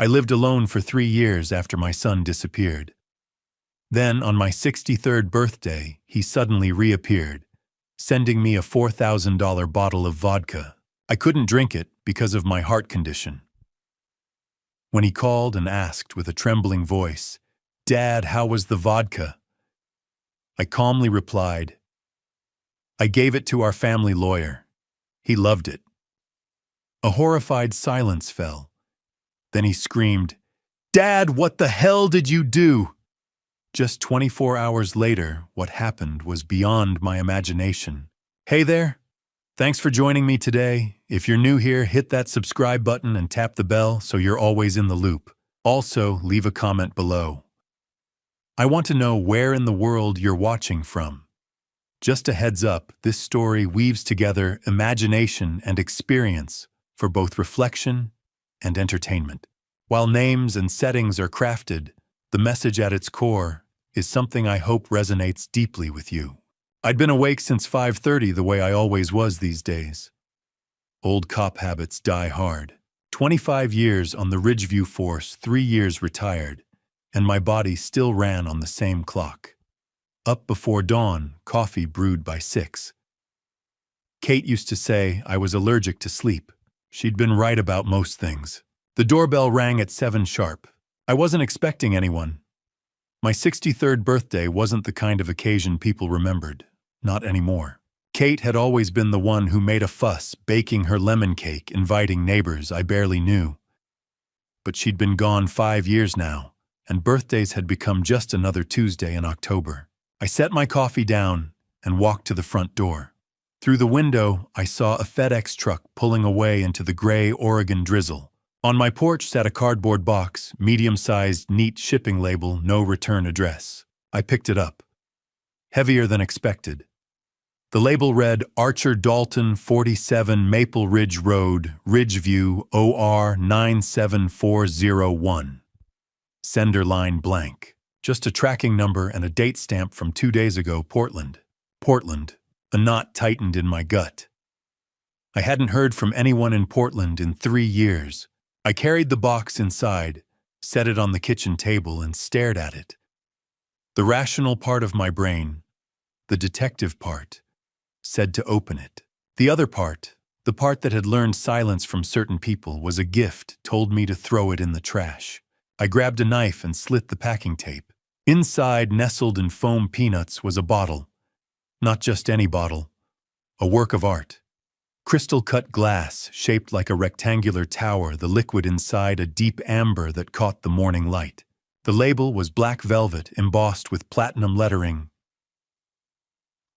I lived alone for 3 years after my son disappeared. Then, on my 63rd birthday, he suddenly reappeared, sending me a $4,000 bottle of vodka. I couldn't drink it because of my heart condition. When he called and asked with a trembling voice, "Dad, how was the vodka?" I calmly replied, "I gave it to our family lawyer. He loved it." A horrified silence fell. Then he screamed, "Dad, what the hell did you do?" Just 24 hours later, what happened was beyond my imagination. Hey there! Thanks for joining me today. If you're new here, hit that subscribe button and tap the bell so you're always in the loop. Also, leave a comment below. I want to know where in the world you're watching from. Just a heads up, this story weaves together imagination and experience for both reflection and entertainment. While names and settings are crafted, the message at its core is something I hope resonates deeply with you. I'd been awake since 5:30 the way I always was these days. Old cop habits die hard. 25 years on the Ridgeview force, 3 years retired, and my body still ran on the same clock. Up before dawn, coffee brewed by 6. Kate used to say I was allergic to sleep. She'd been right about most things. The doorbell rang at 7 sharp. I wasn't expecting anyone. My 63rd birthday wasn't the kind of occasion people remembered. Not anymore. Kate had always been the one who made a fuss, baking her lemon cake, inviting neighbors I barely knew. But she'd been gone 5 years now, and birthdays had become just another Tuesday in October. I set my coffee down and walked to the front door. Through the window, I saw a FedEx truck pulling away into the gray Oregon drizzle. On my porch sat a cardboard box, medium-sized, neat shipping label, no return address. I picked it up. Heavier than expected. The label read, Archer Dalton, 47 Maple Ridge Road, Ridgeview, OR 97401. Sender line blank. Just a tracking number and a date stamp from 2 days ago, Portland. Portland. A knot tightened in my gut. I hadn't heard from anyone in Portland in 3 years. I carried the box inside, set it on the kitchen table, and stared at it. The rational part of my brain, the detective part, said to open it. The other part, the part that had learned silence from certain people, was a gift, told me to throw it in the trash. I grabbed a knife and slit the packing tape. Inside, nestled in foam peanuts, was a bottle. Not just any bottle, a work of art. Crystal-cut glass, shaped like a rectangular tower, the liquid inside a deep amber that caught the morning light. The label was black velvet, embossed with platinum lettering.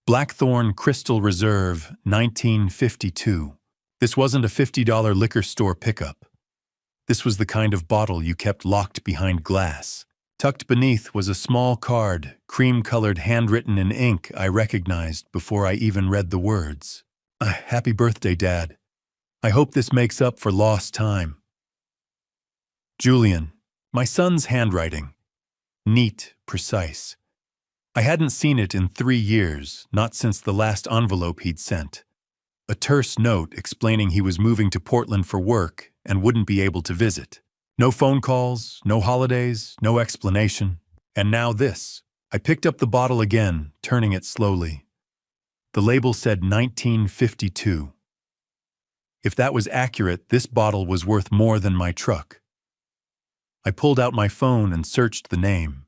Blackthorn Crystal Reserve, 1952. This wasn't a $50 liquor store pickup. This was the kind of bottle you kept locked behind glass. Tucked beneath was a small card, cream-colored, handwritten in ink I recognized before I even read the words. Happy birthday, Dad. I hope this makes up for lost time. Julian, my son's handwriting. Neat, precise. I hadn't seen it in 3 years, not since the last envelope he'd sent. A terse note explaining he was moving to Portland for work and wouldn't be able to visit. No phone calls, no holidays, no explanation. And now this. I picked up the bottle again, turning it slowly. The label said 1952. If that was accurate, this bottle was worth more than my truck. I pulled out my phone and searched the name.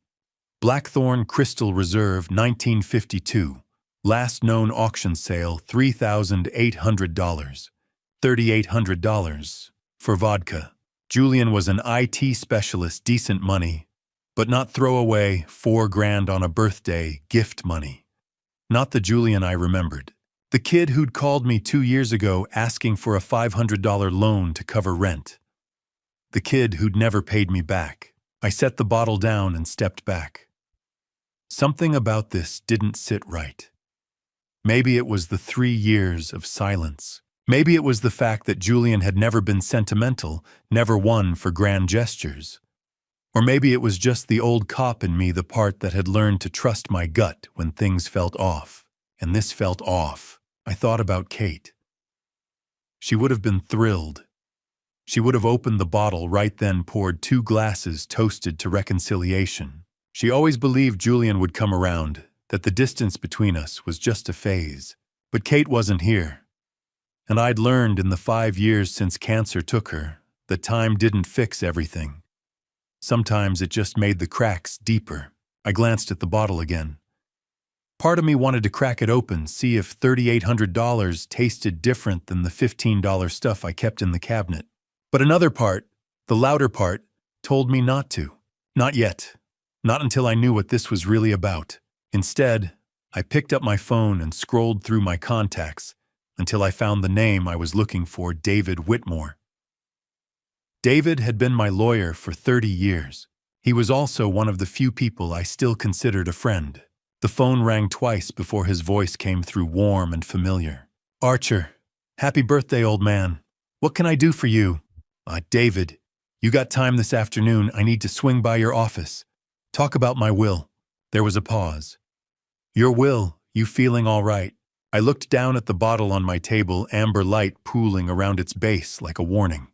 Blackthorn Crystal Reserve, 1952. Last known auction sale, $3,800. $3,800 for vodka. Julian was an IT specialist, decent money, but not throwaway, $4,000 on a birthday, gift money. Not the Julian I remembered. The kid who'd called me 2 years ago asking for a $500 loan to cover rent. The kid who'd never paid me back. I set the bottle down and stepped back. Something about this didn't sit right. Maybe it was the 3 years of silence. Maybe it was the fact that Julian had never been sentimental, never one for grand gestures. Or maybe it was just the old cop in me, the part that had learned to trust my gut when things felt off. And this felt off. I thought about Kate. She would have been thrilled. She would have opened the bottle right then, poured 2 glasses, toasted to reconciliation. She always believed Julian would come around, that the distance between us was just a phase. But Kate wasn't here. And I'd learned in the 5 years since cancer took her that time didn't fix everything. Sometimes it just made the cracks deeper. I glanced at the bottle again. Part of me wanted to crack it open, see if $3,800 tasted different than the $15 stuff I kept in the cabinet. But another part, the louder part, told me not to. Not yet. Not until I knew what this was really about. Instead, I picked up my phone and scrolled through my contacts until I found the name I was looking for, David Whitmore. David had been my lawyer for 30 years. He was also one of the few people I still considered a friend. The phone rang twice before his voice came through, warm and familiar. "Archer, happy birthday, old man. What can I do for you?" "David, you got time this afternoon? I need to swing by your office. Talk about my will." There was a pause. "Your will, you feeling all right?" I looked down at the bottle on my table, amber light pooling around its base like a warning.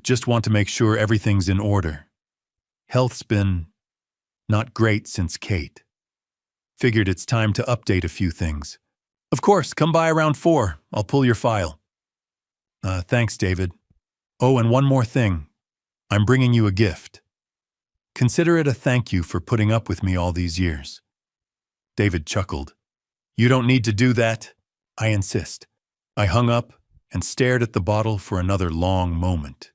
"Just want to make sure everything's in order. Health's been not great since Kate. Figured it's time to update a few things." "Of course, come by around 4. I'll pull your file." Thanks, David. Oh, and one more thing. I'm bringing you a gift. Consider it a thank you for putting up with me all these years." David chuckled. "You don't need to do that. I insist." I hung up and stared at the bottle for another long moment.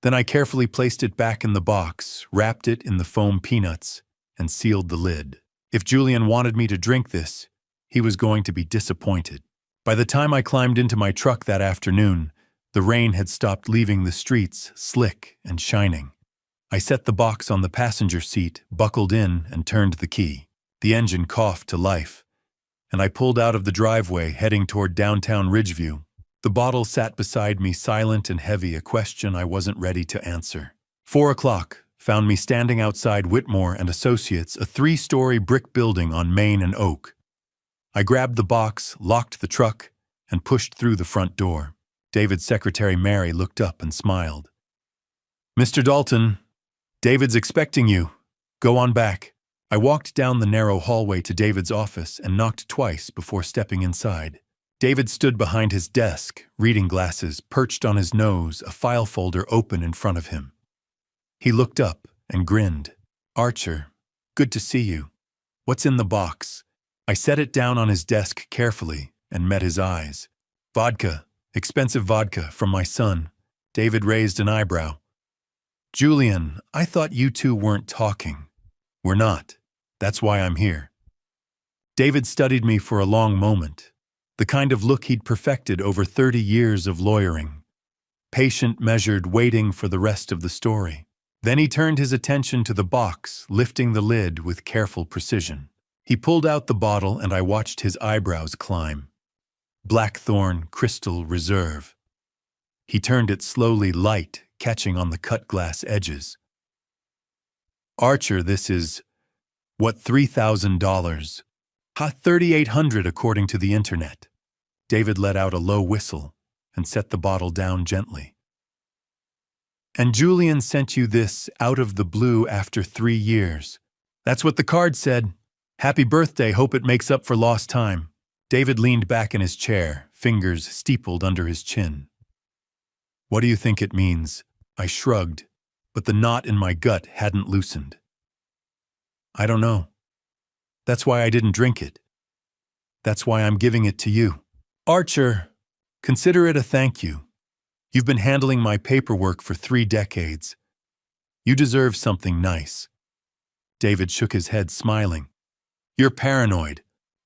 Then I carefully placed it back in the box, wrapped it in the foam peanuts, and sealed the lid. If Julian wanted me to drink this, he was going to be disappointed. By the time I climbed into my truck that afternoon, the rain had stopped leaving the streets slick and shining. I set the box on the passenger seat, buckled in, and turned the key. The engine coughed to life, and I pulled out of the driveway, heading toward downtown Ridgeview. The bottle sat beside me, silent and heavy, a question I wasn't ready to answer. 4 o'clock found me standing outside Whitmore and Associates, a 3-story brick building on Main and Oak. I grabbed the box, locked the truck, and pushed through the front door. David's secretary, Mary, looked up and smiled. "Mr. Dalton, David's expecting you. Go on back." I walked down the narrow hallway to David's office and knocked twice before stepping inside. David stood behind his desk, reading glasses perched on his nose, a file folder open in front of him. He looked up and grinned. "Archer, good to see you. What's in the box?" I set it down on his desk carefully and met his eyes. "Vodka, expensive vodka from my son." David raised an eyebrow. "Julian, I thought you two weren't talking." "We're not. That's why I'm here." David studied me for a long moment, the kind of look he'd perfected over 30 years of lawyering. Patient, measured, waiting for the rest of the story. Then he turned his attention to the box, lifting the lid with careful precision. He pulled out the bottle and I watched his eyebrows climb. Blackthorn Crystal Reserve. He turned it slowly, light, catching on the cut glass edges. "Archer, this is, what, $3,000? $3,800 according to the internet." David let out a low whistle and set the bottle down gently. "And Julian sent you this out of the blue after 3 years. That's what the card said. Happy birthday, hope it makes up for lost time." David leaned back in his chair, fingers steepled under his chin. "What do you think it means?" I shrugged, but the knot in my gut hadn't loosened. "I don't know. That's why I didn't drink it. That's why I'm giving it to you. Archer, consider it a thank you. You've been handling my paperwork for 3 decades. You deserve something nice." David shook his head, smiling. "You're paranoid.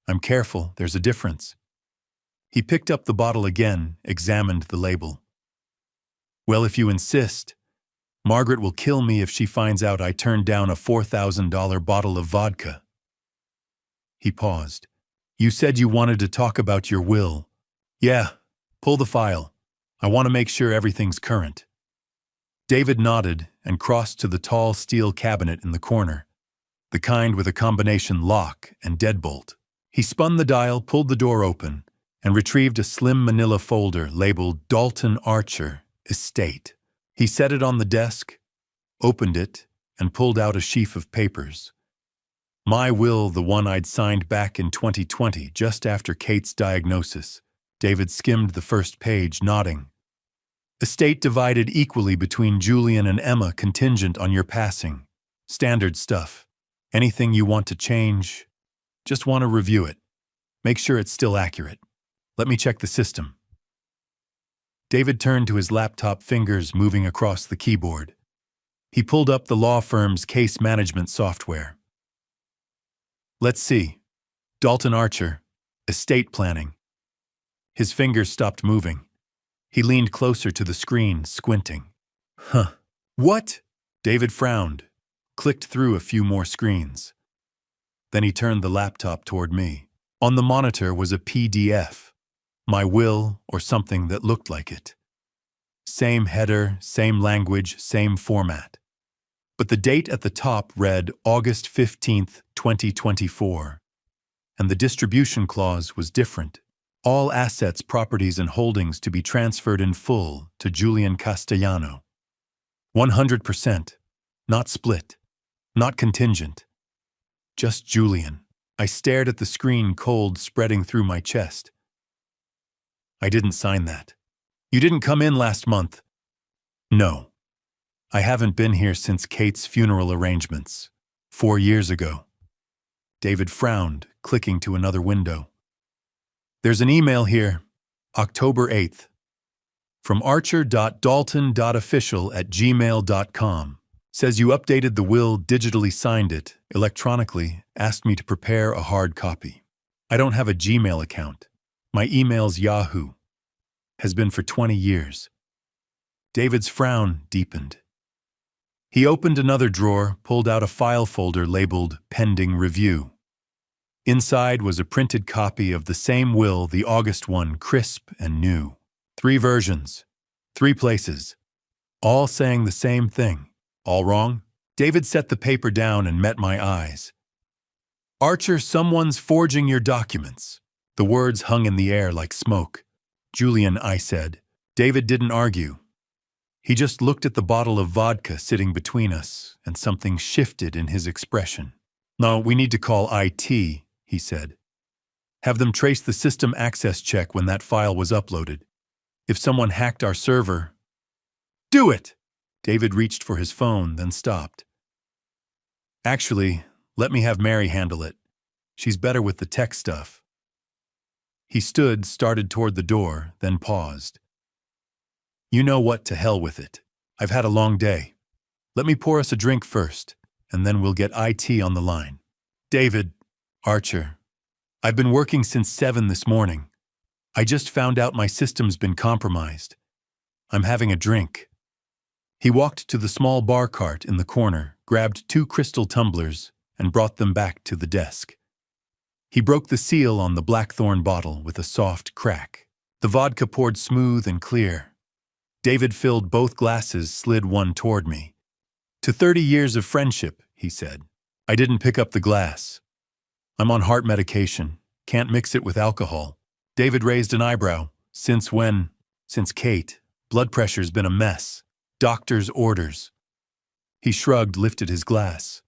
I'm careful, there's a difference." He picked up the bottle again, examined the label. "Well, if you insist, Margaret will kill me if she finds out I turned down a $4,000 bottle of vodka." He paused. "You said you wanted to talk about your will." "Yeah, pull the file. I want to make sure everything's current." David nodded and crossed to the tall steel cabinet in the corner, the kind with a combination lock and deadbolt. He spun the dial, pulled the door open, and retrieved a slim manila folder labeled Dalton Archer Estate. He set it on the desk, opened it, and pulled out a sheaf of papers. My will, the one I'd signed back in 2020, just after Kate's diagnosis. David skimmed the first page, nodding. Estate divided equally between Julian and Emma, contingent on your passing. Standard stuff. Anything you want to change? Just want to review it. Make sure it's still accurate. Let me check the system. David turned to his laptop, fingers moving across the keyboard. He pulled up the law firm's case management software. Let's see. Dalton Archer, estate planning. His fingers stopped moving. He leaned closer to the screen, squinting. What? David frowned, clicked through a few more screens. Then he turned the laptop toward me. On the monitor was a PDF. My will, or something that looked like it. Same header, same language, same format. But the date at the top read August 15th, 2024. And the distribution clause was different. All assets, properties, and holdings to be transferred in full to Julian Castellano. 100%. Not split. Not contingent. Just Julian. I stared at the screen, cold spreading through my chest. I didn't sign that. You didn't come in last month. No. I haven't been here since Kate's funeral arrangements. 4 years ago. David frowned, clicking to another window. There's an email here, October 8th, from archer.dalton.official@gmail.com. Says you updated the will, digitally signed it, electronically, asked me to prepare a hard copy. I don't have a Gmail account. My email's Yahoo. Has been for 20 years. David's frown deepened. He opened another drawer, pulled out a file folder labeled Pending Review. Inside was a printed copy of the same will, the August one, crisp and new. 3 versions, 3 places, all saying the same thing. All wrong? David set the paper down and met my eyes. Archer, someone's forging your documents. The words hung in the air like smoke. Julian, I said. David didn't argue. He just looked at the bottle of vodka sitting between us, and something shifted in his expression. No, we need to call IT, he said. Have them trace the system access check when that file was uploaded. If someone hacked our server... Do it! David reached for his phone, then stopped. Actually, let me have Mary handle it. She's better with the tech stuff. He stood, started toward the door, then paused. You know what, to hell with it. I've had a long day. Let me pour us a drink first, and then we'll get IT on the line. David, Archer, I've been working since 7 this morning. I just found out my system's been compromised. I'm having a drink. He walked to the small bar cart in the corner, grabbed 2 crystal tumblers, and brought them back to the desk. He broke the seal on the blackthorn bottle with a soft crack. The vodka poured smooth and clear. David filled both glasses, slid one toward me. To 30 years of friendship, he said. I didn't pick up the glass. I'm on heart medication. Can't mix it with alcohol. David raised an eyebrow. Since when? Since Kate. Blood pressure's been a mess. Doctor's orders. He shrugged, lifted his glass.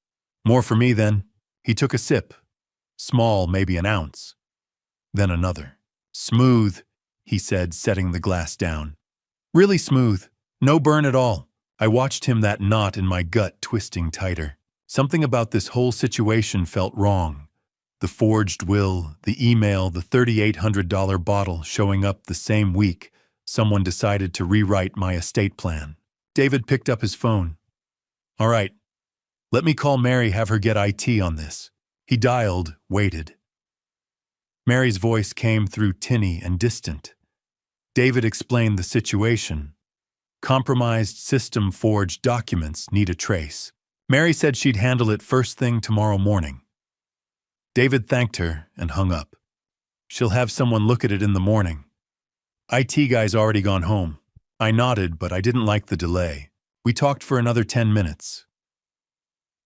More for me, then. He took a sip. Small, maybe an ounce. Then another. Smooth, he said, setting the glass down. Really smooth. No burn at all. I watched him, that knot in my gut twisting tighter. Something about this whole situation felt wrong. The forged will, the email, the $3,800 bottle showing up the same week someone decided to rewrite my estate plan. David picked up his phone. All right. Let me call Mary, have her get IT on this. He dialed, waited. Mary's voice came through tinny and distant. David explained the situation. Compromised system, forged documents, need a trace. Mary said she'd handle it first thing tomorrow morning. David thanked her and hung up. She'll have someone look at it in the morning. IT guy's already gone home. I nodded, but I didn't like the delay. We talked for another 10 minutes.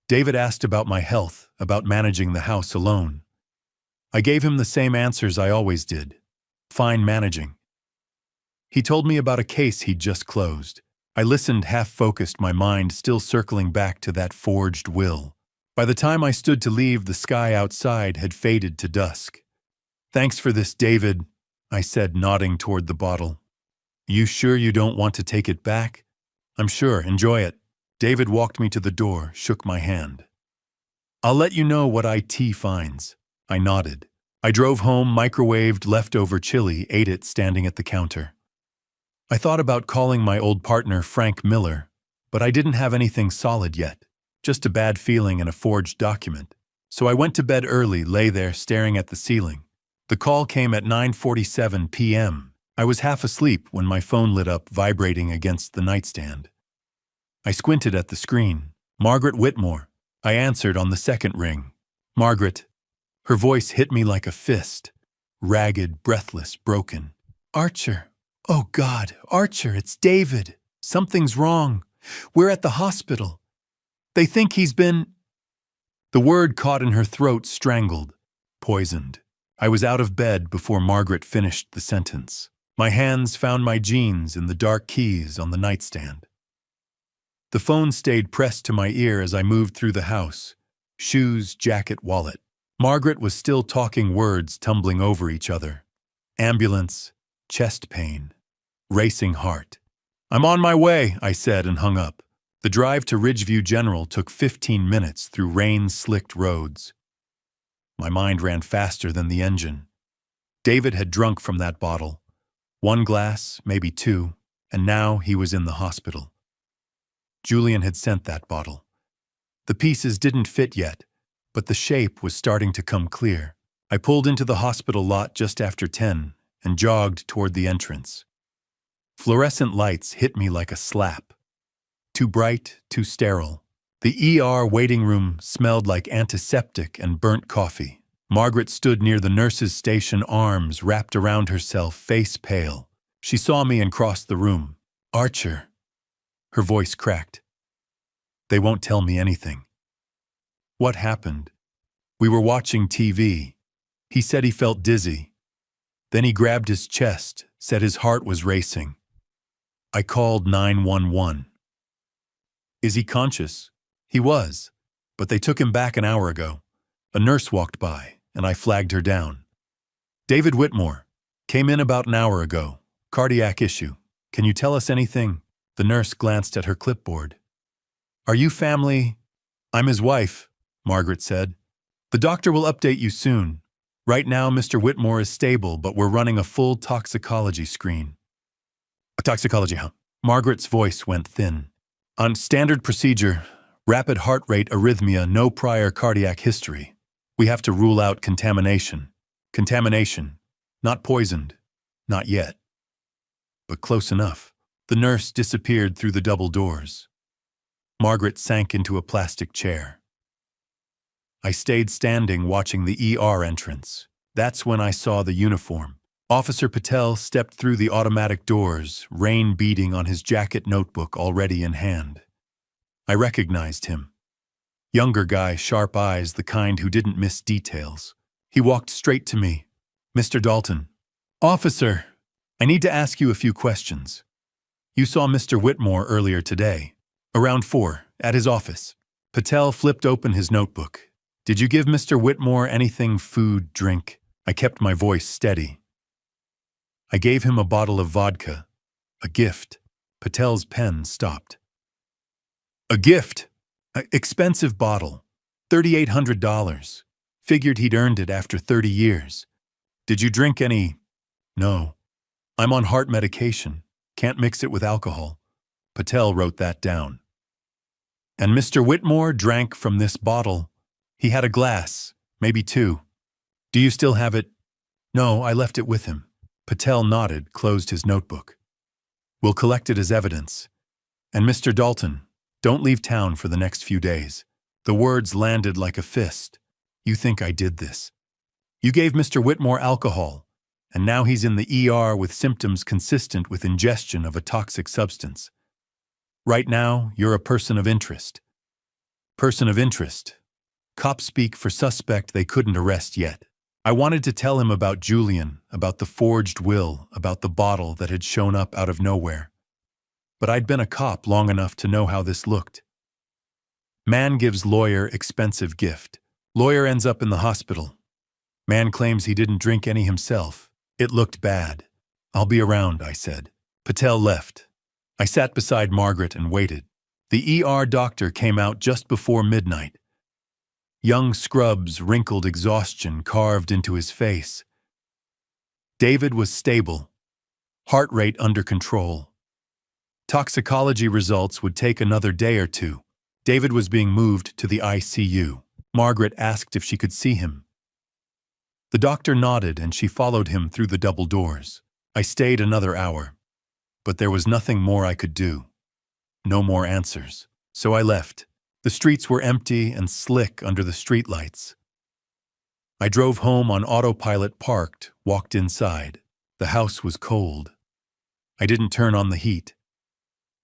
David asked about my health, about managing the house alone. I gave him the same answers I always did. Fine managing. He told me about a case he'd just closed. I listened half-focused, my mind still circling back to that forged will. By the time I stood to leave, the sky outside had faded to dusk. "Thanks for this, David," I said, nodding toward the bottle. "You sure you don't want to take it back?" "I'm sure, enjoy it." David walked me to the door, shook my hand. "I'll let you know what IT finds." I nodded. I drove home, microwaved leftover chili, ate it standing at the counter. I thought about calling my old partner, Frank Miller, but I didn't have anything solid yet, just a bad feeling and a forged document. So I went to bed early, lay there staring at the ceiling. The call came at 9:47 p.m. I was half asleep when my phone lit up, vibrating against the nightstand. I squinted at the screen. "Margaret Whitmore." I answered on the second ring. "Margaret." Her voice hit me like a fist. Ragged, breathless, broken. "Archer. Oh God, Archer, it's David. Something's wrong. We're at the hospital. They think he's been—" The word caught in her throat, strangled. Poisoned. I was out of bed before Margaret finished the sentence. My hands found my jeans and the dark keys on the nightstand. The phone stayed pressed to my ear as I moved through the house. Shoes, jacket, wallet. Margaret was still talking, words tumbling over each other. Ambulance, chest pain, racing heart. "I'm on my way," I said and hung up. The drive to Ridgeview General took 15 minutes through rain-slicked roads. My mind ran faster than the engine. David had drunk from that bottle. One glass, maybe two, and now he was in the hospital. Julian had sent that bottle. The pieces didn't fit yet, but the shape was starting to come clear. I pulled into the hospital lot just after 10 and jogged toward the entrance. Fluorescent lights hit me like a slap. Too bright, too sterile. The ER waiting room smelled like antiseptic and burnt coffee. Margaret stood near the nurse's station, arms wrapped around herself, face pale. She saw me and crossed the room. "Archer." Her voice cracked. "They won't tell me anything." "What happened?" "We were watching TV. He said he felt dizzy. Then he grabbed his chest, said his heart was racing. I called 911. "Is he conscious?" "He was, but they took him back an hour ago. A nurse walked by, and I flagged her down." "David Whitmore. Came in about an hour ago. Cardiac issue. Can you tell us anything?" The nurse glanced at her clipboard. "Are you family?" "I'm his wife," Margaret said. "The doctor will update you soon. Right now, Mr. Whitmore is stable, but we're running a full toxicology screen." "A toxicology, huh?" Margaret's voice went thin. "On standard procedure, rapid heart rate, arrhythmia, no prior cardiac history. We have to rule out contamination. Contamination. Not poisoned. Not yet. But close enough." The nurse disappeared through the double doors. Margaret sank into a plastic chair. I stayed standing, watching the ER entrance. That's when I saw the uniform. Officer Patel stepped through the automatic doors, rain beading on his jacket, notebook already in hand. I recognized him. Younger guy, sharp eyes, the kind who didn't miss details. He walked straight to me. "Mr. Dalton." "Officer, I need to ask you a few questions. You saw Mr. Whitmore earlier today, around 4, at his office." Patel flipped open his notebook. "Did you give Mr. Whitmore anything, food, drink?" I kept my voice steady. "I gave him a bottle of vodka. A gift." Patel's pen stopped. "A gift? Expensive bottle. $3,800. Figured he'd earned it after 30 years. Did you drink any?" "No. I'm on heart medication. Can't mix it with alcohol." Patel wrote that down. "And Mr. Whitmore drank from this bottle. He had a glass, maybe 2. Do you still have it?" "No, I left it with him." Patel nodded, closed his notebook. "We'll collect it as evidence. And Mr. Dalton, don't leave town for the next few days." The words landed like a fist. "You think I did this? You gave Mr. Whitmore alcohol, and now he's in the ER with symptoms consistent with ingestion of a toxic substance. Right now, you're a person of interest." "Person of interest." Cops speak for suspect they couldn't arrest yet. I wanted to tell him about Julian, about the forged will, about the bottle that had shown up out of nowhere. But I'd been a cop long enough to know how this looked. Man gives lawyer expensive gift. Lawyer ends up in the hospital. Man claims he didn't drink any himself. It looked bad. I'll be around, I said. Patel left. I sat beside Margaret and waited. The ER doctor came out just before midnight. Young Scrub's wrinkled exhaustion carved into his face. David was stable. Heart rate under control. Toxicology results would take another day or two. David was being moved to the ICU. Margaret asked if she could see him. The doctor nodded and she followed him through the double doors. I stayed another hour, but there was nothing more I could do. No more answers. So I left. The streets were empty and slick under the streetlights. I drove home on autopilot, parked, walked inside. The house was cold. I didn't turn on the heat.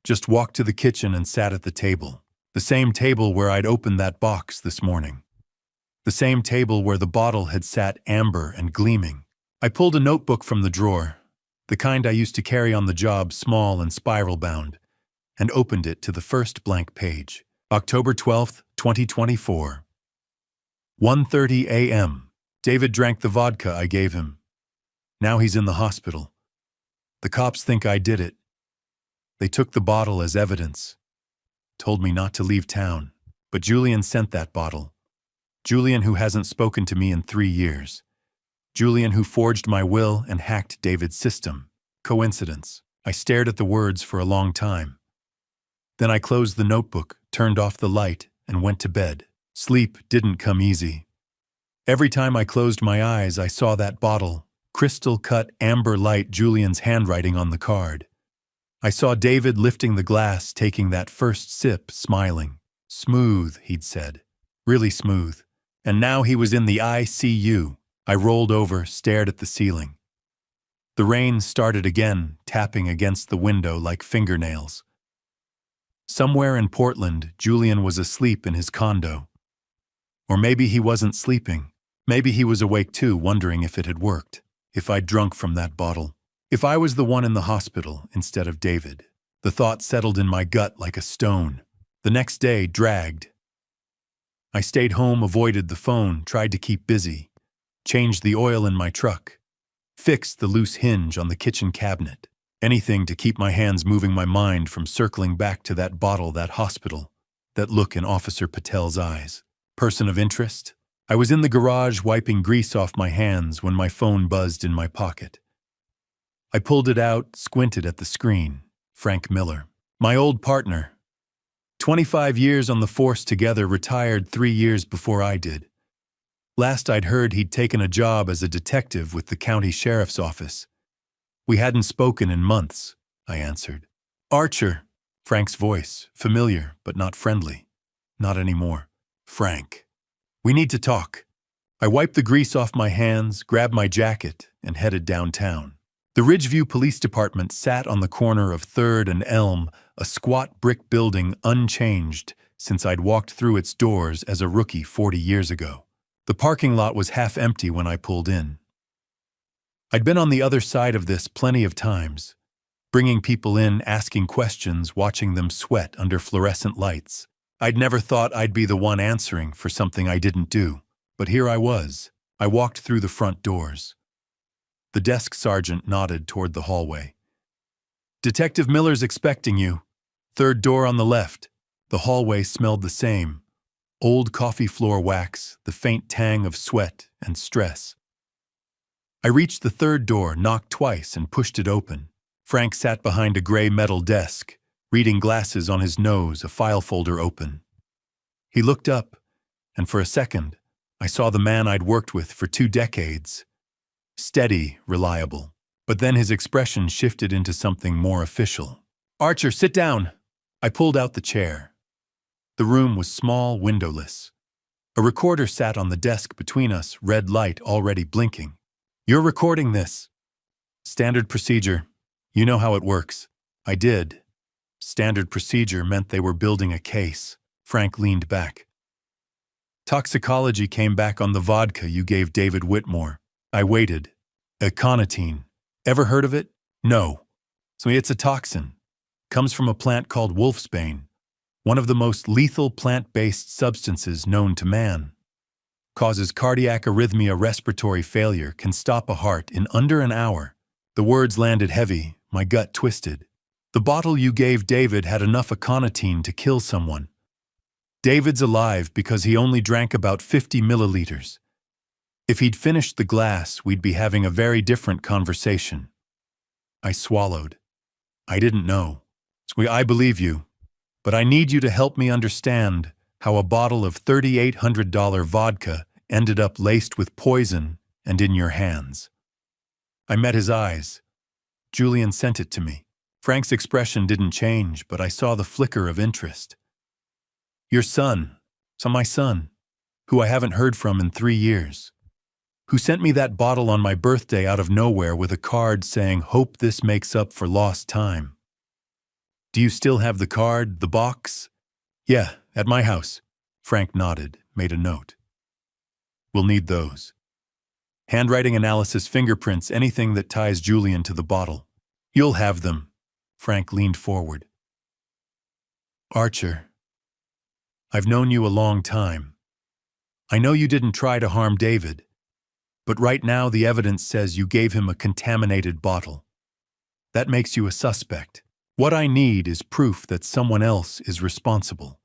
Just walked to the kitchen and sat at the table. The same table where I'd opened that box this morning. The same table where the bottle had sat amber and gleaming. I pulled a notebook from the drawer, the kind I used to carry on the job, small and spiral-bound, and opened it to the first blank page. October 12th, 2024. 1:30 a.m. David drank the vodka I gave him. Now he's in the hospital. The cops think I did it. They took the bottle as evidence. Told me not to leave town, but Julian sent that bottle. Julian, who hasn't spoken to me in 3 years. Julian, who forged my will and hacked David's system. Coincidence. I stared at the words for a long time. Then I closed the notebook, turned off the light, and went to bed. Sleep didn't come easy. Every time I closed my eyes, I saw that bottle, crystal-cut amber light, Julian's handwriting on the card. I saw David lifting the glass, taking that first sip, smiling. Smooth, he'd said. Really smooth. And now he was in the ICU. I rolled over, stared at the ceiling. The rain started again, tapping against the window like fingernails. Somewhere in Portland, Julian was asleep in his condo. Or maybe he wasn't sleeping. Maybe he was awake too, wondering if it had worked. If I'd drunk from that bottle. If I was the one in the hospital instead of David. The thought settled in my gut like a stone. The next day dragged. I stayed home, avoided the phone, tried to keep busy. Changed the oil in my truck. Fixed the loose hinge on the kitchen cabinet. Anything to keep my hands moving, my mind from circling back to that bottle, that hospital, that look in Officer Patel's eyes. Person of interest? I was in the garage wiping grease off my hands when my phone buzzed in my pocket. I pulled it out, squinted at the screen. Frank Miller. My old partner. 25 years on the force together, retired 3 years before I did. Last I'd heard, he'd taken a job as a detective with the county sheriff's office. We hadn't spoken in months, I answered. Archer. Frank's voice, familiar but not friendly. Not anymore. Frank. We need to talk. I wiped the grease off my hands, grabbed my jacket, and headed downtown. The Ridgeview Police Department sat on the corner of 3rd and Elm, a squat brick building unchanged since I'd walked through its doors as a rookie 40 years ago. The parking lot was half empty when I pulled in. I'd been on the other side of this plenty of times, bringing people in, asking questions, watching them sweat under fluorescent lights. I'd never thought I'd be the one answering for something I didn't do, but here I was. I walked through the front doors. The desk sergeant nodded toward the hallway. Detective Miller's expecting you. 3rd door on the left. The hallway smelled the same. Old coffee floor wax, the faint tang of sweat and stress. I reached the 3rd door, knocked twice, and pushed it open. Frank sat behind a gray metal desk, reading glasses on his nose, a file folder open. He looked up, and for a second, I saw the man I'd worked with for 2 decades. Steady, reliable. But then his expression shifted into something more official. Archer, sit down. I pulled out the chair. The room was small, windowless. A recorder sat on the desk between us, red light already blinking. You're recording this. Standard procedure. You know how it works. I did. Standard procedure meant they were building a case. Frank leaned back. Toxicology came back on the vodka you gave David Whitmore. I waited. Aconitine. Ever heard of it? No. So it's a toxin. Comes from a plant called wolfsbane, one of the most lethal plant-based substances known to man. Causes cardiac arrhythmia, respiratory failure, can stop a heart in under an hour. The words landed heavy, my gut twisted. The bottle you gave David had enough aconitine to kill someone. David's alive because he only drank about 50 milliliters. If he'd finished the glass, we'd be having a very different conversation. I swallowed. I didn't know. I believe you, but I need you to help me understand how a bottle of $3,800 vodka ended up laced with poison and in your hands. I met his eyes. Julian sent it to me. Frank's expression didn't change, but I saw the flicker of interest. Your son, my son, who I haven't heard from in 3 years, who sent me that bottle on my birthday out of nowhere with a card saying, "Hope this makes up for lost time." Do you still have the card, the box? Yeah, at my house. Frank nodded, made a note. We'll need those. Handwriting analysis, fingerprints, anything that ties Julian to the bottle. You'll have them. Frank leaned forward. Archer, I've known you a long time. I know you didn't try to harm David, but right now the evidence says you gave him a contaminated bottle. That makes you a suspect. What I need is proof that someone else is responsible.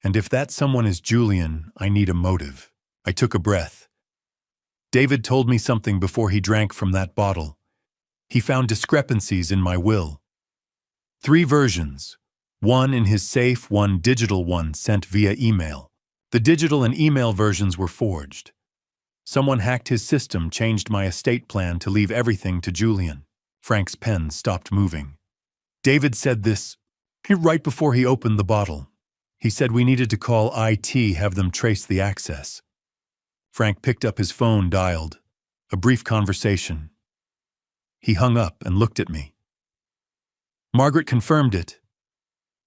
And if that someone is Julian, I need a motive. I took a breath. David told me something before he drank from that bottle. He found discrepancies in my will. 3 versions. One in his safe, one digital one sent via email. The digital and email versions were forged. Someone hacked his system, changed my estate plan to leave everything to Julian. Frank's pen stopped moving. David said this right before he opened the bottle. He said we needed to call IT, have them trace the access. Frank picked up his phone, dialed. A brief conversation. He hung up and looked at me. Margaret confirmed it.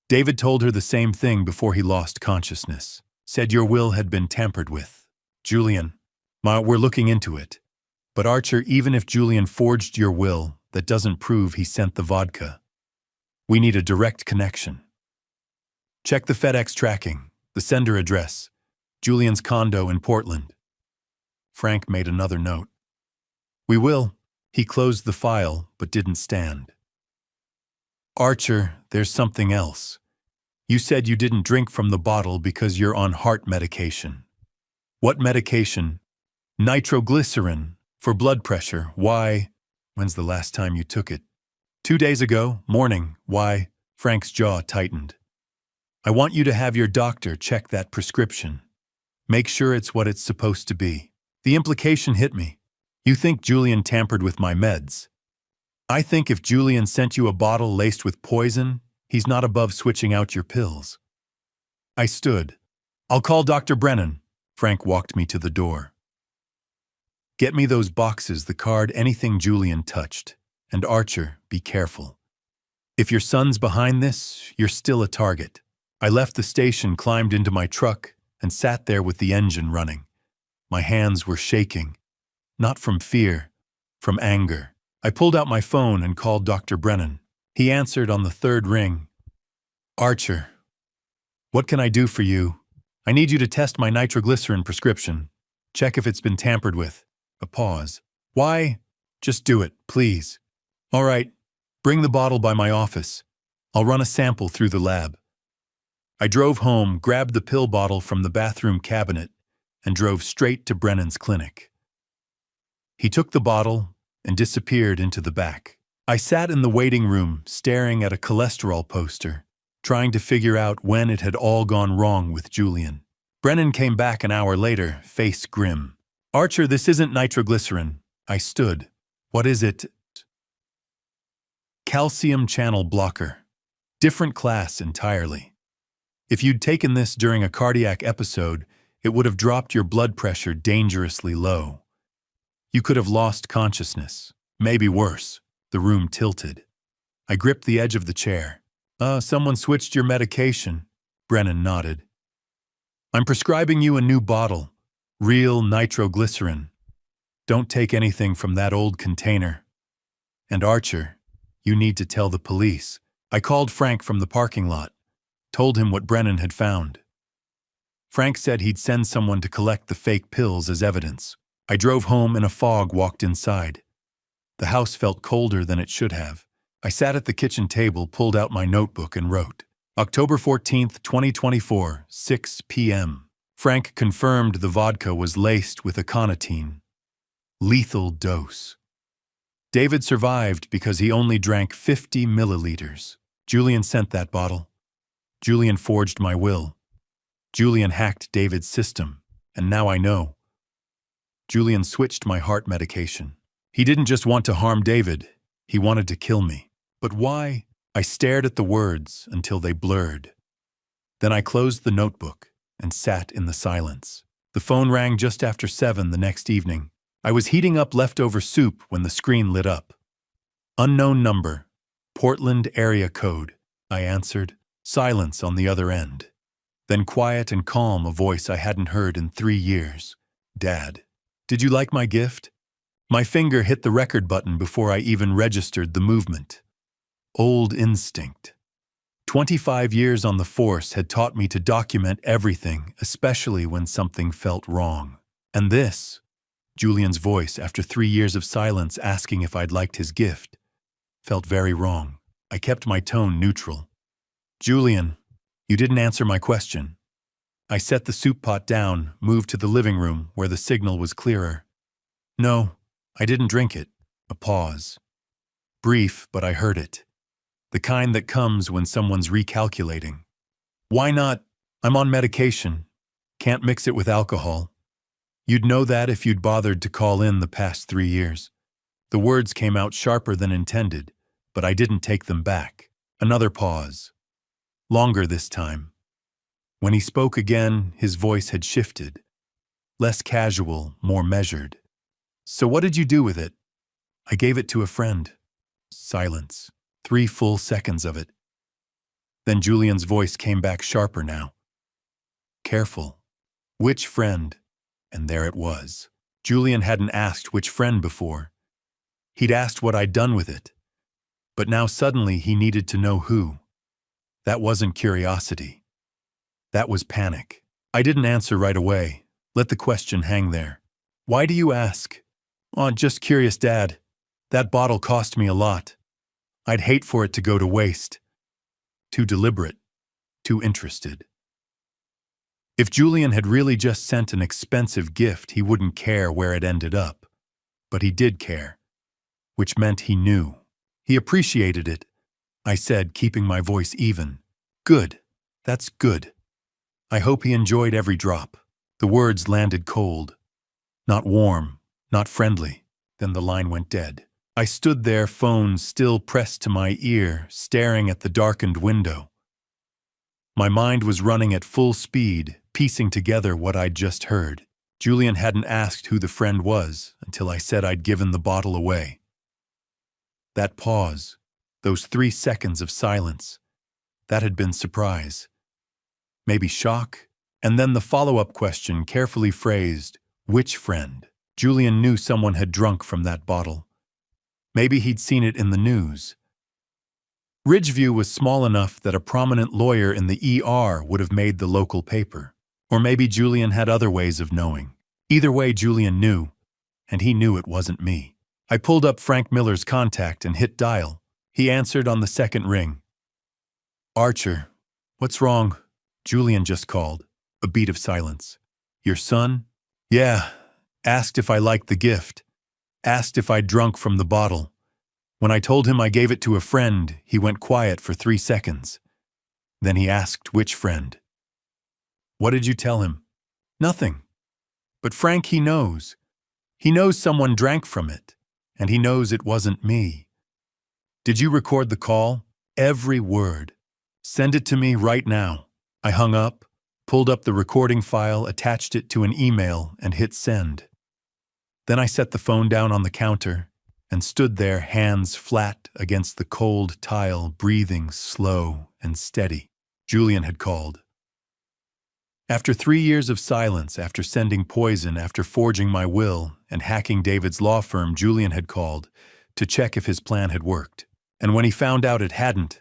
David told her the same thing before he lost consciousness. Said your will had been tampered with. Julian, we're looking into it. But Archer, even if Julian forged your will, that doesn't prove he sent the vodka. We need a direct connection. Check the FedEx tracking, the sender address, Julian's condo in Portland. Frank made another note. We will. He closed the file, but didn't stand. Archer, there's something else. You said you didn't drink from the bottle because you're on heart medication. What medication? Nitroglycerin, for blood pressure. Why? When's the last time you took it? 2 days ago, morning. Why? Frank's jaw tightened. I want you to have your doctor check that prescription. Make sure it's what it's supposed to be. The implication hit me. You think Julian tampered with my meds. I think if Julian sent you a bottle laced with poison, he's not above switching out your pills. I stood. I'll call Dr. Brennan. Frank walked me to the door. Get me those boxes, the card, anything Julian touched. And Archer, be careful. If your son's behind this, you're still a target. I left the station, climbed into my truck, and sat there with the engine running. My hands were shaking. Not from fear, from anger. I pulled out my phone and called Dr. Brennan. He answered on the 3rd ring. Archer, what can I do for you? I need you to test my nitroglycerin prescription. Check if it's been tampered with. A pause. Why? Just do it, please. All right, bring the bottle by my office. I'll run a sample through the lab. I drove home, grabbed the pill bottle from the bathroom cabinet, and drove straight to Brennan's clinic. He took the bottle and disappeared into the back. I sat in the waiting room, staring at a cholesterol poster, trying to figure out when it had all gone wrong with Julian. Brennan came back an hour later, face grim. Archer, this isn't nitroglycerin. I stood. What is it? Calcium channel blocker. Different class entirely. If you'd taken this during a cardiac episode, it would have dropped your blood pressure dangerously low. You could have lost consciousness. Maybe worse. The room tilted. I gripped the edge of the chair. Someone switched your medication. Brennan nodded. I'm prescribing you a new bottle. Real nitroglycerin. Don't take anything from that old container. And Archer, you need to tell the police. I called Frank from the parking lot, told him what Brennan had found. Frank said he'd send someone to collect the fake pills as evidence. I drove home in a fog, walked inside. The house felt colder than it should have. I sat at the kitchen table, pulled out my notebook and wrote, October 14th, 2024, 6 p.m. Frank confirmed the vodka was laced with aconitine. Lethal dose. David survived because he only drank 50 milliliters. Julian sent that bottle. Julian forged my will. Julian hacked David's system, and now I know. Julian switched my heart medication. He didn't just want to harm David, he wanted to kill me. But why? I stared at the words until they blurred. Then I closed the notebook and sat in the silence. The phone rang just after 7 the next evening. I was heating up leftover soup when the screen lit up. Unknown number, Portland area code, I answered. Silence on the other end. Then quiet and calm, a voice I hadn't heard in 3 years. Dad, did you like my gift? My finger hit the record button before I even registered the movement. Old instinct. 25 years on the force had taught me to document everything, especially when something felt wrong. And this, Julian's voice after 3 years of silence asking if I'd liked his gift, felt very wrong. I kept my tone neutral. Julian, you didn't answer my question. I set the soup pot down, moved to the living room where the signal was clearer. No, I didn't drink it. A pause. Brief, but I heard it. The kind that comes when someone's recalculating. Why not? I'm on medication. Can't mix it with alcohol. You'd know that if you'd bothered to call in the past 3 years. The words came out sharper than intended, but I didn't take them back. Another pause. Longer this time. When he spoke again, his voice had shifted. Less casual, more measured. So what did you do with it? I gave it to a friend. Silence. 3 full seconds of it. Then Julian's voice came back sharper now. Careful. Which friend? And there it was. Julian hadn't asked which friend before. He'd asked what I'd done with it. But now suddenly he needed to know who. That wasn't curiosity. That was panic. I didn't answer right away. Let the question hang there. Why do you ask? Oh, just curious, Dad. That bottle cost me a lot. I'd hate for it to go to waste. Too deliberate. Too interested. If Julian had really just sent an expensive gift, he wouldn't care where it ended up. But he did care. Which meant he knew. He appreciated it. I said, keeping my voice even. Good. That's good. I hope he enjoyed every drop. The words landed cold. Not warm, not friendly. Then the line went dead. I stood there, phone still pressed to my ear, staring at the darkened window. My mind was running at full speed, piecing together what I'd just heard. Julian hadn't asked who the friend was until I said I'd given the bottle away. That pause, those 3 seconds of silence, that had been surprise. Maybe shock, and then the follow-up question, carefully phrased, which friend? Julian knew someone had drunk from that bottle. Maybe he'd seen it in the news. Ridgeview was small enough that a prominent lawyer in the ER would have made the local paper. Or maybe Julian had other ways of knowing. Either way, Julian knew, and he knew it wasn't me. I pulled up Frank Miller's contact and hit dial. He answered on the second ring. Archer, what's wrong? Julian just called. A beat of silence. Your son? Yeah. Asked if I liked the gift. Asked if I'd drunk from the bottle. When I told him I gave it to a friend, he went quiet for 3 seconds. Then he asked which friend. What did you tell him? Nothing. But Frank, he knows. He knows someone drank from it, and he knows it wasn't me. Did you record the call? Every word. Send it to me right now. I hung up, pulled up the recording file, attached it to an email, and hit send. Then I set the phone down on the counter and stood there, hands flat against the cold tile, breathing slow and steady. Julian had called. After 3 years of silence, after sending poison, after forging my will and hacking David's law firm, Julian had called to check if his plan had worked. And when he found out it hadn't,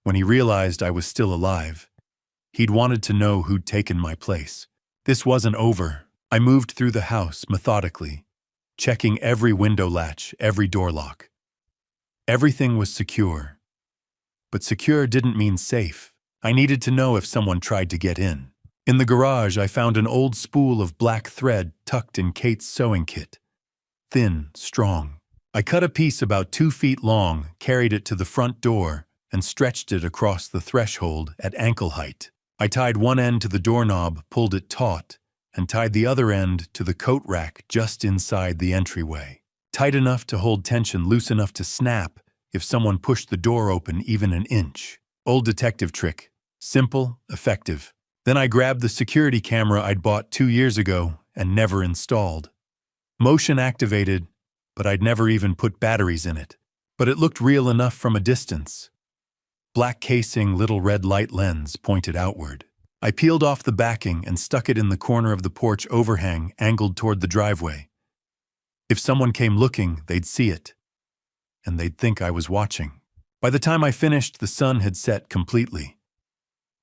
When he realized I was still alive, he'd wanted to know who'd taken my place. This wasn't over. I moved through the house methodically, checking every window latch, every door lock. Everything was secure. But secure didn't mean safe. I needed to know if someone tried to get in. In the garage, I found an old spool of black thread tucked in Kate's sewing kit. Thin, strong. I cut a piece about 2 feet long, carried it to the front door, and stretched it across the threshold at ankle height. I tied one end to the doorknob, pulled it taut, and tied the other end to the coat rack just inside the entryway. Tight enough to hold tension, loose enough to snap if someone pushed the door open even an inch. Old detective trick. Simple, effective. Then I grabbed the security camera I'd bought 2 years ago and never installed. Motion activated, but I'd never even put batteries in it. But it looked real enough from a distance. Black casing, little red light lens pointed outward. I peeled off the backing and stuck it in the corner of the porch overhang angled toward the driveway. If someone came looking, they'd see it. And they'd think I was watching. By the time I finished, the sun had set completely.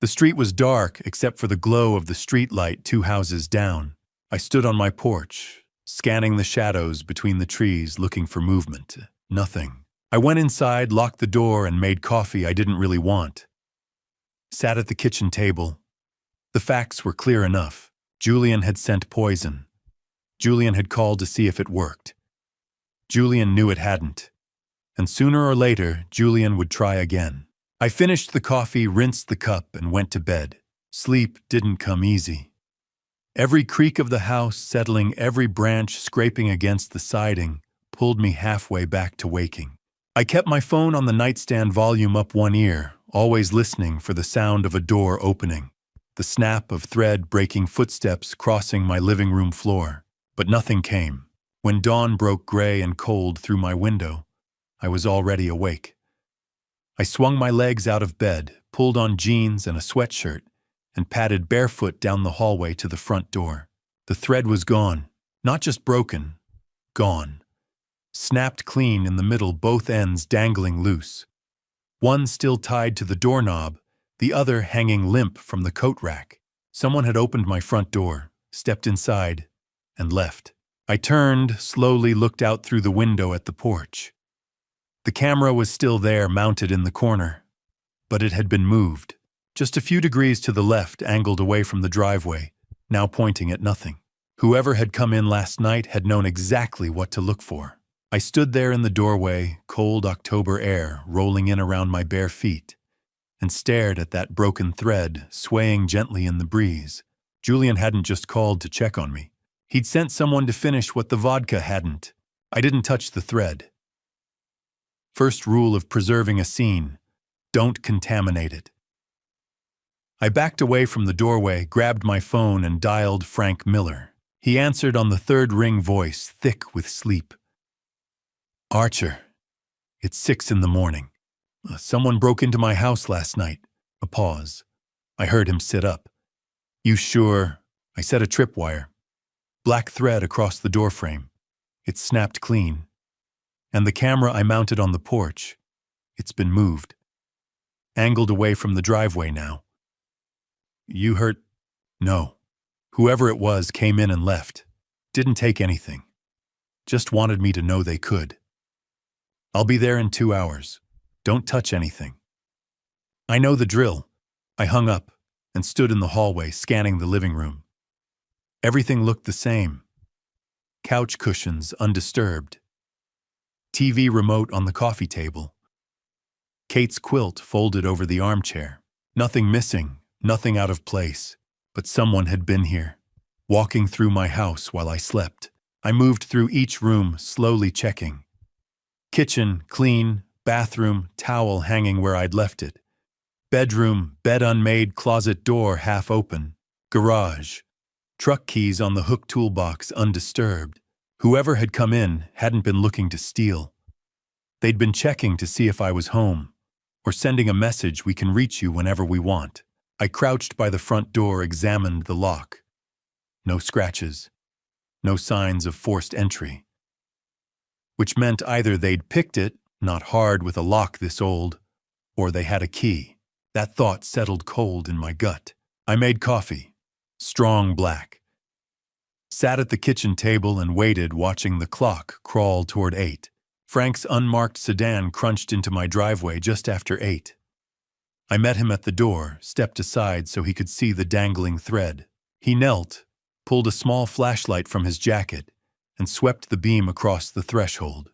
The street was dark except for the glow of the street light 2 houses down. I stood on my porch, scanning the shadows between the trees, looking for movement. Nothing. I went inside, locked the door, and made coffee I didn't really want. Sat at the kitchen table. The facts were clear enough. Julian had sent poison. Julian had called to see if it worked. Julian knew it hadn't. And sooner or later, Julian would try again. I finished the coffee, rinsed the cup, and went to bed. Sleep didn't come easy. Every creak of the house settling, every branch scraping against the siding, pulled me halfway back to waking. I kept my phone on the nightstand, volume up one ear, always listening for the sound of a door opening, the snap of thread breaking, footsteps crossing my living room floor. But nothing came. When dawn broke gray and cold through my window, I was already awake. I swung my legs out of bed, pulled on jeans and a sweatshirt, and padded barefoot down the hallway to the front door. The thread was gone. Not just broken. Gone. Snapped clean in the middle, both ends dangling loose. One still tied to the doorknob, the other hanging limp from the coat rack. Someone had opened my front door, stepped inside, and left. I turned, slowly looked out through the window at the porch. The camera was still there, mounted in the corner, but it had been moved. Just a few degrees to the left, angled away from the driveway, now pointing at nothing. Whoever had come in last night had known exactly what to look for. I stood there in the doorway, cold October air rolling in around my bare feet, and stared at that broken thread swaying gently in the breeze. Julian hadn't just called to check on me. He'd sent someone to finish what the vodka hadn't. I didn't touch the thread. First rule of preserving a scene: don't contaminate it. I backed away from the doorway, grabbed my phone, and dialed Frank Miller. He answered on the third ring, voice thick with sleep. "Archer, it's 6 in the morning. Someone broke into my house last night." A pause. I heard him sit up. "You sure?" I said, "A tripwire. Black thread across the doorframe. It snapped clean. And the camera I mounted on the porch, it's been moved. Angled away from the driveway now." "You hurt?" "No. Whoever it was came in and left. Didn't take anything. Just wanted me to know they could. I'll be there in 2 hours. Don't touch anything." "I know the drill." I hung up and stood in the hallway, scanning the living room. Everything looked the same. Couch cushions undisturbed. TV remote on the coffee table. Kate's quilt folded over the armchair. Nothing missing, nothing out of place. But someone had been here, walking through my house while I slept. I moved through each room, slowly checking. Kitchen, clean. Bathroom, towel hanging where I'd left it. Bedroom, bed unmade, closet door half open. Garage. Truck keys on the hook toolbox undisturbed. Whoever had come in hadn't been looking to steal. They'd been checking to see if I was home, or sending a message, "We can reach you whenever we want." I crouched by the front door, examined the lock. No scratches. No signs of forced entry. Which meant either they'd picked it, not hard with a lock this old, Or they had a key. That thought settled cold in my gut. I made coffee. Strong black. Sat at the kitchen table and waited, watching the clock crawl toward 8. Frank's unmarked sedan crunched into my driveway just after 8. I met him at the door, stepped aside so he could see the dangling thread. He knelt, pulled a small flashlight from his jacket, and swept the beam across the threshold.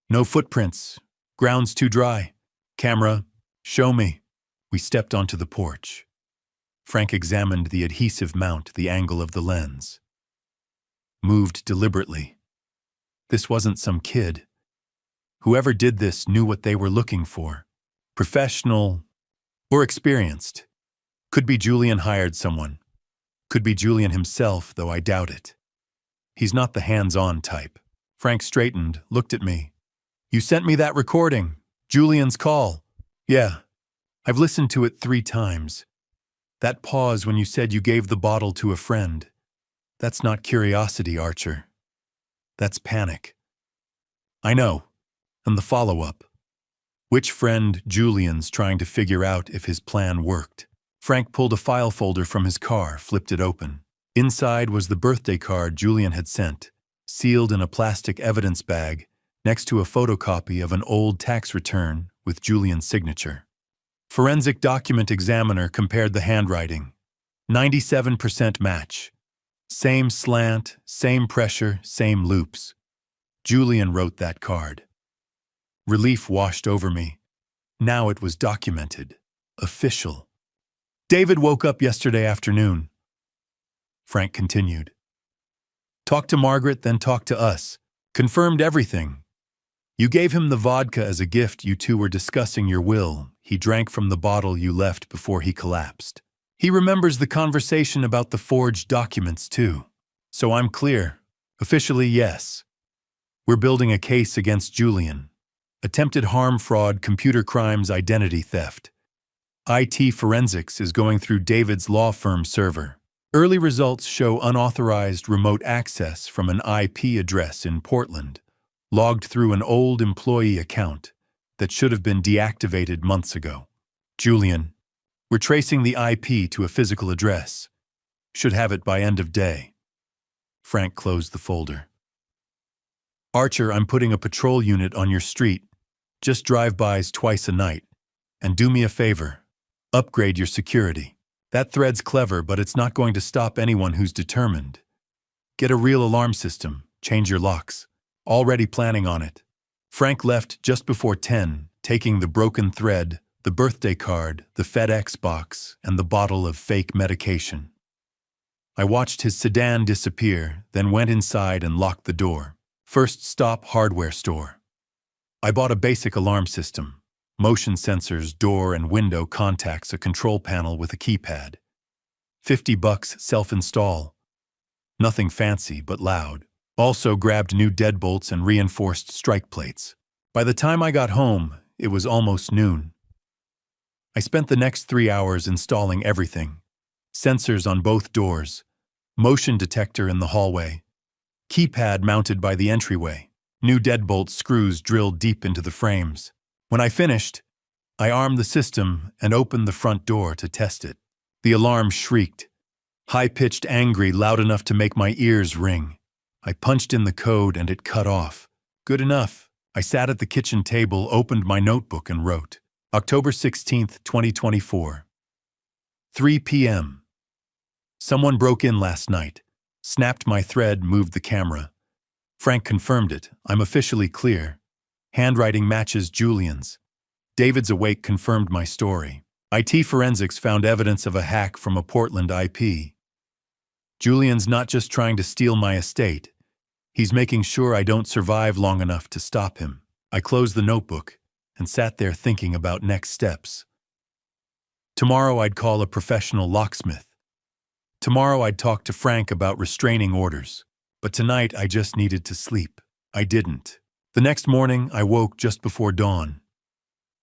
No footprints. Ground's too dry. Camera, show me. We stepped onto the porch. Frank examined the adhesive mount, the angle of the lens. Moved deliberately. This wasn't some kid. Whoever did this knew what they were looking for. Professional or experienced. Could be Julian hired someone. Could be Julian himself, though I doubt it. He's not the hands-on type. Frank straightened, looked at me. You sent me that recording. Julian's call. Yeah. I've listened to it 3 times. That pause when you said you gave the bottle to a friend. That's not curiosity, Archer. That's panic. I know. And the follow-up. Which friend? Julian's trying to figure out if his plan worked. Frank pulled a file folder from his car, flipped it open. Inside was the birthday card Julian had sent, sealed in a plastic evidence bag, next to a photocopy of an old tax return with Julian's signature. Forensic document examiner compared the handwriting. 97% match. Same slant, same pressure, same loops. Julian wrote that card. Relief washed over me. Now it was documented. Official. David woke up yesterday afternoon. Frank continued. Talked to Margaret, then talked to us. Confirmed everything. You gave him the vodka as a gift. You two were discussing your will. He drank from the bottle you left before he collapsed. He remembers the conversation about the forged documents, too. So I'm clear. Officially, yes. We're building a case against Julian. Attempted harm, fraud, computer crimes, identity theft. IT forensics is going through David's law firm server. Early results show unauthorized remote access from an IP address in Portland, logged through an old employee account that should have been deactivated months ago. Julian, we're tracing the IP to a physical address. Should have it by end of day. Frank closed the folder. Archer, I'm putting a patrol unit on your street. Just drive-bys twice a night. And do me a favor. Upgrade your security. That thread's clever, but it's not going to stop anyone who's determined. Get a real alarm system. Change your locks. Already planning on it. Frank left just before 10, taking the broken thread, the birthday card, the FedEx box, and the bottle of fake medication. I watched his sedan disappear, then went inside and locked the door. First stop, hardware store. I bought a basic alarm system. Motion sensors, door and window contacts, a control panel with a keypad. $50 self-install. Nothing fancy, but loud. Also grabbed new deadbolts and reinforced strike plates. By the time I got home, it was almost noon. I spent the next 3 hours installing everything. Sensors on both doors. Motion detector in the hallway. Keypad mounted by the entryway. New deadbolt screws drilled deep into the frames. When I finished, I armed the system and opened the front door to test it. The alarm shrieked. High-pitched, angry, loud enough to make my ears ring. I punched in the code and it cut off. Good enough. I sat at the kitchen table, opened my notebook and wrote, October 16th, 2024. 3 p.m. Someone broke in last night. Snapped my thread, moved the camera. Frank confirmed it. I'm officially clear. Handwriting matches Julian's. David's awake confirmed my story. IT forensics found evidence of a hack from a Portland IP. Julian's not just trying to steal my estate. He's making sure I don't survive long enough to stop him. I closed the notebook and sat there thinking about next steps. Tomorrow I'd call a professional locksmith. Tomorrow I'd talk to Frank about restraining orders. But tonight I just needed to sleep. I didn't. The next morning I woke just before dawn.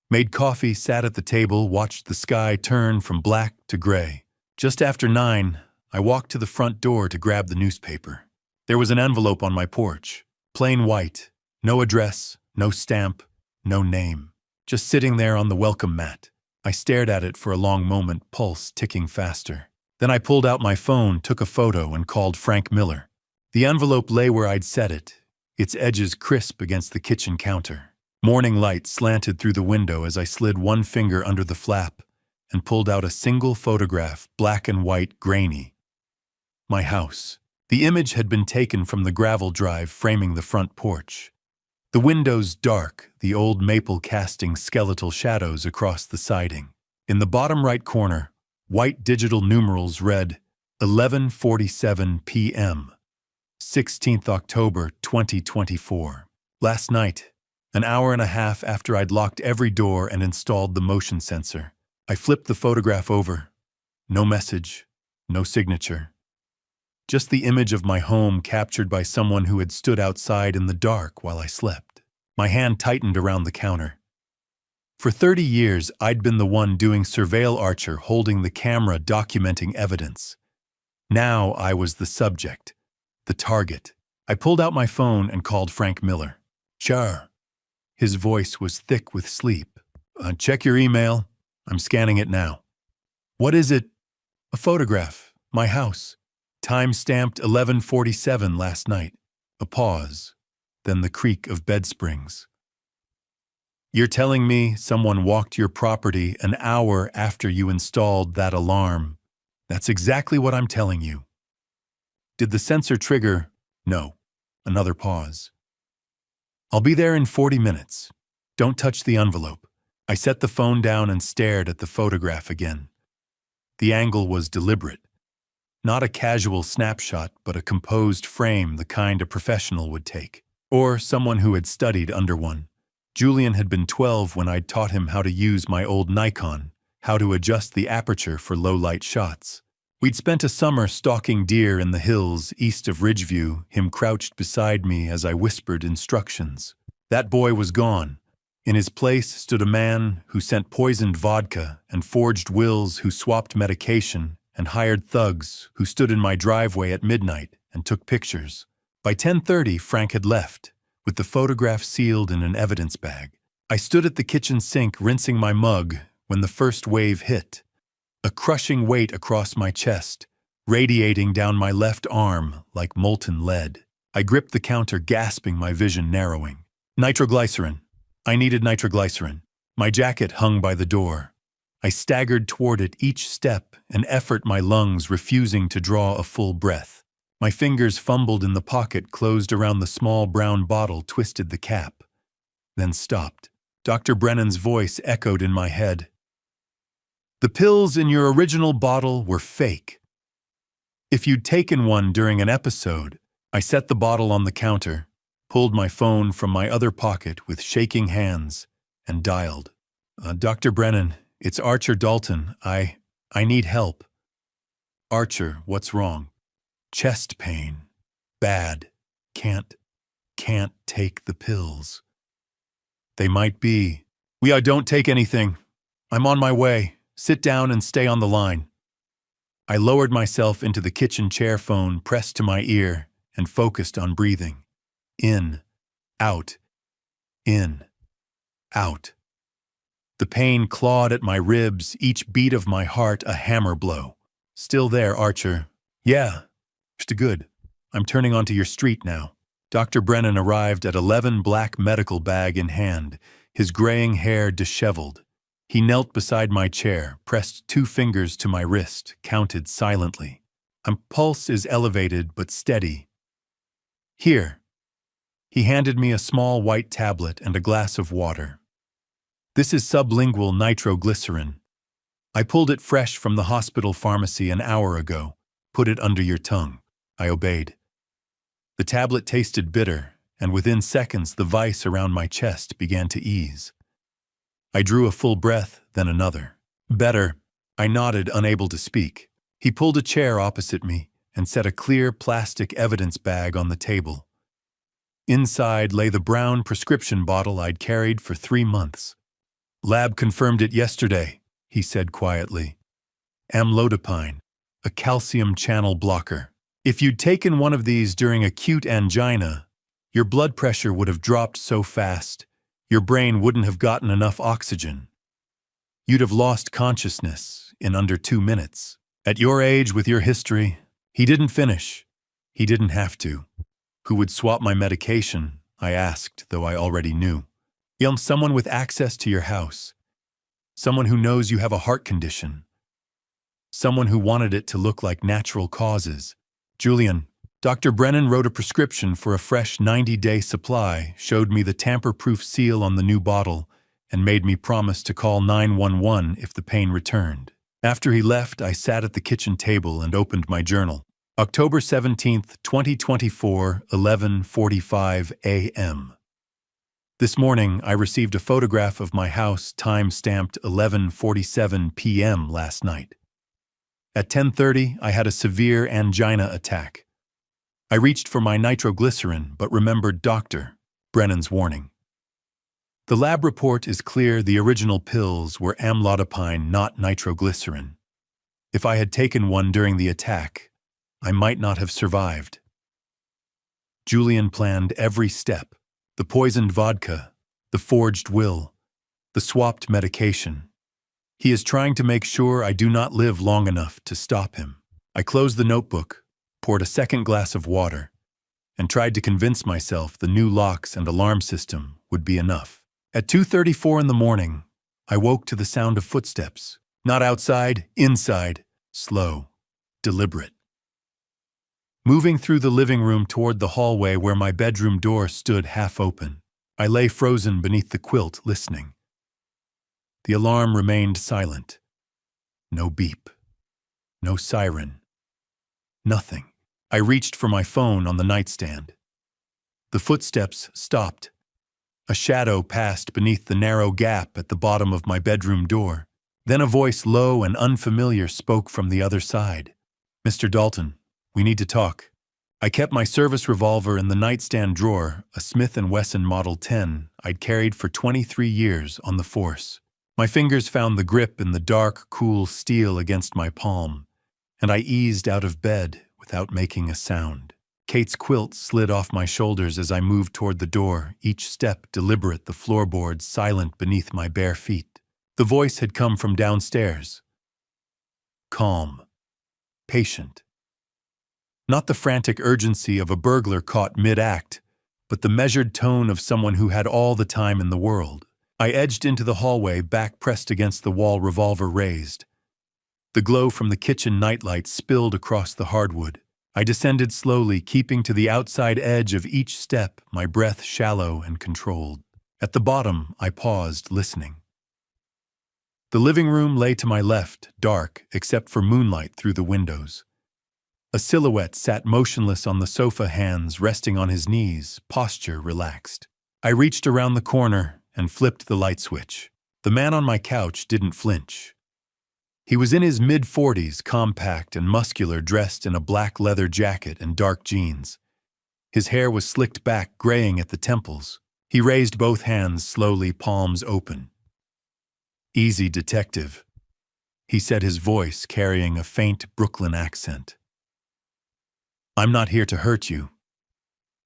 Made coffee, sat at the table, watched the sky turn from black to gray. Just after 9, I walked to the front door to grab the newspaper. There was an envelope on my porch. Plain white. No address, no stamp, no name. just sitting there on the welcome mat. I stared at it for a long moment, pulse ticking faster. Then I pulled out my phone, took a photo, and called Frank Miller. The envelope lay where I'd set it, its edges crisp against the kitchen counter. Morning light slanted through the window as I slid one finger under the flap and pulled out a single photograph, black and white, grainy. My house. The image had been taken from the gravel drive framing the front porch. The windows dark, the old maple casting skeletal shadows across the siding. In the bottom right corner, white digital numerals read 11:47 p.m. 16th October 2024. Last night, an hour and a half after I'd locked every door and installed the motion sensor, I flipped the photograph over. No message, no signature. Just the image of my home captured by someone who had stood outside in the dark while I slept. My hand tightened around the counter. For 30 years, I'd been the one doing surveil Archer, holding the camera, documenting evidence. Now I was the subject, the target. I pulled out my phone and called Frank Miller. "Sure." His voice was thick with sleep. "Check your email. I'm scanning it now." "What is it?" "A photograph. My house. Time-stamped 11:47 last night." A pause, then the creak of bed springs. "You're telling me someone walked your property an hour after you installed that alarm?" "That's exactly what I'm telling you." "Did the sensor trigger?" "No." Another pause. "I'll be there in 40 minutes. Don't touch the envelope." I set the phone down and stared at the photograph again. The angle was deliberate. Not a casual snapshot, but a composed frame, the kind a professional would take. Or someone who had studied under one. Julian had been 12 when I'd taught him how to use my old Nikon, how to adjust the aperture for low-light shots. We'd spent a summer stalking deer in the hills east of Ridgeview, him crouched beside me as I whispered instructions. That boy was gone. In his place stood a man who sent poisoned vodka and forged wills, who swapped medication, and hired thugs who stood in my driveway at midnight and took pictures. By 10:30, Frank had left, with the photograph sealed in an evidence bag. I stood at the kitchen sink rinsing my mug when the first wave hit. A crushing weight across my chest, radiating down my left arm like molten lead. I gripped the counter, gasping, my vision narrowing. Nitroglycerin. I needed nitroglycerin. My jacket hung by the door. I staggered toward it, each step an effort, my lungs refusing to draw a full breath. My fingers fumbled in the pocket, closed around the small brown bottle, twisted the cap, then stopped. Dr. Brennan's voice echoed in my head. "The pills in your original bottle were fake. If you'd taken one during an episode." I set the bottle on the counter, pulled my phone from my other pocket with shaking hands, and dialed. "Dr. Brennan, it's Archer Dalton. I need help." "Archer, what's wrong?" "Chest pain. Bad. Can't take the pills." "They might be." Don't take anything. I'm on my way. Sit down and stay on the line." I lowered myself into the kitchen chair, phone pressed to my ear, and focused on breathing. In, out, in, out. The pain clawed at my ribs, each beat of my heart a hammer blow. "Still there, Archer?" "Yeah. Just good. I'm turning onto your street now." Dr. Brennan arrived at 11, black medical bag in hand, his graying hair disheveled. He knelt beside my chair, pressed 2 fingers to my wrist, counted silently. My pulse is elevated but steady. "Here." He handed me a small white tablet and a glass of water. "This is sublingual nitroglycerin. I pulled it fresh from the hospital pharmacy an hour ago. Put it under your tongue." I obeyed. The tablet tasted bitter, and within seconds the vice around my chest began to ease. I drew a full breath, then another. "Better." I nodded, unable to speak. He pulled a chair opposite me and set a clear plastic evidence bag on the table. Inside lay the brown prescription bottle I'd carried for 3 months. "Lab confirmed it yesterday," he said quietly. "Amlodipine, a calcium channel blocker. If you'd taken one of these during acute angina, your blood pressure would have dropped so fast, Your brain wouldn't have gotten enough oxygen. You'd have lost consciousness in under 2 minutes. At your age, with your history, he didn't finish. He didn't have to. Who would swap my medication? I asked, though I already knew. Someone with access to your house. Someone who knows you have a heart condition. Someone who wanted it to look like natural causes. Julian, Dr. Brennan wrote a prescription for a fresh 90-day supply, showed me the tamper-proof seal on the new bottle, and made me promise to call 911 if the pain returned. After he left, I sat at the kitchen table and opened my journal. October 17th, 2024, 11:45 a.m. This morning, I received a photograph of my house time-stamped 11:47 p.m. last night. At 10:30, I had a severe angina attack. I reached for my nitroglycerin but remembered Dr. Brennan's warning. The lab report is clear the original pills were amlodipine, not nitroglycerin. If I had taken one during the attack, I might not have survived. Julian planned every step: the poisoned vodka, the forged will, the swapped medication. He is trying to make sure I do not live long enough to stop him. I closed the notebook, poured a second glass of water, and tried to convince myself the new locks and alarm system would be enough. At 2:34 in the morning, I woke to the sound of footsteps. Not outside, inside, slow, deliberate. Moving through the living room toward the hallway where my bedroom door stood half open, I lay frozen beneath the quilt, listening. The alarm remained silent. No beep. No siren. Nothing. I reached for my phone on the nightstand. The footsteps stopped. A shadow passed beneath the narrow gap at the bottom of my bedroom door. Then a voice, low and unfamiliar, spoke from the other side. "Mr. Dalton, we need to talk." I kept my service revolver in the nightstand drawer, a Smith & Wesson Model 10 I'd carried for 23 years on the force. My fingers found the grip in the dark, cool steel against my palm, and I eased out of bed without making a sound. Kate's quilt slid off my shoulders as I moved toward the door, each step deliberate, the floorboards silent beneath my bare feet. The voice had come from downstairs. Calm. Patient. Not the frantic urgency of a burglar caught mid-act, but the measured tone of someone who had all the time in the world. I edged into the hallway, back pressed against the wall, revolver raised. The glow from the kitchen nightlight spilled across the hardwood. I descended slowly, keeping to the outside edge of each step, my breath shallow and controlled. At the bottom, I paused, listening. The living room lay to my left, dark, except for moonlight through the windows. A silhouette sat motionless on the sofa, hands resting on his knees, posture relaxed. I reached around the corner and flipped the light switch. The man on my couch didn't flinch. He was in his mid-40s, compact and muscular, dressed in a black leather jacket and dark jeans. His hair was slicked back, graying at the temples. He raised both hands slowly, palms open. "Easy, detective," he said, his voice carrying a faint Brooklyn accent. "I'm not here to hurt you.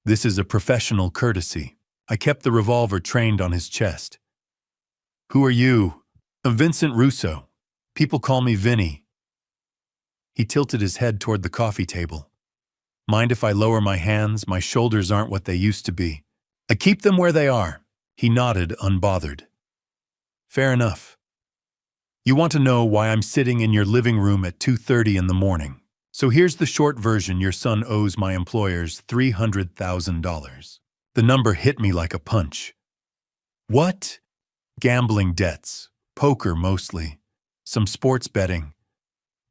This is a professional courtesy." I kept the revolver trained on his chest. "Who are you?" "Vincent Russo. People call me Vinny." He tilted his head toward the coffee table. "Mind if I lower my hands? My shoulders aren't what they used to be." "I keep them where they are." He nodded, unbothered. "Fair enough. You want to know why I'm sitting in your living room at 2:30 in the morning. So here's the short version. Your son owes my employers $300,000. The number hit me like a punch. What? Gambling debts, poker mostly, some sports betting.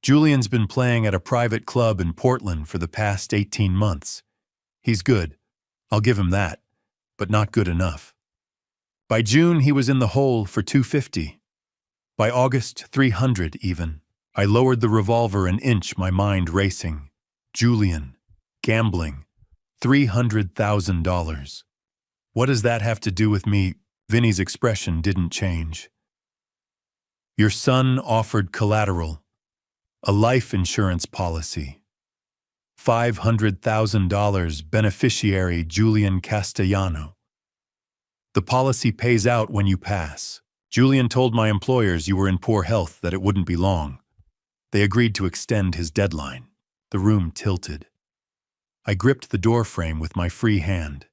Julian's been playing at a private club in Portland for the past 18 months. He's good, I'll give him that, but not good enough. By June, he was in the hole for $250. By August, $300 even. I lowered the revolver an inch, my mind racing. Julian, gambling, $300,000. What does that have to do with me? Vinny's expression didn't change. Your son offered collateral, a life insurance policy. $500,000, beneficiary Julian Castellano. The policy pays out when you pass. Julian told my employers you were in poor health, that it wouldn't be long. They agreed to extend his deadline. The room tilted. I gripped the door frame with my free hand.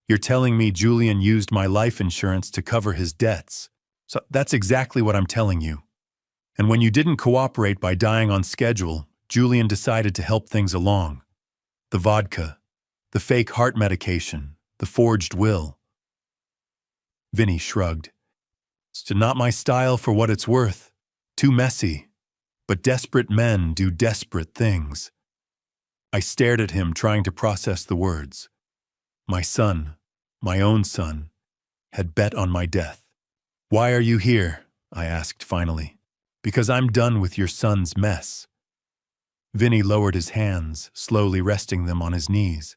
You're telling me Julian used my life insurance to cover his debts? So that's exactly what I'm telling you. And when you didn't cooperate by dying on schedule, Julian decided to help things along. The vodka, the fake heart medication, the forged will. Vinny shrugged. It's not my style for what it's worth. Too messy. But desperate men do desperate things. I stared at him, trying to process the words. My son, my own son, had bet on my death. Why are you here? I asked finally. Because I'm done with your son's mess. Vinny lowered his hands, slowly resting them on his knees.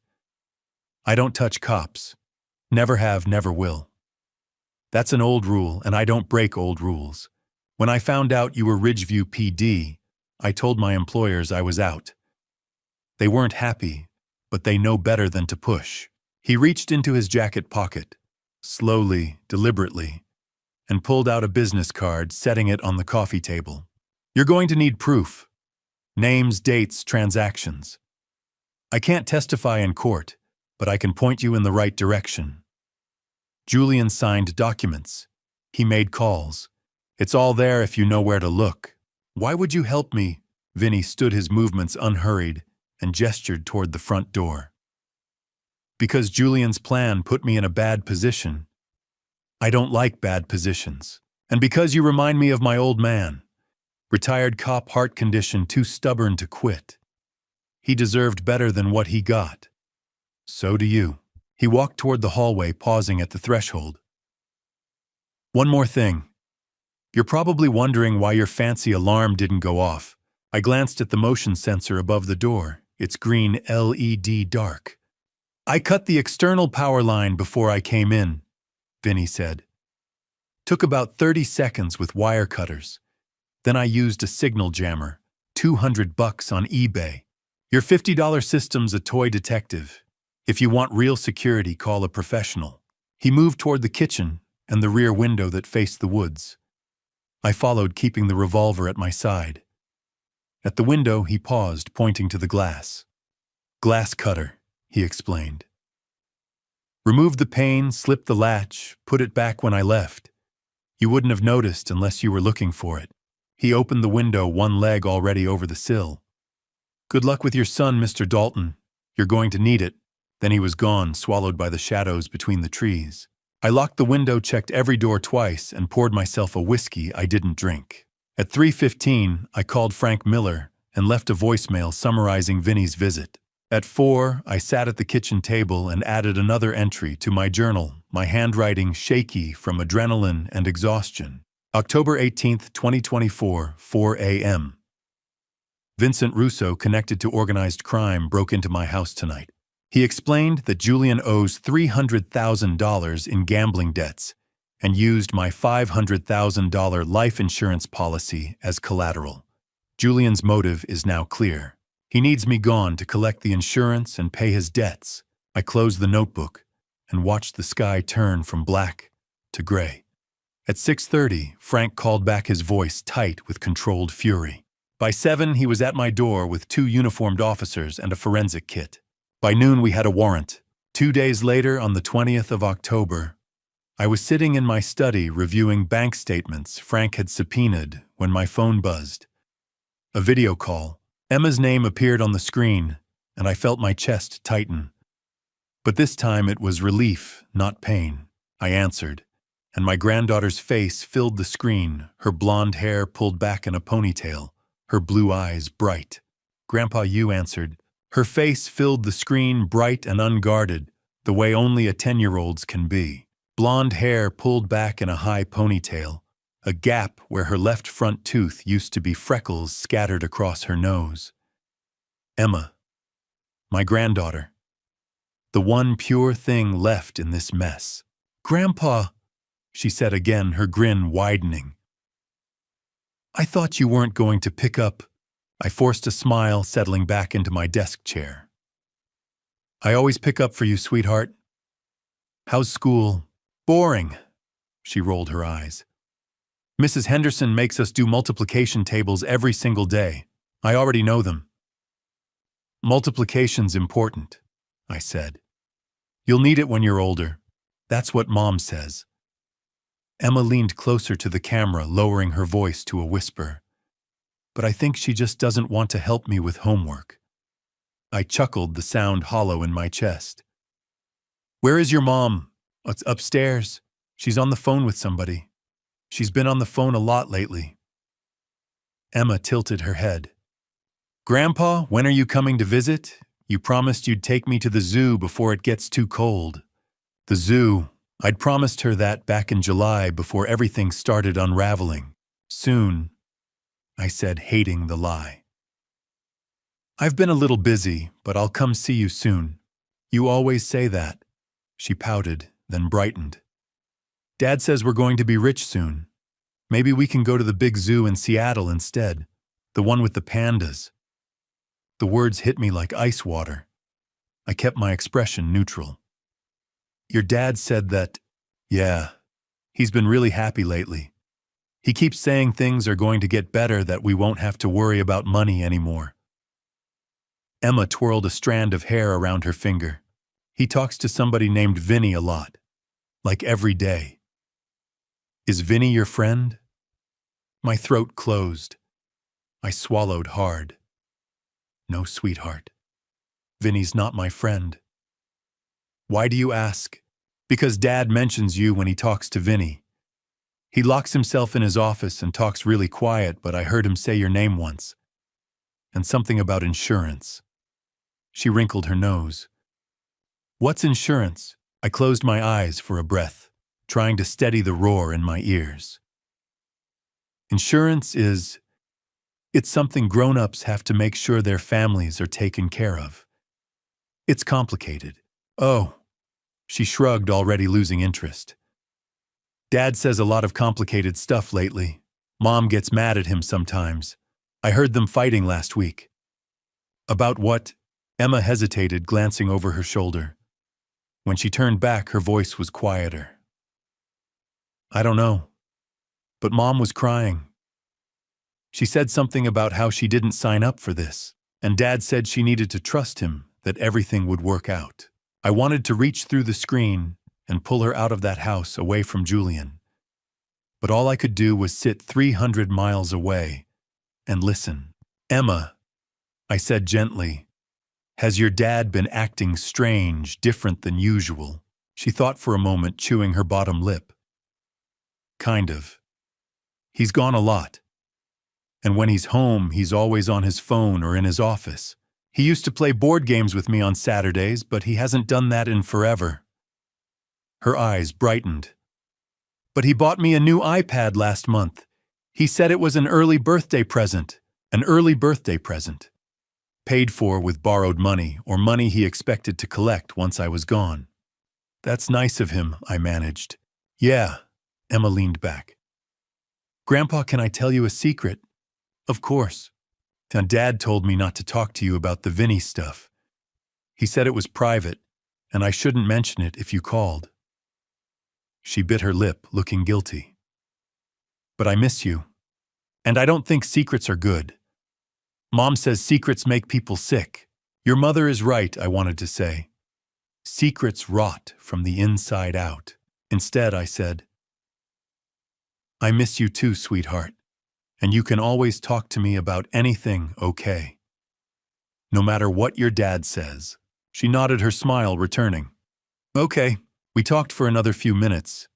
I don't touch cops. Never have, never will. That's an old rule, and I don't break old rules. When I found out you were Ridgeview PD, I told my employers I was out. They weren't happy, but they know better than to push. He reached into his jacket pocket, slowly, deliberately, and pulled out a business card, setting it on the coffee table. You're going to need proof. Names, dates, transactions. I can't testify in court, but I can point you in the right direction. Julian signed documents. He made calls. It's all there if you know where to look. Why would you help me? Vinny stood his movements unhurried and gestured toward the front door. Because Julian's plan put me in a bad position. I don't like bad positions. And because you remind me of my old man. Retired cop, heart condition, too stubborn to quit. He deserved better than what he got. So do you. He walked toward the hallway, pausing at the threshold. One more thing. You're probably wondering why your fancy alarm didn't go off. I glanced at the motion sensor above the door. It's green LED dark. I cut the external power line before I came in, Vinny said. Took about 30 seconds with wire cutters. Then I used a signal jammer, $200 on eBay. Your $50 system's a toy detective. If you want real security, call a professional. He moved toward the kitchen and the rear window that faced the woods. I followed, keeping the revolver at my side. At the window, he paused, pointing to the glass. Glass cutter, he explained. Remove the pane, slip the latch, put it back when I left. You wouldn't have noticed unless you were looking for it. He opened the window, one leg already over the sill. Good luck with your son, Mr. Dalton. You're going to need it. Then he was gone, swallowed by the shadows between the trees. I locked the window, checked every door twice, and poured myself a whiskey I didn't drink. At 3:15, I called Frank Miller and left a voicemail summarizing Vinny's visit. At 4, I sat at the kitchen table and added another entry to my journal, my handwriting shaky from adrenaline and exhaustion. October 18th, 2024, 4 a.m. Vincent Russo, connected to organized crime, broke into my house tonight. He explained that Julian owes $300,000 in gambling debts and used my $500,000 life insurance policy as collateral. Julian's motive is now clear. He needs me gone to collect the insurance and pay his debts. I closed the notebook and watched the sky turn from black to gray. At 6:30, Frank called back, his voice tight with controlled fury. By 7, he was at my door with 2 uniformed officers and a forensic kit. By noon, we had a warrant. 2 days later, on the 20th of October, I was sitting in my study reviewing bank statements Frank had subpoenaed when my phone buzzed. A video call. Emma's name appeared on the screen, and I felt my chest tighten. But this time it was relief, not pain. I answered, and my granddaughter's face filled the screen, her blonde hair pulled back in a ponytail, her blue eyes bright. Grandpa, you answered. Her face filled the screen, bright and unguarded, the way only a 10-year-old's can be. Blonde hair pulled back in a high ponytail, a gap where her left front tooth used to be freckles scattered across her nose. Emma, my granddaughter, the one pure thing left in this mess. Grandpa, she said again, her grin widening. I thought you weren't going to pick up. I forced a smile, settling back into my desk chair. I always pick up for you, sweetheart. How's school? Boring, she rolled her eyes. Mrs. Henderson makes us do multiplication tables every single day. I already know them. Multiplication's important, I said. You'll need it when you're older. That's what Mom says. Emma leaned closer to the camera, lowering her voice to a whisper. But I think she just doesn't want to help me with homework. I chuckled, the sound hollow in my chest. Where is your mom? It's upstairs. She's on the phone with somebody. She's been on the phone a lot lately. Emma tilted her head. Grandpa, when are you coming to visit? You promised you'd take me to the zoo before it gets too cold. The zoo. I'd promised her that back in July before everything started unraveling. Soon, I said, hating the lie. I've been a little busy, but I'll come see you soon. You always say that. She pouted, then brightened. Dad says we're going to be rich soon. Maybe we can go to the big zoo in Seattle instead, the one with the pandas. The words hit me like ice water. I kept my expression neutral. Your dad said that, yeah, he's been really happy lately. He keeps saying things are going to get better, that we won't have to worry about money anymore. Emma twirled a strand of hair around her finger. He talks to somebody named Vinny a lot, like every day. Is Vinny your friend? My throat closed. I swallowed hard. No, sweetheart. Vinny's not my friend. Why do you ask? Because Dad mentions you when he talks to Vinny. He locks himself in his office and talks really quiet, but I heard him say your name once. And something about insurance. She wrinkled her nose. What's insurance? I closed my eyes for a breath, trying to steady the roar in my ears. Insurance is... It's something grown-ups have to make sure their families are taken care of. It's complicated. Oh. She shrugged, already losing interest. Dad says a lot of complicated stuff lately. Mom gets mad at him sometimes. I heard them fighting last week. About what? Emma hesitated, glancing over her shoulder. When she turned back, her voice was quieter. I don't know. But Mom was crying. She said something about how she didn't sign up for this, and Dad said she needed to trust him, that everything would work out. I wanted to reach through the screen and pull her out of that house, away from Julian. But all I could do was sit 300 miles away and listen. Emma, I said gently, has your dad been acting strange, different than usual? She thought for a moment, chewing her bottom lip. Kind of. He's gone a lot. And when he's home, he's always on his phone or in his office. He used to play board games with me on Saturdays, but he hasn't done that in forever. Her eyes brightened. But he bought me a new iPad last month. He said it was an early birthday present. An early birthday present. Paid for with borrowed money, or money he expected to collect once I was gone. That's nice of him, I managed. Yeah, Emma leaned back. Grandpa, can I tell you a secret? Of course. And Dad told me not to talk to you about the Vinny stuff. He said it was private, and I shouldn't mention it if you called. She bit her lip, looking guilty. But I miss you. And I don't think secrets are good. Mom says secrets make people sick. Your mother is right, I wanted to say. Secrets rot from the inside out. Instead, I said, I miss you too, sweetheart. And you can always talk to me about anything, okay? No matter what your dad says. She nodded, her smile returning. Okay, we talked for another few minutes.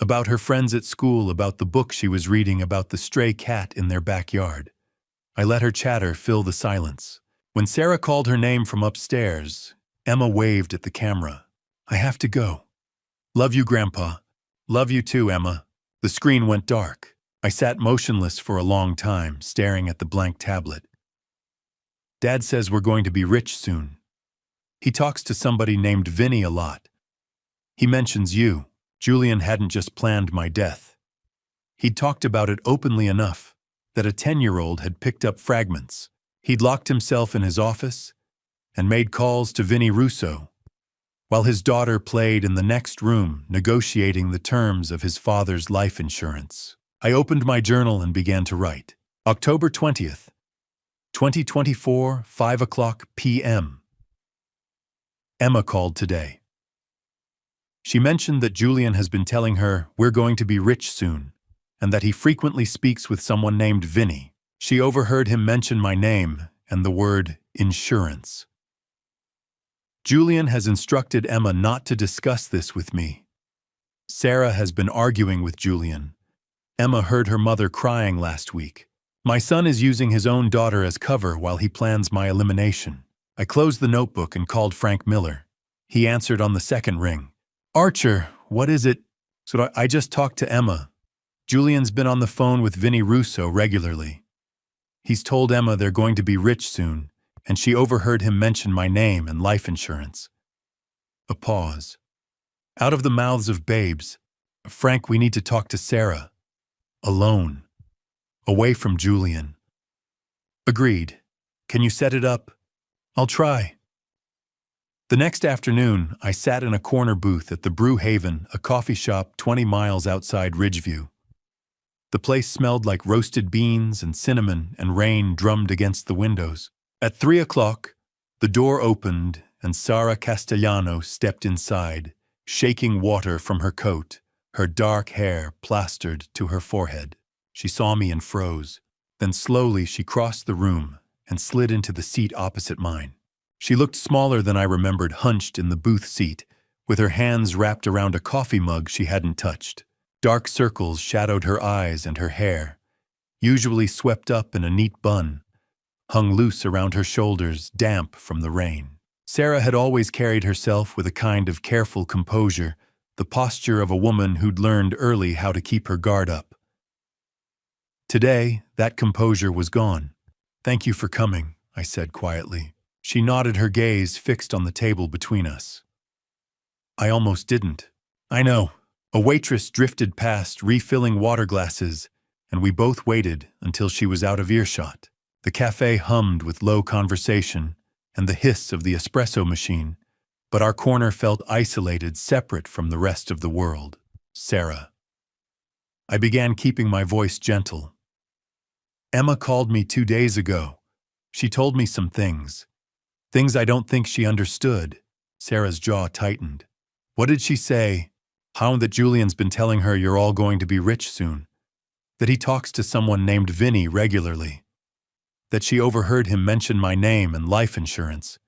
About her friends at school, about the book she was reading, about the stray cat in their backyard. I let her chatter fill the silence. When Sarah called her name from upstairs, Emma waved at the camera. I have to go. Love you, Grandpa. Love you too, Emma. The screen went dark. I sat motionless for a long time, staring at the blank tablet. Dad says we're going to be rich soon. He talks to somebody named Vinny a lot. He mentions you. Julian hadn't just planned my death. He'd talked about it openly enough that a 10-year-old had picked up fragments. He'd locked himself in his office and made calls to Vinny Russo. while his daughter played in the next room negotiating the terms of his father's life insurance. I opened my journal and began to write. October 20th, 2024, 5 o'clock p.m. Emma called today. She mentioned that Julian has been telling her we're going to be rich soon, and that he frequently speaks with someone named Vinny. She overheard him mention my name and the word insurance. Julian has instructed Emma not to discuss this with me. Sarah has been arguing with Julian. Emma heard her mother crying last week. My son is using his own daughter as cover while he plans my elimination. I closed the notebook and called Frank Miller. He answered on the second ring. Archer, what is it? So I just talked to Emma. Julian's been on the phone with Vinny Russo regularly. He's told Emma they're going to be rich soon, and she overheard him mention my name and life insurance. A pause. Out of the mouths of babes. Frank, we need to talk to Sarah. Alone. Away from Julian. Agreed. Can you set it up? I'll try. The next afternoon, I sat in a corner booth at the Brew Haven, a coffee shop 20 miles outside Ridgeview. The place smelled like roasted beans and cinnamon, and rain drummed against the windows. At 3 o'clock, the door opened and Sara Castellano stepped inside, shaking water from her coat, her dark hair plastered to her forehead. She saw me and froze. Then slowly she crossed the room and slid into the seat opposite mine. She looked smaller than I remembered, hunched in the booth seat, with her hands wrapped around a coffee mug she hadn't touched. Dark circles shadowed her eyes, and her hair, usually swept up in a neat bun, hung loose around her shoulders, damp from the rain. Sarah had always carried herself with a kind of careful composure, the posture of a woman who'd learned early how to keep her guard up. Today, that composure was gone. Thank you for coming, I said quietly. She nodded, her gaze fixed on the table between us. I almost didn't. I know. A waitress drifted past, refilling water glasses, and we both waited until she was out of earshot. The cafe hummed with low conversation and the hiss of the espresso machine, but our corner felt isolated, separate from the rest of the world. Sarah. I began, keeping my voice gentle. Emma called me 2 days ago. She told me some things. Things I don't think she understood. Sarah's jaw tightened. What did she say? How that Julian's been telling her you're all going to be rich soon. That he talks to someone named Vinny regularly. That she overheard him mention my name and life insurance.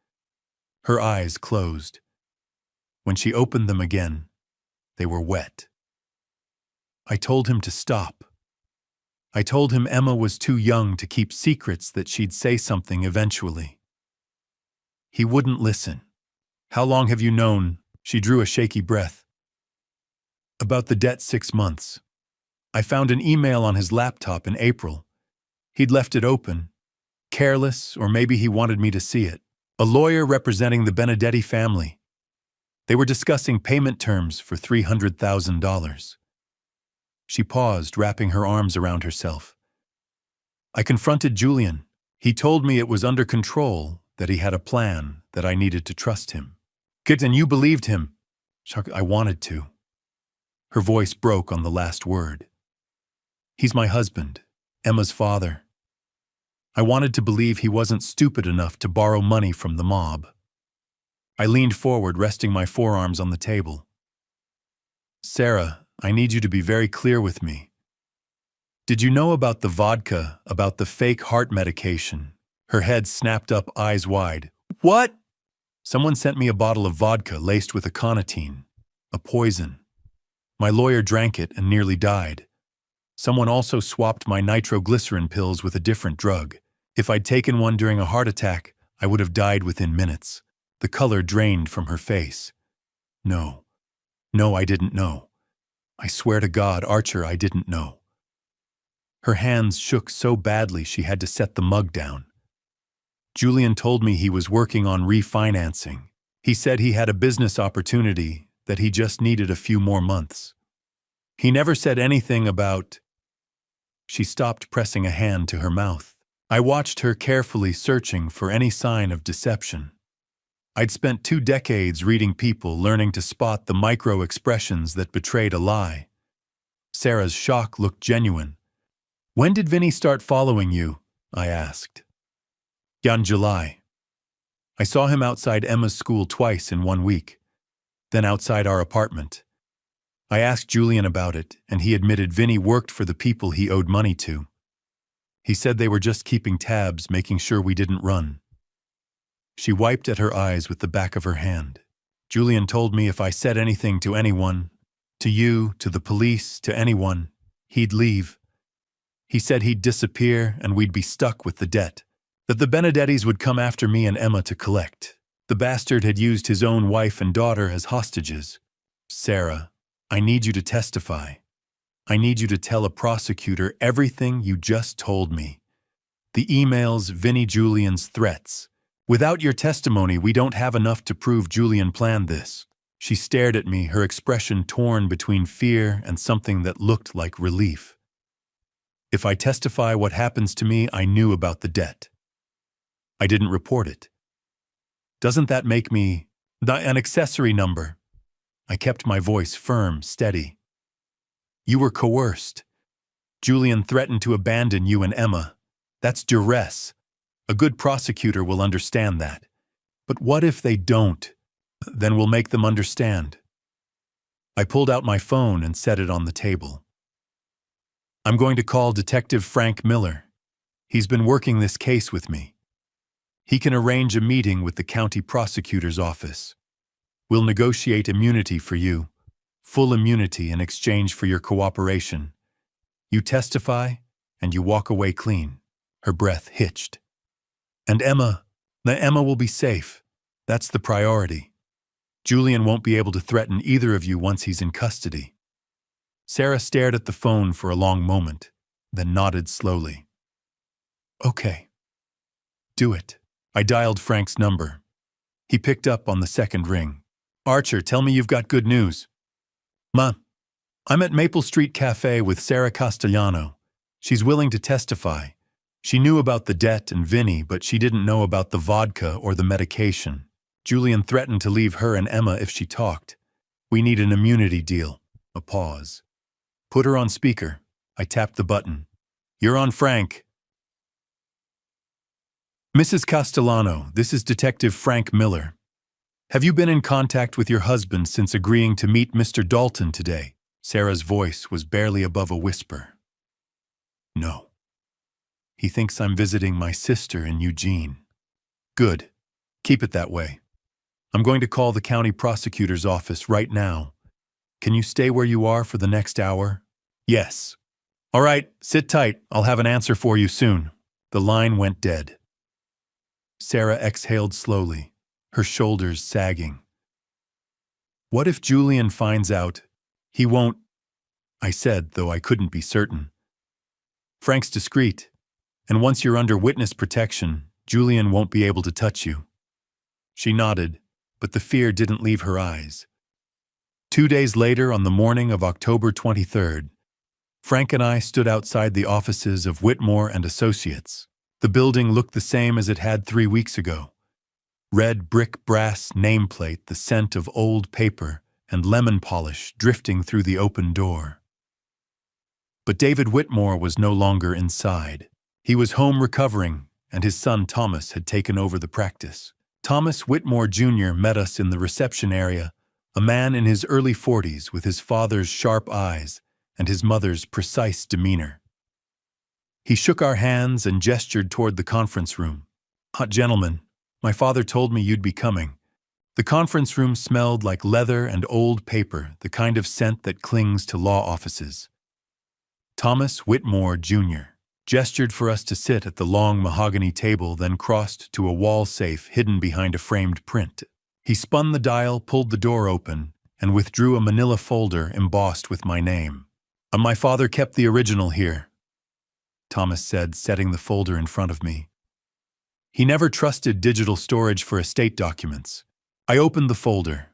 Her eyes closed. When she opened them again, they were wet. I told him to stop. I told him Emma was too young to keep secrets, that she'd say something eventually. He wouldn't listen. How long have you known? She drew a shaky breath. About the debt, 6 months. I found an email on his laptop in April. He'd left it open. Careless, or maybe he wanted me to see it. A lawyer representing the Benedetti family. They were discussing payment terms for $300,000. She paused, wrapping her arms around herself. I confronted Julian. He told me it was under control, that he had a plan, that I needed to trust him. Good, and you believed him? I wanted to. Her voice broke on the last word. He's my husband, Emma's father. I wanted to believe he wasn't stupid enough to borrow money from the mob. I leaned forward, resting my forearms on the table. Sarah, I need you to be very clear with me. Did you know about the vodka, about the fake heart medication? Her head snapped up, eyes wide. What? Someone sent me a bottle of vodka laced with aconitine, a poison. My lawyer drank it and nearly died. Someone also swapped my nitroglycerin pills with a different drug. If I'd taken one during a heart attack, I would have died within minutes. The color drained from her face. No, I didn't know. I swear to God, Archer, I didn't know. Her hands shook so badly she had to set the mug down. Julian told me he was working on refinancing. He said he had a business opportunity, that he just needed a few more months. He never said anything about... She stopped, pressing a hand to her mouth. I watched her carefully, searching for any sign of deception. I'd spent 2 decades reading people, learning to spot the micro-expressions that betrayed a lie. Sarah's shock looked genuine. "When did Vinny start following you?" I asked. "In July. I saw him outside Emma's school twice in 1 week, then outside our apartment. I asked Julian about it, and he admitted Vinny worked for the people he owed money to. He said they were just keeping tabs, making sure we didn't run." She wiped at her eyes with the back of her hand. "Julian told me if I said anything to anyone, to you, to the police, to anyone, he'd leave. He said he'd disappear and we'd be stuck with the debt, that the Benedettis would come after me and Emma to collect. The bastard had used his own wife and daughter as hostages. Sarah, I need you to testify. I need you to tell a prosecutor everything you just told me. The emails, Vinny Julian's threats. Without your testimony, we don't have enough to prove Julian planned this." She stared at me, her expression torn between fear and something that looked like relief. "If I testify what happens to me, I knew about the debt. I didn't report it. Doesn't that make me an accessory number?" I kept my voice firm, steady. "You were coerced. Julian threatened to abandon you and Emma. That's duress. A good prosecutor will understand that. But what if they don't? Then we'll make them understand." I pulled out my phone and set it on the table. "I'm going to call Detective Frank Miller. He's been working this case with me. He can arrange a meeting with the county prosecutor's office. We'll negotiate immunity for you, full immunity in exchange for your cooperation. You testify, and you walk away clean." Her breath hitched. "And Emma will be safe. That's the priority. Julian won't be able to threaten either of you once he's in custody." Sarah stared at the phone for a long moment, then nodded slowly. "Okay. Do it." I dialed Frank's number. He picked up on the second ring. "Archer, tell me you've got good news." "Ma, I'm at Maple Street Cafe with Sarah Castellano. She's willing to testify. She knew about the debt and Vinny, but she didn't know about the vodka or the medication. Julian threatened to leave her and Emma if she talked. We need an immunity deal." A pause. "Put her on speaker." I tapped the button. "You're on, Frank." "Mrs. Castellano, this is Detective Frank Miller. Have you been in contact with your husband since agreeing to meet Mr. Dalton today?" Sarah's voice was barely above a whisper. "No. He thinks I'm visiting my sister in Eugene." "Good. Keep it that way. I'm going to call the county prosecutor's office right now. Can you stay where you are for the next hour?" "Yes." "All right, sit tight. I'll have an answer for you soon." The line went dead. Sarah exhaled slowly, her shoulders sagging. "What if Julian finds out? He won't," I said, though I couldn't be certain. "Frank's discreet, and once you're under witness protection, Julian won't be able to touch you." She nodded, but the fear didn't leave her eyes. 2 days later, on the morning of October 23rd, Frank and I stood outside the offices of Whitmore and Associates. The building looked the same as it had 3 weeks ago. Red brick brass nameplate, the scent of old paper, and lemon polish drifting through the open door. But David Whitmore was no longer inside. He was home recovering, and his son Thomas had taken over the practice. Thomas Whitmore Jr. met us in the reception area, a man in his early 40s with his father's sharp eyes and his mother's precise demeanor. He shook our hands and gestured toward the conference room. "Gentlemen, my father told me you'd be coming." The conference room smelled like leather and old paper, the kind of scent that clings to law offices. Thomas Whitmore, Jr. gestured for us to sit at the long mahogany table, then crossed to a wall safe hidden behind a framed print. He spun the dial, pulled the door open, and withdrew a manila folder embossed with my name. My father kept the original here," Thomas said, setting the folder in front of me. He never trusted digital storage for estate documents. I opened the folder.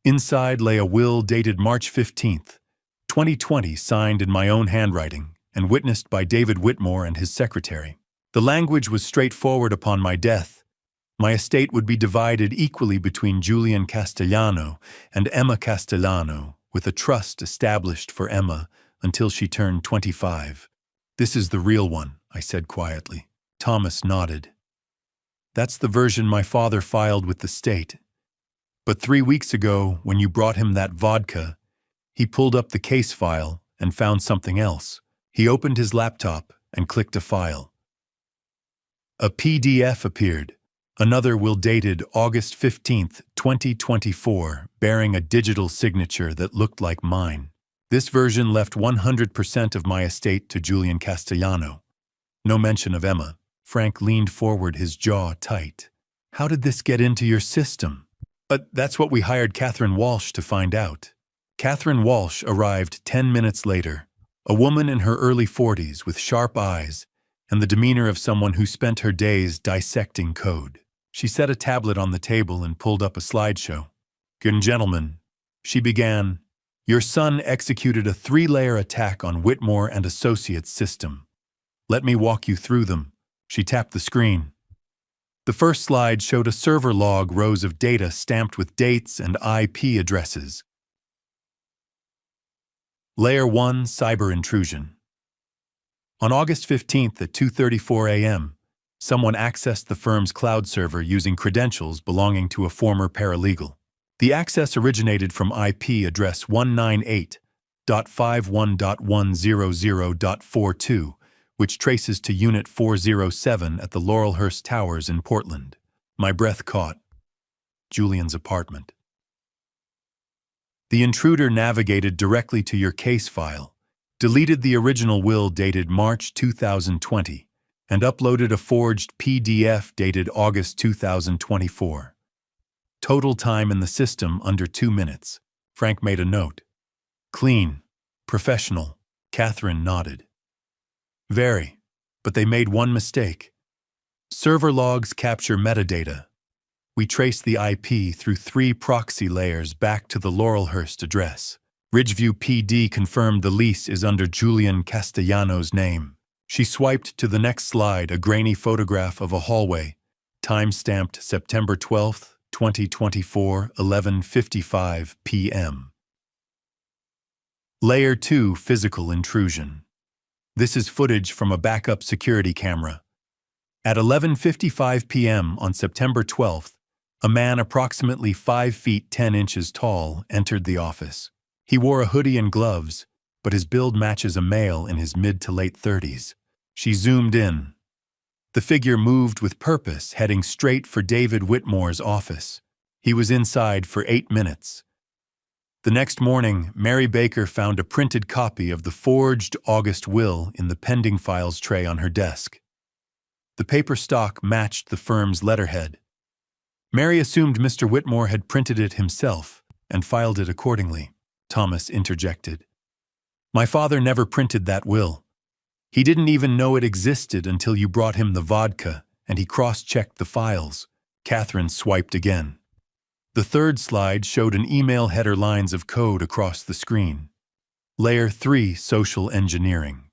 Inside lay a will dated March 15th, 2020, signed in my own handwriting and witnessed by David Whitmore and his secretary. The language was straightforward upon my death. My estate would be divided equally between Julian Castellano and Emma Castellano, with a trust established for Emma until she turned 25. "This is the real one," I said quietly. Thomas nodded. "That's the version my father filed with the state. But 3 weeks ago, when you brought him that vodka, he pulled up the case file and found something else." He opened his laptop and clicked a file. A PDF appeared. Another will dated August 15th, 2024, bearing a digital signature that looked like mine. This version left 100% of my estate to Julian Castellano. No mention of Emma. Frank leaned forward, his jaw tight. "How did this get into your system?" "But that's what we hired Catherine Walsh to find out." Catherine Walsh arrived 10 minutes later, a woman in her early 40s with sharp eyes and the demeanor of someone who spent her days dissecting code. She set a tablet on the table and pulled up a slideshow. "Good gentlemen," she began, "your son executed a 3-layer attack on Whitmore and Associates system. Let me walk you through them." She tapped the screen. The first slide showed a server log, rows of data stamped with dates and IP addresses. Layer 1, cyber intrusion. On August 15th at 2:34 a.m., someone accessed the firm's cloud server using credentials belonging to a former paralegal. The access originated from IP address 198.51.100.42, which traces to Unit 407 at the Laurelhurst Towers in Portland. My breath caught. Julian's apartment. The intruder navigated directly to your case file, deleted the original will dated March 2020, and uploaded a forged PDF dated August 2024. Total time in the system under 2 minutes. Frank made a note. "Clean. Professional." Catherine nodded. "Very. But they made one mistake. Server logs capture metadata. We traced the IP through 3 proxy layers back to the Laurelhurst address. Ridgeview PD confirmed the lease is under Julian Castellano's name." She swiped to the next slide, a grainy photograph of a hallway, time-stamped September 12th, 2024, 11:55 p.m. Layer 2, physical intrusion. This is footage from a backup security camera. At 11:55 p.m. on September 12th, a man approximately 5 feet 10 inches tall entered the office. He wore a hoodie and gloves, but his build matches a male in his mid to late 30s. She zoomed in. The figure moved with purpose, heading straight for David Whitmore's office. He was inside for 8 minutes. The next morning, Mary Baker found a printed copy of the forged August will in the pending files tray on her desk. The paper stock matched the firm's letterhead. Mary assumed Mr. Whitmore had printed it himself and filed it accordingly. Thomas interjected. "My father never printed that will. He didn't even know it existed until you brought him the vodka, and he cross-checked the files." Catherine swiped again. The third slide showed an email header, lines of code across the screen. Layer 3, social engineering.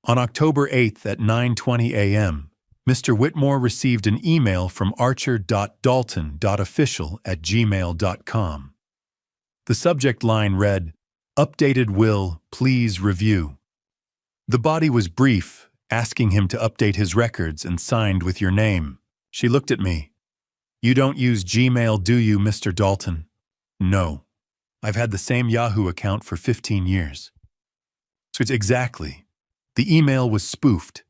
On October 8th at 9:20 a.m., Mr. Whitmore received an email from archer.dalton.official@gmail.com. The subject line read, "Updated will, please review." The body was brief, asking him to update his records and signed with your name. She looked at me. "You don't use Gmail, do you, Mr. Dalton?" "No. I've had the same Yahoo account for 15 years. So it's exactly. The email was spoofed.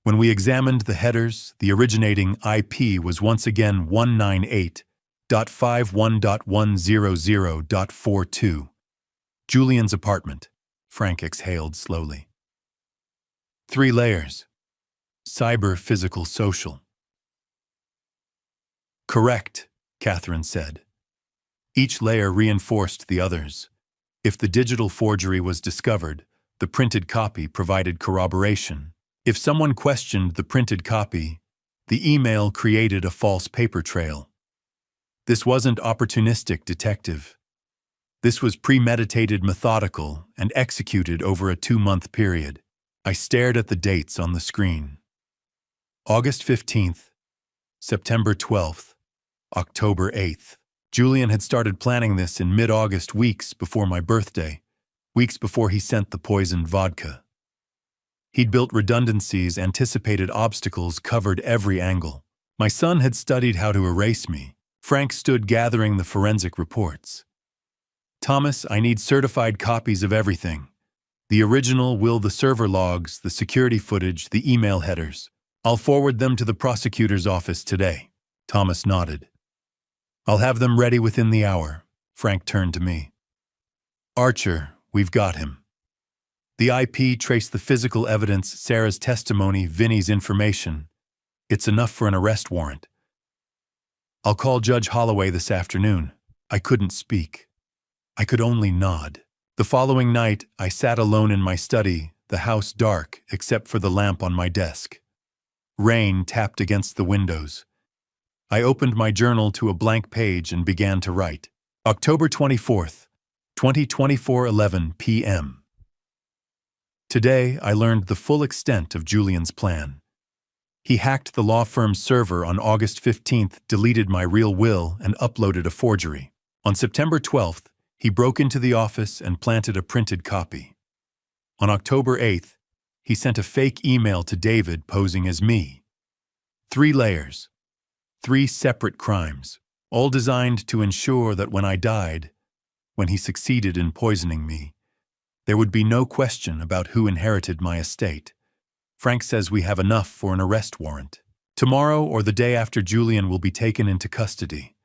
When we examined the headers, the originating IP was once again 198.51.100.42. Julian's apartment. Frank exhaled slowly. 3 layers. Cyber, physical, social. "Correct," Catherine said. Each layer reinforced the others. If the digital forgery was discovered, the printed copy provided corroboration. If someone questioned the printed copy, the email created a false paper trail. This wasn't opportunistic, detective. This was premeditated, methodical, and executed over a 2-month period. I stared at the dates on the screen. August 15th, September 12th, October 8th. Julian had started planning this in mid-August, weeks before my birthday, weeks before he sent the poisoned vodka. He'd built redundancies, anticipated obstacles, covered every angle. My son had studied how to erase me. Frank stood gathering the forensic reports. Thomas, I need certified copies of everything. The original will, the server logs, the security footage, the email headers. I'll forward them to the prosecutor's office today. Thomas nodded. I'll have them ready within the hour. Frank turned to me. Archer, we've got him. The IP traced the physical evidence, Sarah's testimony, Vinny's information. It's enough for an arrest warrant. I'll call Judge Holloway this afternoon. I couldn't speak. I could only nod. The following night, I sat alone in my study, the house dark except for the lamp on my desk. Rain tapped against the windows. I opened my journal to a blank page and began to write. October 24th, 2024, 11 p.m. Today, I learned the full extent of Julian's plan. He hacked the law firm's server on August 15th, deleted my real will, and uploaded a forgery. On September 12th, he broke into the office and planted a printed copy. On October 8th, he sent a fake email to David posing as me. 3 layers. 3 separate crimes, all designed to ensure that when I died, when he succeeded in poisoning me, there would be no question about who inherited my estate. Frank says we have enough for an arrest warrant. Tomorrow or the day after, Julian will be taken into custody.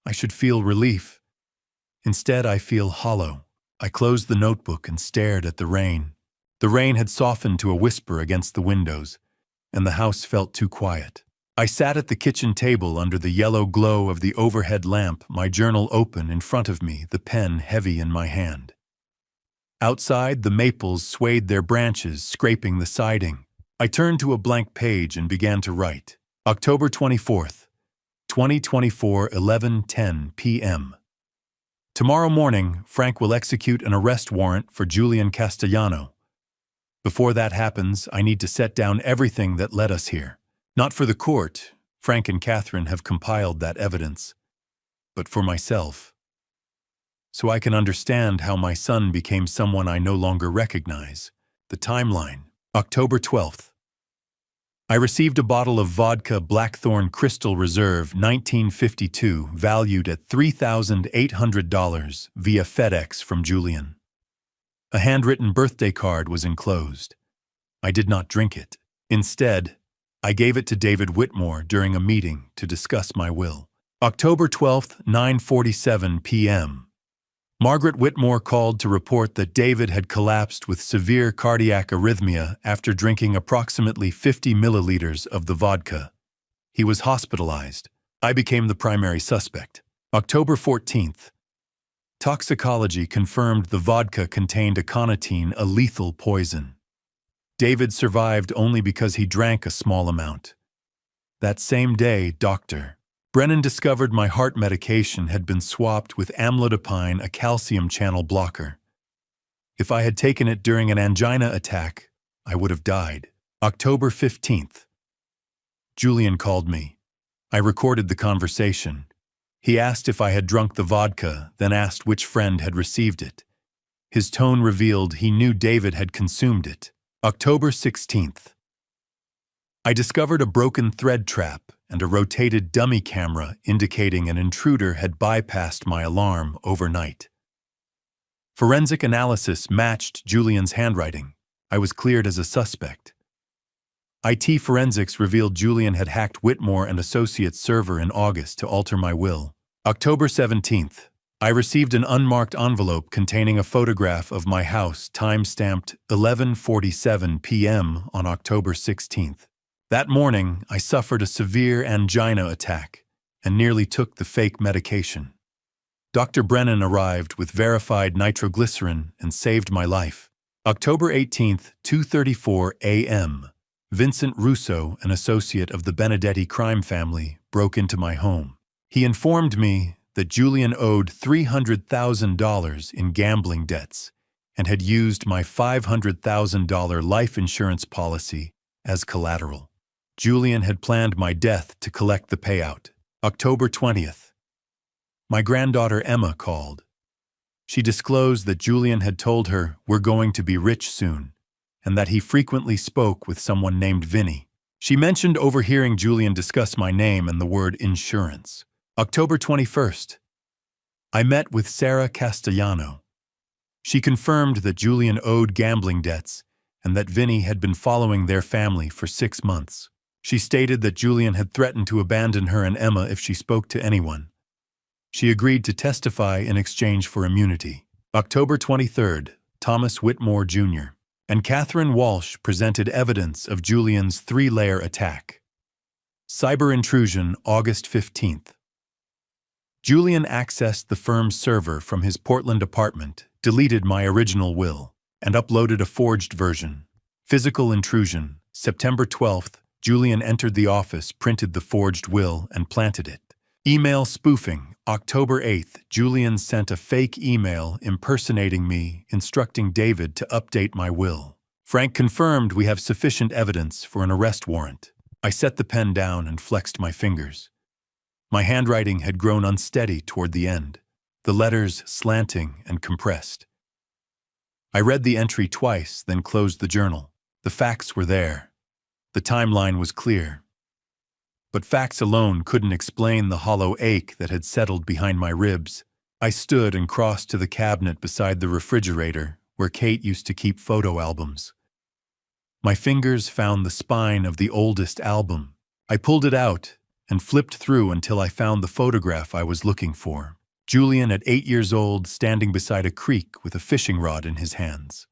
I should feel relief. Instead, I feel hollow. I closed the notebook and stared at the rain. The rain had softened to a whisper against the windows, and the house felt too quiet. I sat at the kitchen table under the yellow glow of the overhead lamp, my journal open in front of me, the pen heavy in my hand. Outside, the maples swayed their branches, scraping the siding. I turned to a blank page and began to write. October 24th, 2024, 11:10 p.m. Tomorrow morning, Frank will execute an arrest warrant for Julian Castellano. Before that happens, I need to set down everything that led us here. Not for the court, Frank and Catherine have compiled that evidence, but for myself. So I can understand how my son became someone I no longer recognize. The timeline. October 12th. I received a bottle of vodka Blackthorn Crystal Reserve 1952 valued at $3,800 via FedEx from Julian. A handwritten birthday card was enclosed. I did not drink it. Instead, I gave it to David Whitmore during a meeting to discuss my will. October 12th, 9:47 p.m. Margaret Whitmore called to report that David had collapsed with severe cardiac arrhythmia after drinking approximately 50 milliliters of the vodka. He was hospitalized. I became the primary suspect. October 14th. Toxicology confirmed the vodka contained aconitine, a lethal poison. David survived only because he drank a small amount. That same day, Dr. Brennan discovered my heart medication had been swapped with amlodipine, a calcium channel blocker. If I had taken it during an angina attack, I would have died. October 15th. Julian called me. I recorded the conversation. He asked if I had drunk the vodka, then asked which friend had received it. His tone revealed he knew David had consumed it. October 16th. I discovered a broken thread trap and a rotated dummy camera indicating an intruder had bypassed my alarm overnight. Forensic analysis matched Julian's handwriting. I was cleared as a suspect. IT forensics revealed Julian had hacked Whitmore and Associates server in August to alter my will. October 17th. I received an unmarked envelope containing a photograph of my house, time-stamped 11:47 p.m. on October 16th. That morning, I suffered a severe angina attack and nearly took the fake medication. Dr. Brennan arrived with verified nitroglycerin and saved my life. October 18th, 2:34 a.m. Vincent Russo, an associate of the Benedetti crime family, broke into my home. He informed me that Julian owed $300,000 in gambling debts and had used my $500,000 life insurance policy as collateral. Julian had planned my death to collect the payout. October 20th. My granddaughter Emma called. She disclosed that Julian had told her we're going to be rich soon, and that he frequently spoke with someone named Vinny. She mentioned overhearing Julian discuss my name and the word insurance. October 21st. I met with Sarah Castellano. She confirmed that Julian owed gambling debts and that Vinny had been following their family for 6 months. She stated that Julian had threatened to abandon her and Emma if she spoke to anyone. She agreed to testify in exchange for immunity. October 23rd, Thomas Whitmore Jr. and Catherine Walsh presented evidence of Julian's 3-layer attack. Cyber intrusion, August 15th. Julian accessed the firm's server from his Portland apartment, deleted my original will, and uploaded a forged version. Physical intrusion, September 12th. Julian entered the office, printed the forged will, and planted it. Email spoofing, October 8th. Julian sent a fake email impersonating me, instructing David to update my will. Frank confirmed we have sufficient evidence for an arrest warrant. I set the pen down and flexed my fingers. My handwriting had grown unsteady toward the end, the letters slanting and compressed. I read the entry twice, then closed the journal. The facts were there. The timeline was clear. But facts alone couldn't explain the hollow ache that had settled behind my ribs. I stood and crossed to the cabinet beside the refrigerator where Kate used to keep photo albums. My fingers found the spine of the oldest album. I pulled it out and flipped through until I found the photograph I was looking for. Julian at 8 years old, standing beside a creek with a fishing rod in his hands.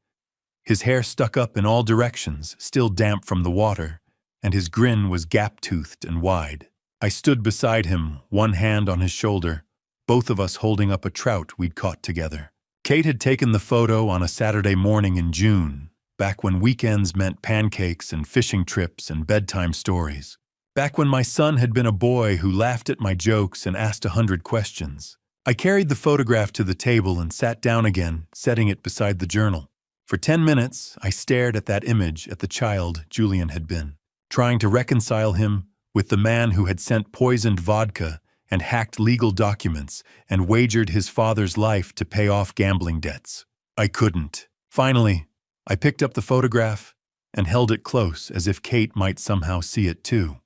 His hair stuck up in all directions, still damp from the water, and his grin was gap-toothed and wide. I stood beside him, one hand on his shoulder, both of us holding up a trout we'd caught together. Kate had taken the photo on a Saturday morning in June, back when weekends meant pancakes and fishing trips and bedtime stories. Back when my son had been a boy who laughed at my jokes and asked 100 questions. I carried the photograph to the table and sat down again, setting it beside the journal. For 10 minutes, I stared at that image at the child Julian had been, trying to reconcile him with the man who had sent poisoned vodka and hacked legal documents and wagered his father's life to pay off gambling debts. I couldn't. Finally, I picked up the photograph and held it close as if Kate might somehow see it too.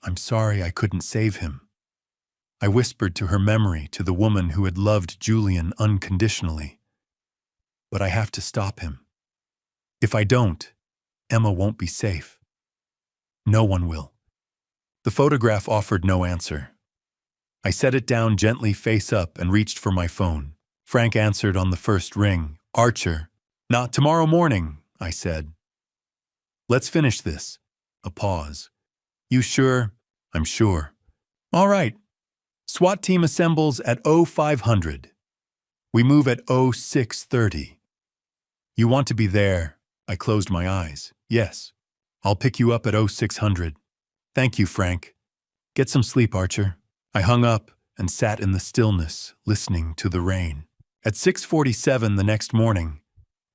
"I'm sorry I couldn't save him," I whispered to her memory, to the woman who had loved Julian unconditionally. "But I have to stop him. If I don't, Emma won't be safe. No one will." The photograph offered no answer. I set it down gently face up and reached for my phone. Frank answered on the first ring. "Archer." "Not tomorrow morning," I said. "Let's finish this." A pause. "You sure?" "I'm sure." "All right. SWAT team assembles at 0500. We move at 0630. You want to be there?" I closed my eyes. "Yes. I'll pick you up at 0600. "Thank you, Frank. Get some sleep, Archer." I hung up and sat in the stillness, listening to the rain. At 6:47 the next morning,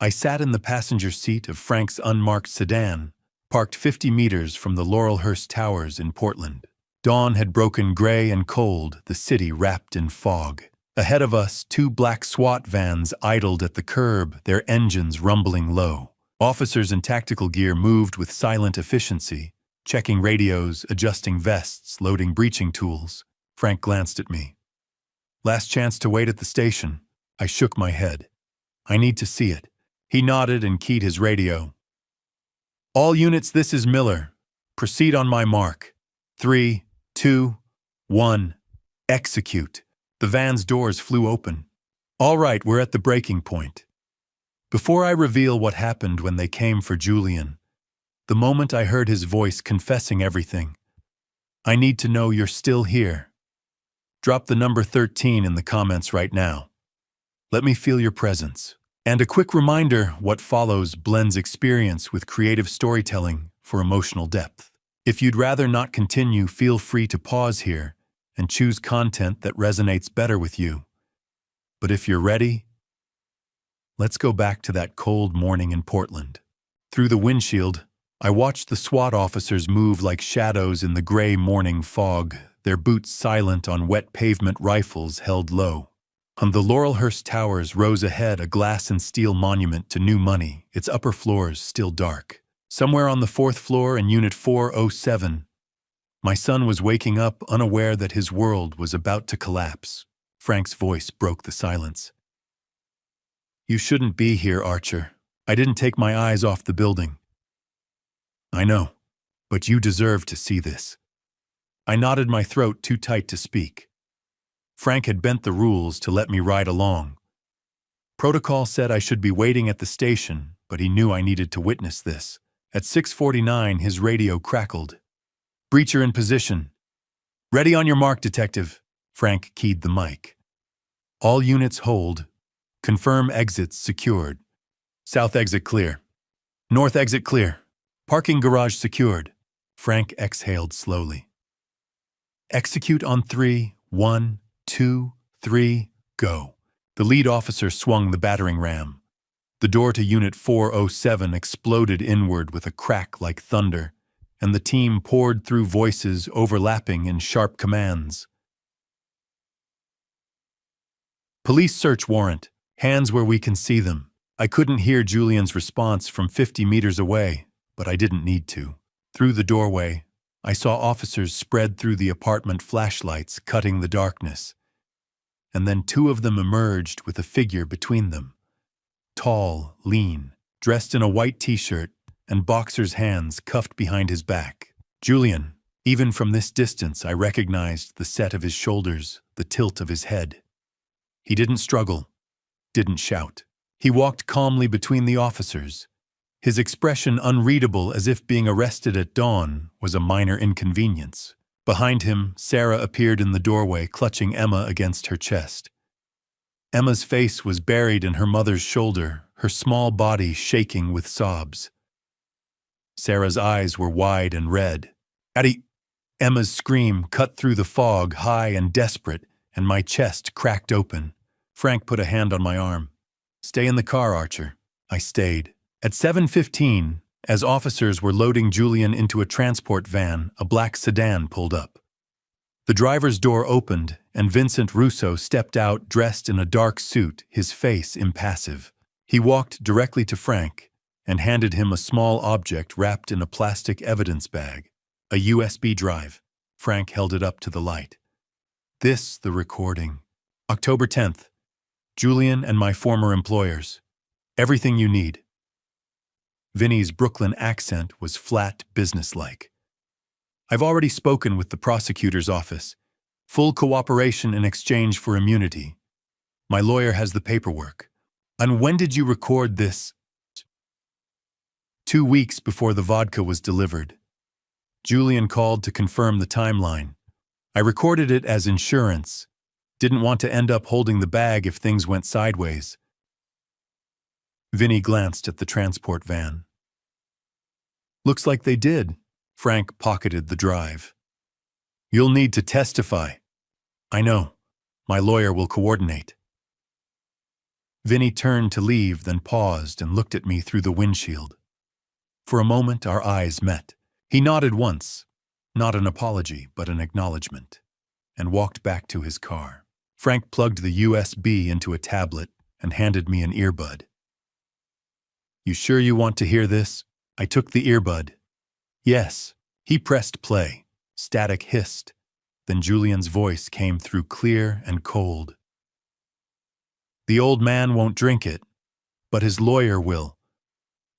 I sat in the passenger seat of Frank's unmarked sedan, parked 50 meters from the Laurelhurst Towers in Portland. Dawn had broken gray and cold, the city wrapped in fog. Ahead of us, 2 black SWAT vans idled at the curb, their engines rumbling low. Officers in tactical gear moved with silent efficiency, checking radios, adjusting vests, loading breaching tools. Frank glanced at me. "Last chance to wait at the station." I shook my head. "I need to see it." He nodded and keyed his radio. "All units, this is Miller. Proceed on my mark. 3, 2, 1. Execute." The van's doors flew open. "All right, we're at the breaking point." Before I reveal what happened when they came for Julian, the moment I heard his voice confessing everything, "I need to know you're still here. Drop the number 13 in the comments right now. Let me feel your presence." And a quick reminder, what follows blends experience with creative storytelling for emotional depth. If you'd rather not continue, feel free to pause here and choose content that resonates better with you. But if you're ready, let's go back to that cold morning in Portland. Through the windshield, I watched the SWAT officers move like shadows in the gray morning fog, their boots silent on wet pavement, rifles held low. On the Laurelhurst Towers rose ahead a glass and steel monument to new money, its upper floors still dark. Somewhere on the fourth floor in Unit 407, my son was waking up, unaware that his world was about to collapse. Frank's voice broke the silence. "You shouldn't be here, Archer. I didn't take my eyes off the building." "I know, but you deserve to see this." I knotted my throat too tight to speak. Frank had bent the rules to let me ride along. Protocol said I should be waiting at the station, but he knew I needed to witness this. At 6:49, his radio crackled. "Breacher in position. Ready on your mark, detective." Frank keyed the mic. "All units hold. Confirm exits secured. South exit clear. North exit clear. Parking garage secured." Frank exhaled slowly. "Execute on 3, 1, 2, 3, go." The lead officer swung the battering ram. The door to Unit 407 exploded inward with a crack like thunder, and the team poured through, voices overlapping in sharp commands. "Police search warrant. Hands where we can see them." I couldn't hear Julian's response from 50 meters away, but I didn't need to. Through the doorway, I saw officers spread through the apartment, flashlights cutting the darkness. And then two of them emerged with a figure between them. Tall, lean, dressed in a white t-shirt and boxer's, hands cuffed behind his back. Julian. Even from this distance, I recognized the set of his shoulders, the tilt of his head. He didn't struggle, didn't shout. He walked calmly between the officers. His expression unreadable, as if being arrested at dawn was a minor inconvenience. Behind him, Sarah appeared in the doorway, clutching Emma against her chest. Emma's face was buried in her mother's shoulder, her small body shaking with sobs. Sarah's eyes were wide and red. "Addie!" Emma's scream cut through the fog, high and desperate, and my chest cracked open. Frank put a hand on my arm. "Stay in the car, Archer." I stayed. At 7:15, as officers were loading Julian into a transport van, a black sedan pulled up. The driver's door opened, and Vincent Russo stepped out, dressed in a dark suit, his face impassive. He walked directly to Frank and handed him a small object wrapped in a plastic evidence bag, a USB drive. Frank held it up to the light. "This, the recording. October 10th. Julian and my former employers. Everything you need." Vinny's Brooklyn accent was flat, businesslike. "I've already spoken with the prosecutor's office. Full cooperation in exchange for immunity. My lawyer has the paperwork." "And when did you record this?" 2 weeks before the vodka was delivered. Julian called to confirm the timeline. I recorded it as insurance. Didn't want to end up holding the bag if things went sideways. Vinny glanced at the transport van. "Looks like they did." Frank pocketed the drive. "You'll need to testify." "I know. My lawyer will coordinate." Vinny turned to leave, then paused and looked at me through the windshield. For a moment, our eyes met. He nodded once, not an apology, but an acknowledgement, and walked back to his car. Frank plugged the USB into a tablet and handed me an earbud. "You sure you want to hear this?" I took the earbud. "Yes." He pressed play. Static hissed. Then Julian's voice came through, clear and cold. "The old man won't drink it, but his lawyer will.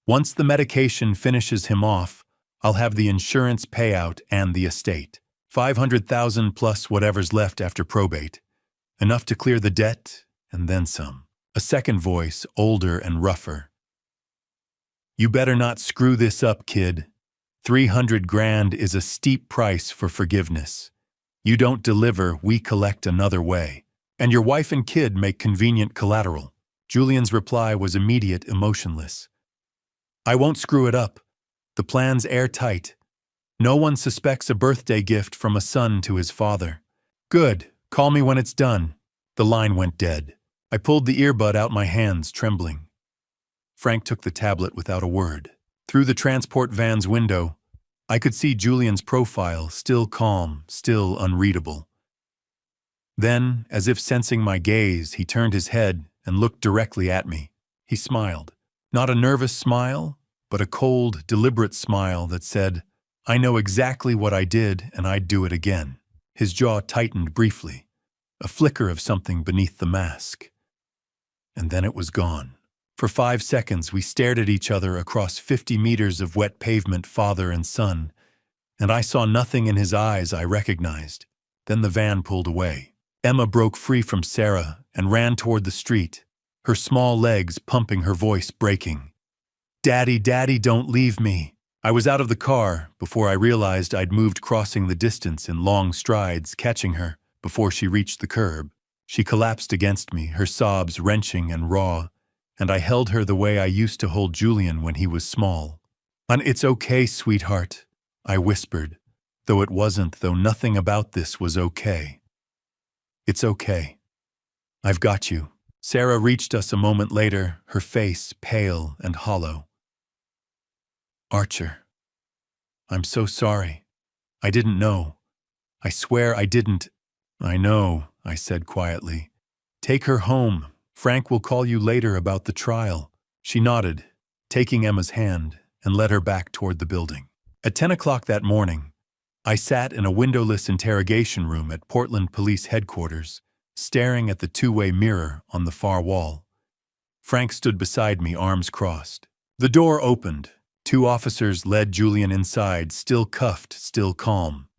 Once the medication finishes him off, I'll have the insurance payout and the estate. 500,000 plus whatever's left after probate. Enough to clear the debt, and then some." A second voice, older and rougher. "You better not screw this up, kid. 300 grand is a steep price for forgiveness. You don't deliver, we collect another way. And your wife and kid make convenient collateral." Julian's reply was immediate, emotionless. "I won't screw it up. The plan's airtight. No one suspects a birthday gift from a son to his father." "Good. Call me when it's done." The line went dead. I pulled the earbud out my hands, trembling. Frank took the tablet without a word. Through the transport van's window, I could see Julian's profile, still calm, still unreadable. Then, as if sensing my gaze, he turned his head and looked directly at me. He smiled. Not a nervous smile, but a cold, deliberate smile that said, "I know exactly what I did and I'd do it again." His jaw tightened briefly, a flicker of something beneath the mask. And then it was gone. For 5 seconds, we stared at each other across 50 meters of wet pavement, father and son, and I saw nothing in his eyes I recognized. Then the van pulled away. Emma broke free from Sarah and ran toward the street, her small legs pumping, her voice breaking. "Daddy, Daddy, don't leave me." I was out of the car before I realized I'd moved, crossing the distance in long strides, catching her before she reached the curb. She collapsed against me, her sobs wrenching and raw, and I held her the way I used to hold Julian when he was small. "And it's okay, sweetheart," I whispered, though it wasn't, though nothing about this was okay. "It's okay. I've got you." Sarah reached us a moment later, her face pale and hollow. "Archer, I'm so sorry. I didn't know. I swear I didn't." "I know," I said quietly. "Take her home. Frank will call you later about the trial." She nodded, taking Emma's hand, and led her back toward the building. At 10 o'clock that morning, I sat in a windowless interrogation room at Portland Police Headquarters, staring at the two-way mirror on the far wall. Frank stood beside me, arms crossed. The door opened. 2 officers led Julian inside, still cuffed, still calm.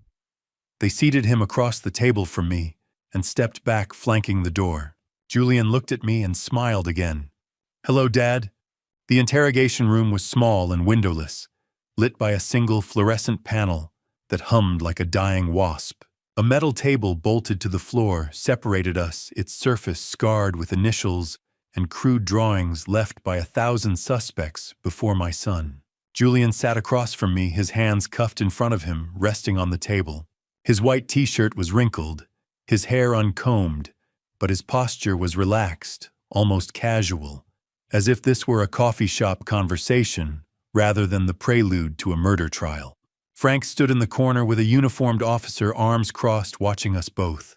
They seated him across the table from me and stepped back, flanking the door. Julian looked at me and smiled again. "Hello, Dad." The interrogation room was small and windowless, lit by a single fluorescent panel that hummed like a dying wasp. A metal table bolted to the floor separated us, its surface scarred with initials and crude drawings left by 1,000 suspects before my son. Julian sat across from me, his hands cuffed in front of him, resting on the table. His white t-shirt was wrinkled, his hair uncombed, but his posture was relaxed, almost casual, as if this were a coffee shop conversation rather than the prelude to a murder trial. Frank stood in the corner with a uniformed officer, arms crossed, watching us both.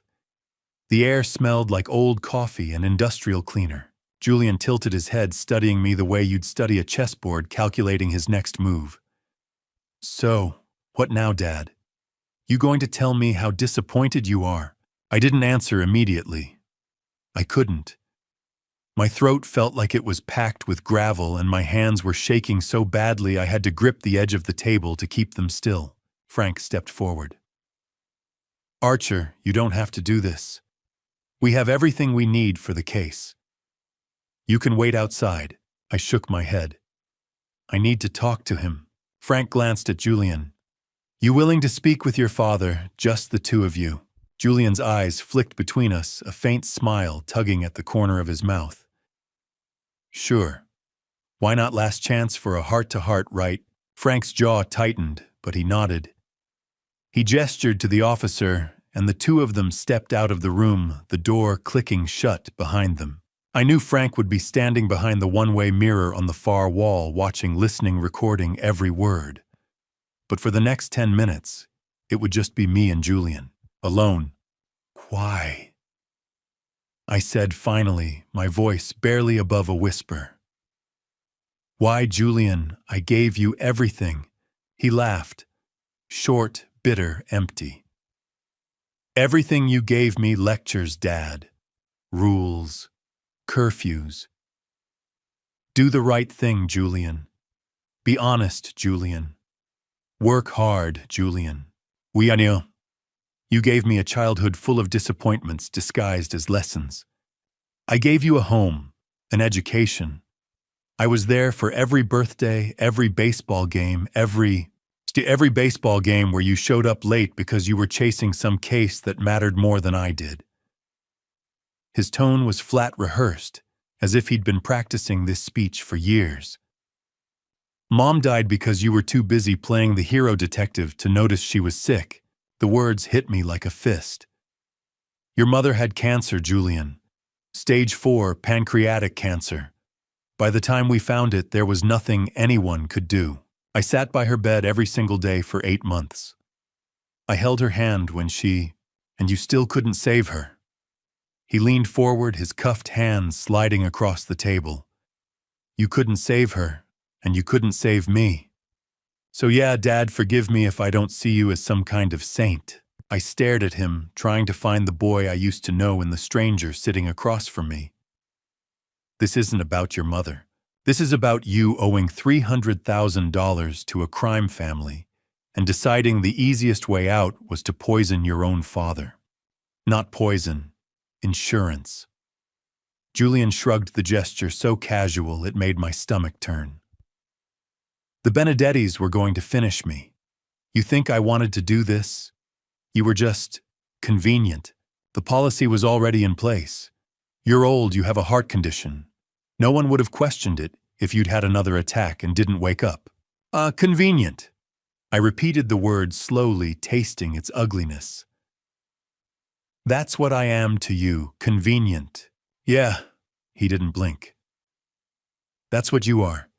The air smelled like old coffee and industrial cleaner. Julian tilted his head, studying me the way you'd study a chessboard, calculating his next move. "So, what now, Dad? You going to tell me how disappointed you are?" I didn't answer immediately. I couldn't. My throat felt like it was packed with gravel, and my hands were shaking so badly I had to grip the edge of the table to keep them still. Frank stepped forward. "Archer, you don't have to do this. We have everything we need for the case. You can wait outside." I shook my head. "I need to talk to him." Frank glanced at Julian. "You willing to speak with your father, just the two of you?" Julian's eyes flicked between us, a faint smile tugging at the corner of his mouth. "Sure. Why not? Last chance for a heart-to-heart, right?" Frank's jaw tightened, but he nodded. He gestured to the officer, and the two of them stepped out of the room, the door clicking shut behind them. I knew Frank would be standing behind the one-way mirror on the far wall, watching, listening, recording every word. But for the next 10 minutes, it would just be me and Julian, alone. "Why?" I said finally, my voice barely above a whisper. "Why, Julian? I gave you everything." He laughed, short, bitter, empty. "Everything you gave me: lectures, Dad. Rules. Curfews. Do the right thing, Julian. Be honest, Julian. Work hard, Julian. We know. You gave me a childhood full of disappointments disguised as lessons. I gave you a home, an education. I was there for every birthday, every baseball game, every baseball game where you showed up late because you were chasing some case that mattered more than I did." His tone was flat, rehearsed, as if he'd been practicing this speech for years. "Mom died because you were too busy playing the hero detective to notice she was sick." The words hit me like a fist. "Your mother had cancer, Julian. Stage 4 pancreatic cancer. By the time we found it, there was nothing anyone could do. I sat by her bed every single day for 8 months. I held her hand when and you still couldn't save her. He leaned forward, his cuffed hands sliding across the table. You couldn't save her, and you couldn't save me. So yeah, Dad, forgive me if I don't see you as some kind of saint. I stared at him, trying to find the boy I used to know in the stranger sitting across from me. This isn't about your mother. This is about you owing $300,000 to a crime family and deciding the easiest way out was to poison your own father. Not poison, insurance. Julian shrugged the gesture so casual it made my stomach turn. The Benedettis were going to finish me. You think I wanted to do this? You were just convenient. The policy was already in place. You're old, you have a heart condition. No one would have questioned it if you'd had another attack and didn't wake up. Convenient. I repeated the word slowly, tasting its ugliness. That's what I am to you, convenient. Yeah, he didn't blink. That's what you are.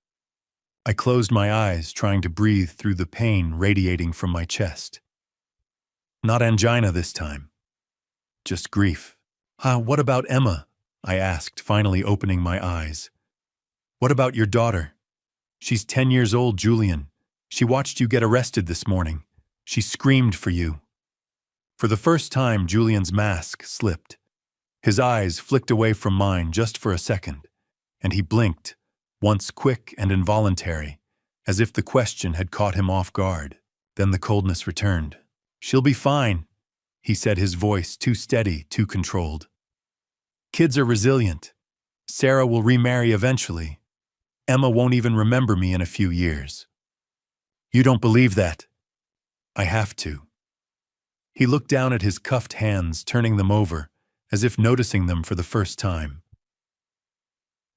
I closed my eyes, trying to breathe through the pain radiating from my chest. Not angina this time. Just grief. What about Emma? I asked, finally opening my eyes. What about your daughter? She's 10 years old, Julian. She watched you get arrested this morning. She screamed for you. For the first time, Julian's mask slipped. His eyes flicked away from mine just for a second, and he blinked, once quick and involuntary, as if the question had caught him off guard. Then the coldness returned. She'll be fine, he said, his voice too steady, too controlled. Kids are resilient. Sarah will remarry eventually. Emma won't even remember me in a few years. You don't believe that? I have to. He looked down at his cuffed hands, turning them over, as if noticing them for the first time.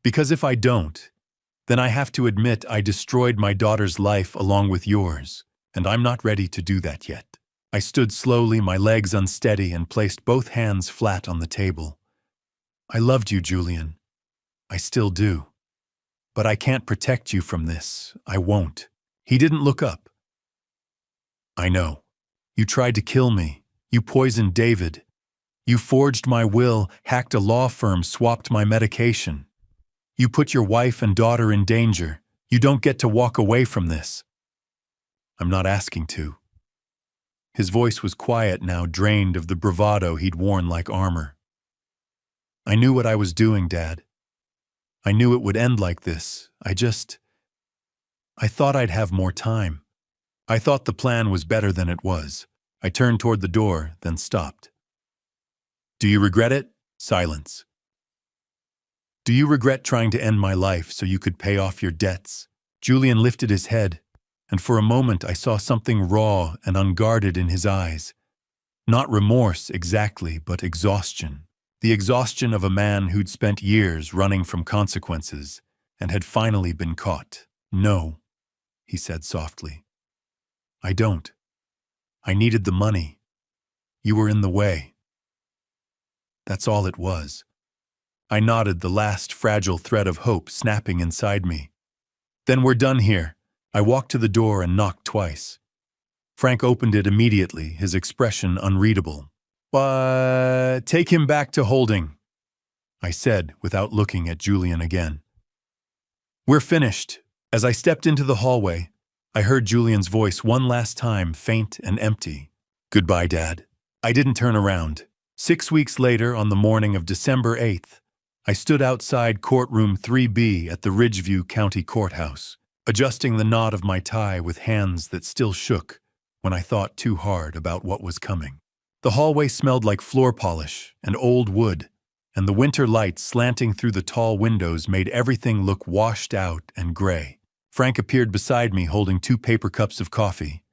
Because if I don't, then I have to admit I destroyed my daughter's life along with yours, and I'm not ready to do that yet. I stood slowly, my legs unsteady, and placed both hands flat on the table. I loved you, Julian. I still do. But I can't protect you from this. I won't. He didn't look up. I know. You tried to kill me. You poisoned David. You forged my will, hacked a law firm, swapped my medication. You put your wife and daughter in danger. You don't get to walk away from this. I'm not asking to. His voice was quiet now, drained of the bravado he'd worn like armor. I knew what I was doing, Dad. I knew it would end like this. I thought I'd have more time. I thought the plan was better than it was. I turned toward the door, then stopped. Do you regret it? Silence. Do you regret trying to end my life so you could pay off your debts? Julian lifted his head, and for a moment I saw something raw and unguarded in his eyes. Not remorse exactly, but exhaustion. The exhaustion of a man who'd spent years running from consequences and had finally been caught. No, he said softly. I don't. I needed the money. You were in the way. That's all it was. I nodded, the last fragile thread of hope snapping inside me. Then we're done here. I walked to the door and knocked twice. Frank opened it immediately, his expression unreadable. Take him back to holding, I said without looking at Julian again. We're finished. As I stepped into the hallway, I heard Julian's voice one last time, faint and empty. Goodbye, Dad. I didn't turn around. 6 weeks later, on the morning of December 8th, I stood outside courtroom 3B at the Ridgeview County Courthouse, adjusting the knot of my tie with hands that still shook when I thought too hard about what was coming. The hallway smelled like floor polish and old wood, and the winter light slanting through the tall windows made everything look washed out and gray. Frank appeared beside me holding 2 paper cups of coffee.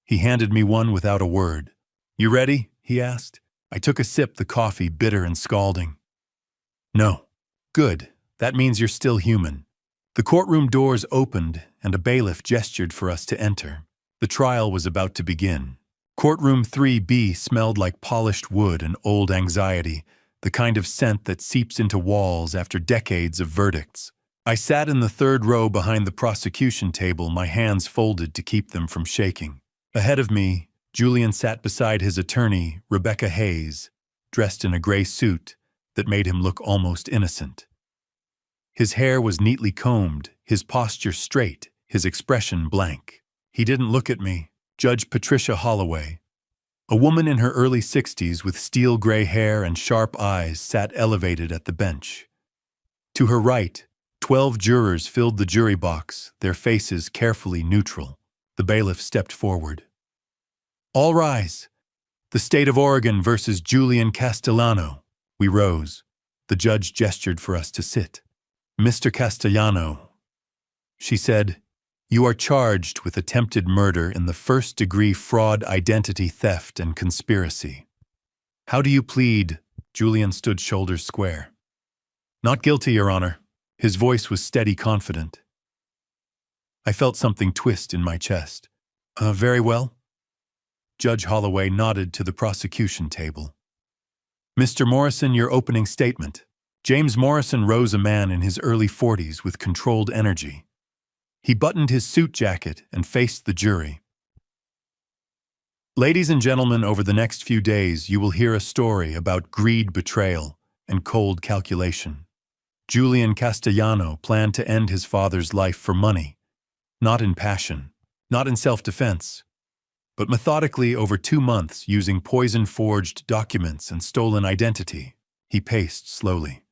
He handed me one without a word. You ready? He asked. I took a sip, the coffee bitter and scalding. No. Good. That means you're still human. The courtroom doors opened and a bailiff gestured for us to enter. The trial was about to begin. Courtroom 3B smelled like polished wood and old anxiety, the kind of scent that seeps into walls after decades of verdicts. I sat in the third row behind the prosecution table, my hands folded to keep them from shaking. Ahead of me, Julian sat beside his attorney, Rebecca Hayes, dressed in a gray suit that made him look almost innocent. His hair was neatly combed, his posture straight, his expression blank. He didn't look at me. Judge Patricia Holloway, a woman in her early 60s with steel gray hair and sharp eyes, sat elevated at the bench. To her right, 12 jurors filled the jury box, their faces carefully neutral. The bailiff stepped forward. "All rise. The State of Oregon versus Julian Castellano." We rose. The judge gestured for us to sit. "Mr. Castellano," she said, "you are charged with attempted murder in the first-degree fraud, identity theft, and conspiracy." "How do you plead?" Julian stood shoulders square. "Not guilty, Your Honor." His voice was steady, confident. I felt something twist in my chest. Very well." Judge Holloway nodded to the prosecution table. "Mr. Morrison, your opening statement." James Morrison rose, a man in his early 40s with controlled energy. He buttoned his suit jacket and faced the jury. "Ladies and gentlemen, over the next few days, you will hear a story about greed, betrayal, and cold calculation. Julian Castellano planned to end his father's life for money, not in passion, not in self-defense, but methodically over 2 months using poison-forged documents and stolen identity." He paced slowly.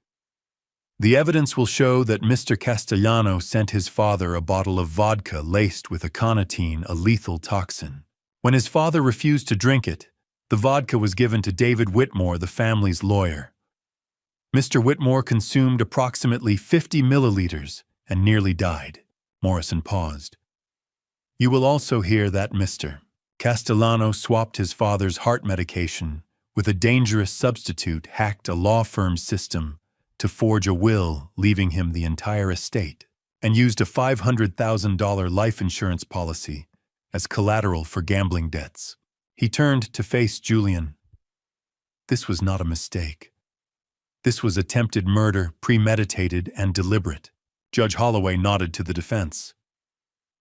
"The evidence will show that Mr. Castellano sent his father a bottle of vodka laced with aconitine, a lethal toxin. When his father refused to drink it, the vodka was given to David Whitmore, the family's lawyer. Mr. Whitmore consumed approximately 50 milliliters and nearly died." Morrison paused. "You will also hear that Mr. Castellano swapped his father's heart medication with a dangerous substitute, hacked a law firm's system to forge a will leaving him the entire estate, and used a $500,000 life insurance policy as collateral for gambling debts." He turned to face Julian. "This was not a mistake. This was attempted murder, premeditated and deliberate." Judge Holloway nodded to the defense.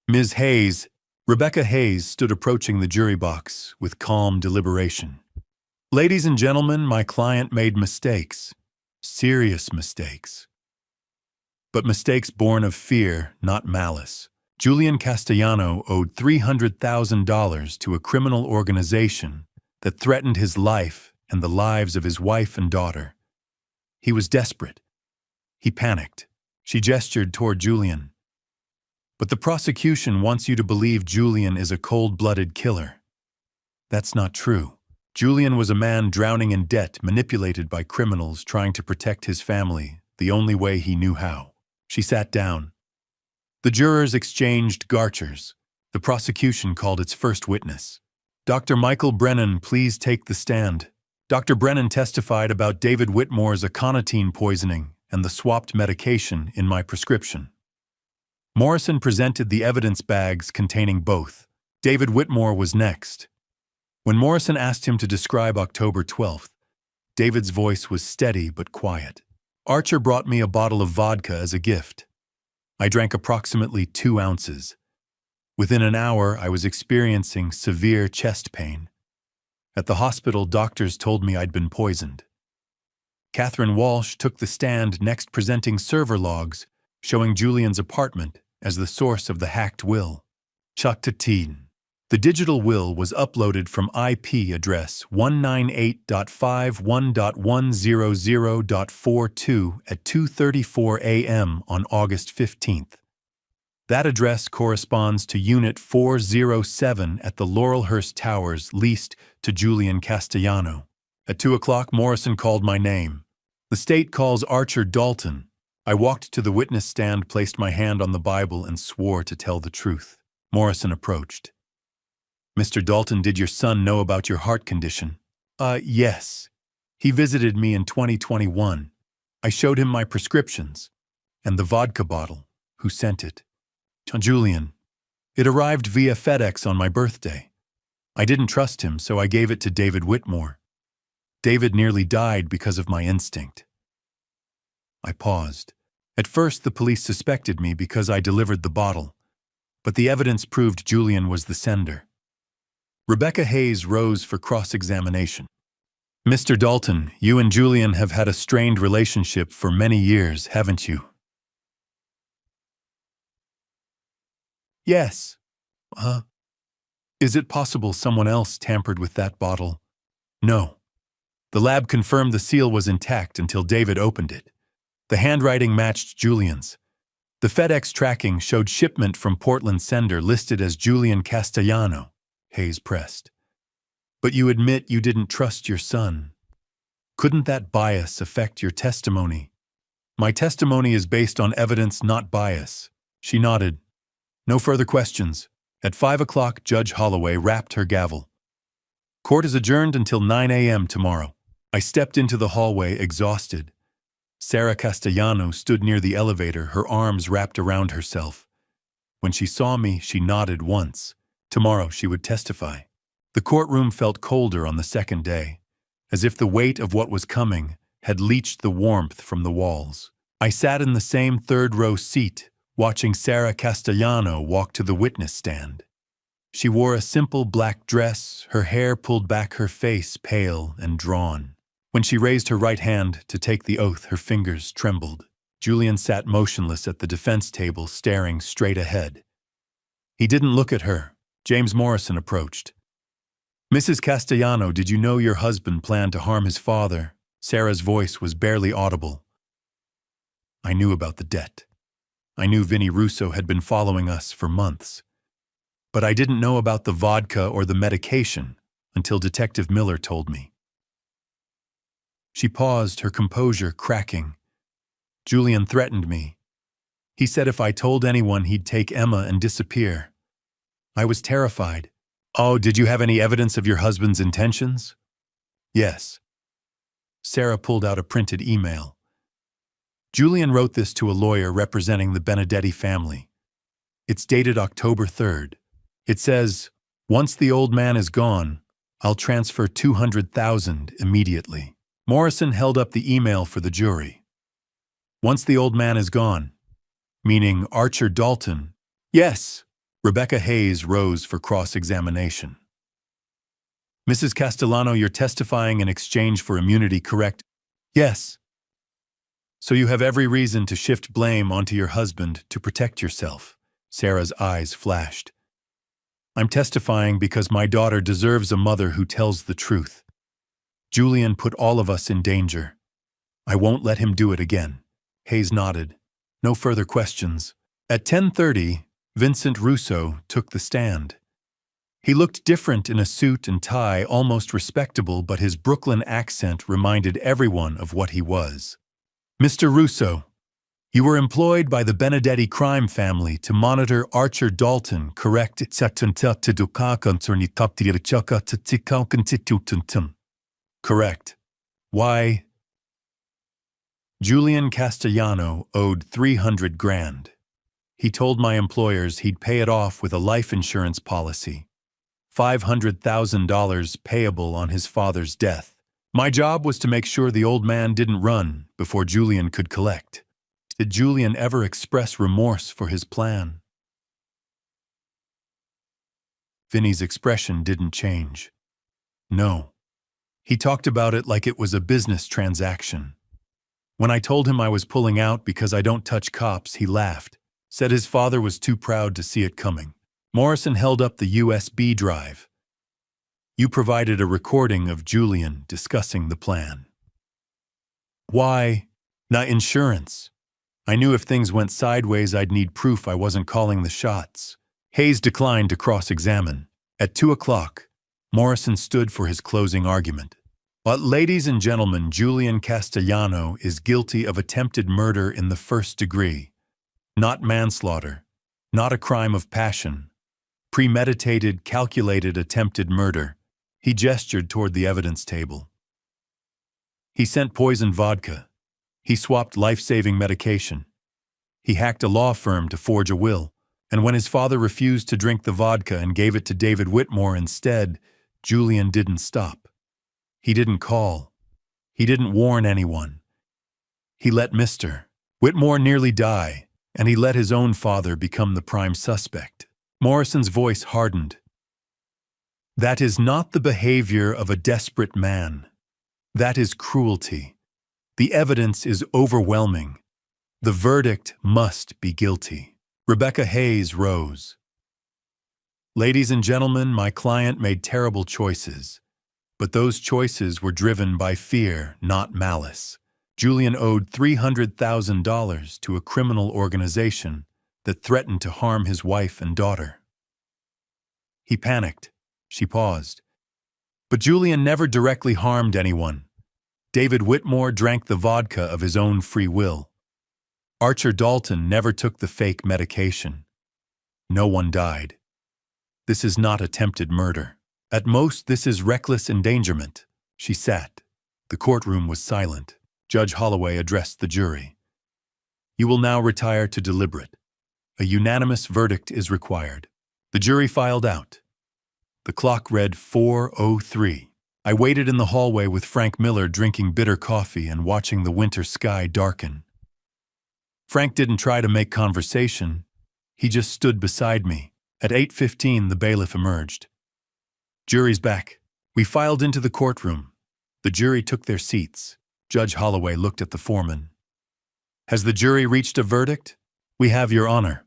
Ms. Hayes, Rebecca Hayes, stood approaching the jury box with calm deliberation. "Ladies and gentlemen, my client made mistakes. Serious mistakes. But mistakes born of fear, not malice. Julian Castellano owed $300,000 to a criminal organization that threatened his life and the lives of his wife and daughter. He was desperate. He panicked." She gestured toward Julian. "But the prosecution wants you to believe Julian is a cold-blooded killer. That's not true. Julian was a man drowning in debt, manipulated by criminals trying to protect his family the only way he knew how." She sat down. The jurors exchanged garters. The prosecution called its first witness. "Dr. Michael Brennan, please take the stand." Dr. Brennan testified about David Whitmore's aconitine poisoning and the swapped medication in my prescription. Morrison presented the evidence bags containing both. David Whitmore was next. When Morrison asked him to describe October 12th, David's voice was steady but quiet. "Archer brought me a bottle of vodka as a gift. I drank approximately 2 ounces. Within an hour, I was experiencing severe chest pain. At the hospital, doctors told me I'd been poisoned." Catherine Walsh took the stand next, presenting server logs showing Julian's apartment as the source of the hacked will. Chaktatin. The digital will was uploaded from IP address 198.51.100.42 at 2:34 a.m. on August 15th. That address corresponds to Unit 407 at the Laurelhurst Towers, leased to Julian Castellano. At 2 o'clock, Morrison called my name. "The state calls Archer Dalton." I walked to the witness stand, placed my hand on the Bible, and swore to tell the truth. Morrison approached. "Mr. Dalton, did your son know about your heart condition?" Yes. He visited me in 2021. I showed him my prescriptions and the vodka bottle. Who sent it?" "Julian. It arrived via FedEx on my birthday. I didn't trust him, so I gave it to David Whitmore. David nearly died because of my instinct." I paused. At first, the police suspected me because I delivered the bottle, but the evidence proved Julian was the sender. Rebecca Hayes rose for cross-examination. Mr. Dalton, you and Julian have had a strained relationship for many years, haven't you? Yes. Is it possible someone else tampered with that bottle? No. The lab confirmed the seal was intact until David opened it. The handwriting matched Julian's. The FedEx tracking showed shipment from Portland sender listed as Julian Castellano, Hayes pressed. But you admit you didn't trust your son. Couldn't that bias affect your testimony? My testimony is based on evidence, not bias. She nodded. No further questions. At 5 o'clock, Judge Holloway rapped her gavel. Court is adjourned until 9 a.m. tomorrow. I stepped into the hallway, exhausted. Sarah Castellano stood near the elevator, her arms wrapped around herself. When she saw me, she nodded once. Tomorrow she would testify. The courtroom felt colder on the second day, as if the weight of what was coming had leached the warmth from the walls. I sat in the same third-row seat, watching Sarah Castellano walk to the witness stand. She wore a simple black dress, her hair pulled back, her face pale and drawn. When she raised her right hand to take the oath, her fingers trembled. Julian sat motionless at the defense table, staring straight ahead. He didn't look at her. James Morrison approached. Mrs. Castellano, did you know your husband planned to harm his father? Sarah's voice was barely audible. I knew about the debt. I knew Vinnie Russo had been following us for months. But I didn't know about the vodka or the medication until Detective Miller told me. She paused, her composure cracking. Julian threatened me. He said if I told anyone, he'd take Emma and disappear. I was terrified. Oh, did you have any evidence of your husband's intentions? Yes. Sarah pulled out a printed email. Julian wrote this to a lawyer representing the Benedetti family. It's dated October 3rd. It says, once the old man is gone, I'll transfer $200,000 immediately. Morrison held up the email for the jury. Once the old man is gone, meaning Archer Dalton. Yes. Rebecca Hayes rose for cross-examination. Mrs. Castellano, you're testifying in exchange for immunity, correct? Yes. So you have every reason to shift blame onto your husband to protect yourself. Sarah's eyes flashed. I'm testifying because my daughter deserves a mother who tells the truth. Julian put all of us in danger. I won't let him do it again. Hayes nodded. No further questions. At 10:30, Vincent Russo took the stand. He looked different in a suit and tie, almost respectable, but his Brooklyn accent reminded everyone of what he was. Mr. Russo, you were employed by the Benedetti crime family to monitor Archer Dalton, correct? Correct. Why? Julian Castellano owed $300,000. He told my employers he'd pay it off with a life insurance policy. $500,000 payable on his father's death. My job was to make sure the old man didn't run before Julian could collect. Did Julian ever express remorse for his plan? Vinnie's expression didn't change. No. He talked about it like it was a business transaction. When I told him I was pulling out because I don't touch cops, he laughed, said his father was too proud to see it coming. Morrison held up the USB drive. You provided a recording of Julian discussing the plan. Why? Not insurance. I knew if things went sideways, I'd need proof I wasn't calling the shots. Hayes declined to cross-examine. At 2 o'clock, Morrison stood for his closing argument. But ladies and gentlemen, Julian Castellano is guilty of attempted murder in the first degree. Not manslaughter, not a crime of passion. Premeditated, calculated attempted murder. He gestured toward the evidence table. He sent poisoned vodka. He swapped life-saving medication. He hacked a law firm to forge a will. And when his father refused to drink the vodka and gave it to David Whitmore instead, Julian didn't stop. He didn't call. He didn't warn anyone. He let Mr. Whitmore nearly die, and he let his own father become the prime suspect. Morrison's voice hardened. That is not the behavior of a desperate man. That is cruelty. The evidence is overwhelming. The verdict must be guilty. Rebecca Hayes rose. Ladies and gentlemen, my client made terrible choices, but those choices were driven by fear, not malice. Julian owed $300,000 to a criminal organization that threatened to harm his wife and daughter. He panicked. She paused. But Julian never directly harmed anyone. David Whitmore drank the vodka of his own free will. Archer Dalton never took the fake medication. No one died. This is not attempted murder. At most, this is reckless endangerment. She sat. The courtroom was silent. Judge Holloway addressed the jury. You will now retire to deliberate. A unanimous verdict is required. The jury filed out. The clock read 4:03. I waited in the hallway with Frank Miller drinking bitter coffee and watching the winter sky darken. Frank didn't try to make conversation. He just stood beside me. At 8:15, the bailiff emerged. Jury's back. We filed into the courtroom. The jury took their seats. Judge Holloway looked at the foreman. Has the jury reached a verdict? We have, Your Honor.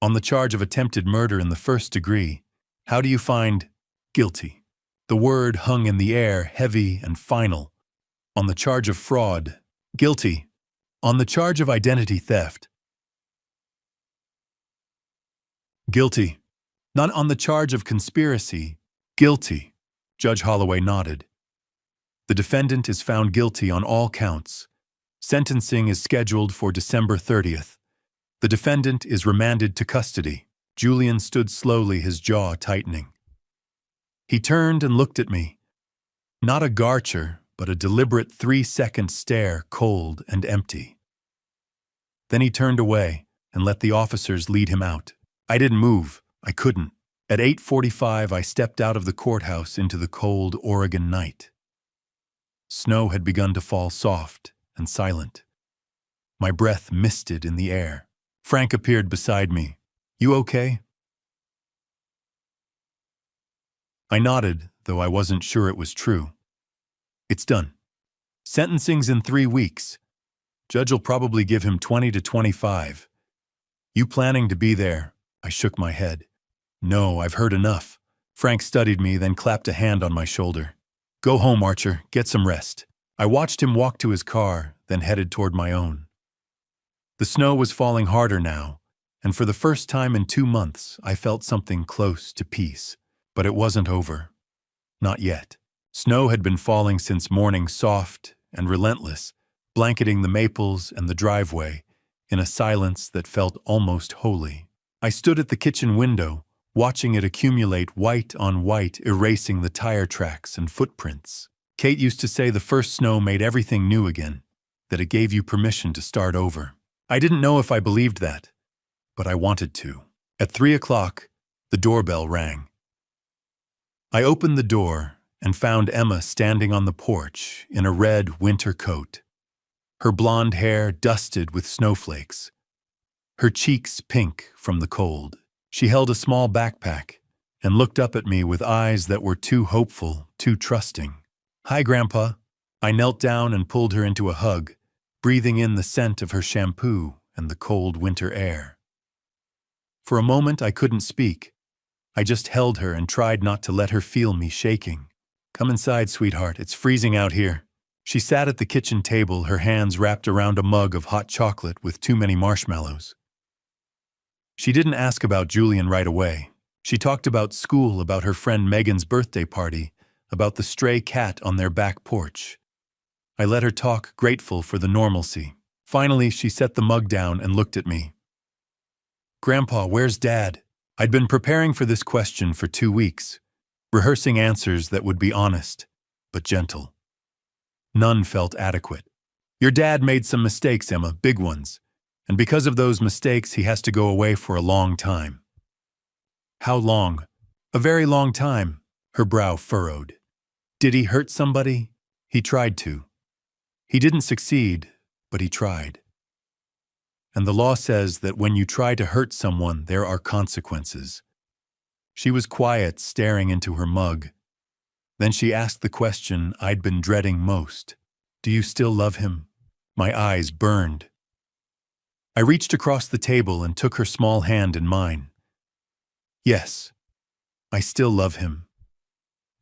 On the charge of attempted murder in the first degree, how do you find guilty? The word hung in the air, heavy and final. On the charge of fraud, guilty. On the charge of identity theft, guilty. Not on the charge of conspiracy, guilty. Judge Holloway nodded. The defendant is found guilty on all counts. Sentencing is scheduled for December 30th. The defendant is remanded to custody. Julian stood slowly, his jaw tightening. He turned and looked at me. Not a garcher, but a deliberate 3-second stare, cold and empty. Then he turned away and let the officers lead him out. I didn't move. I couldn't. At 8:45, I stepped out of the courthouse into the cold Oregon night. Snow had begun to fall soft and silent. My breath misted in the air. Frank appeared beside me. You okay? I nodded, though I wasn't sure it was true. It's done. Sentencing's in 3 weeks. Judge'll probably give him 20 to 25. You planning to be there? I shook my head. No, I've heard enough. Frank studied me, then clapped a hand on my shoulder. Go home, Archer. Get some rest. I watched him walk to his car, then headed toward my own. The snow was falling harder now, and for the first time in 2 months, I felt something close to peace. But it wasn't over. Not yet. Snow had been falling since morning, soft and relentless, blanketing the maples and the driveway in a silence that felt almost holy. I stood at the kitchen window, watching it accumulate white on white, erasing the tire tracks and footprints. Kate used to say the first snow made everything new again, that it gave you permission to start over. I didn't know if I believed that, but I wanted to. At 3 o'clock, the doorbell rang. I opened the door and found Emma standing on the porch in a red winter coat, her blonde hair dusted with snowflakes, her cheeks pink from the cold. She held a small backpack and looked up at me with eyes that were too hopeful, too trusting. Hi, Grandpa. I knelt down and pulled her into a hug, breathing in the scent of her shampoo and the cold winter air. For a moment, I couldn't speak. I just held her and tried not to let her feel me shaking. Come inside, sweetheart. It's freezing out here. She sat at the kitchen table, her hands wrapped around a mug of hot chocolate with too many marshmallows. She didn't ask about Julian right away. She talked about school, about her friend Megan's birthday party, about the stray cat on their back porch. I let her talk, grateful for the normalcy. Finally, she set the mug down and looked at me. Grandpa, where's Dad? I'd been preparing for this question for 2 weeks, rehearsing answers that would be honest, but gentle. None felt adequate. Your dad made some mistakes, Emma, big ones. And because of those mistakes, he has to go away for a long time. How long? A very long time. Her brow furrowed. Did he hurt somebody? He tried to. He didn't succeed, but he tried. and the law says that when you try to hurt someone, there are consequences. She was quiet, staring into her mug. Then she asked the question I'd been dreading most. Do you still love him? My eyes burned. I reached across the table and took her small hand in mine. Yes, I still love him.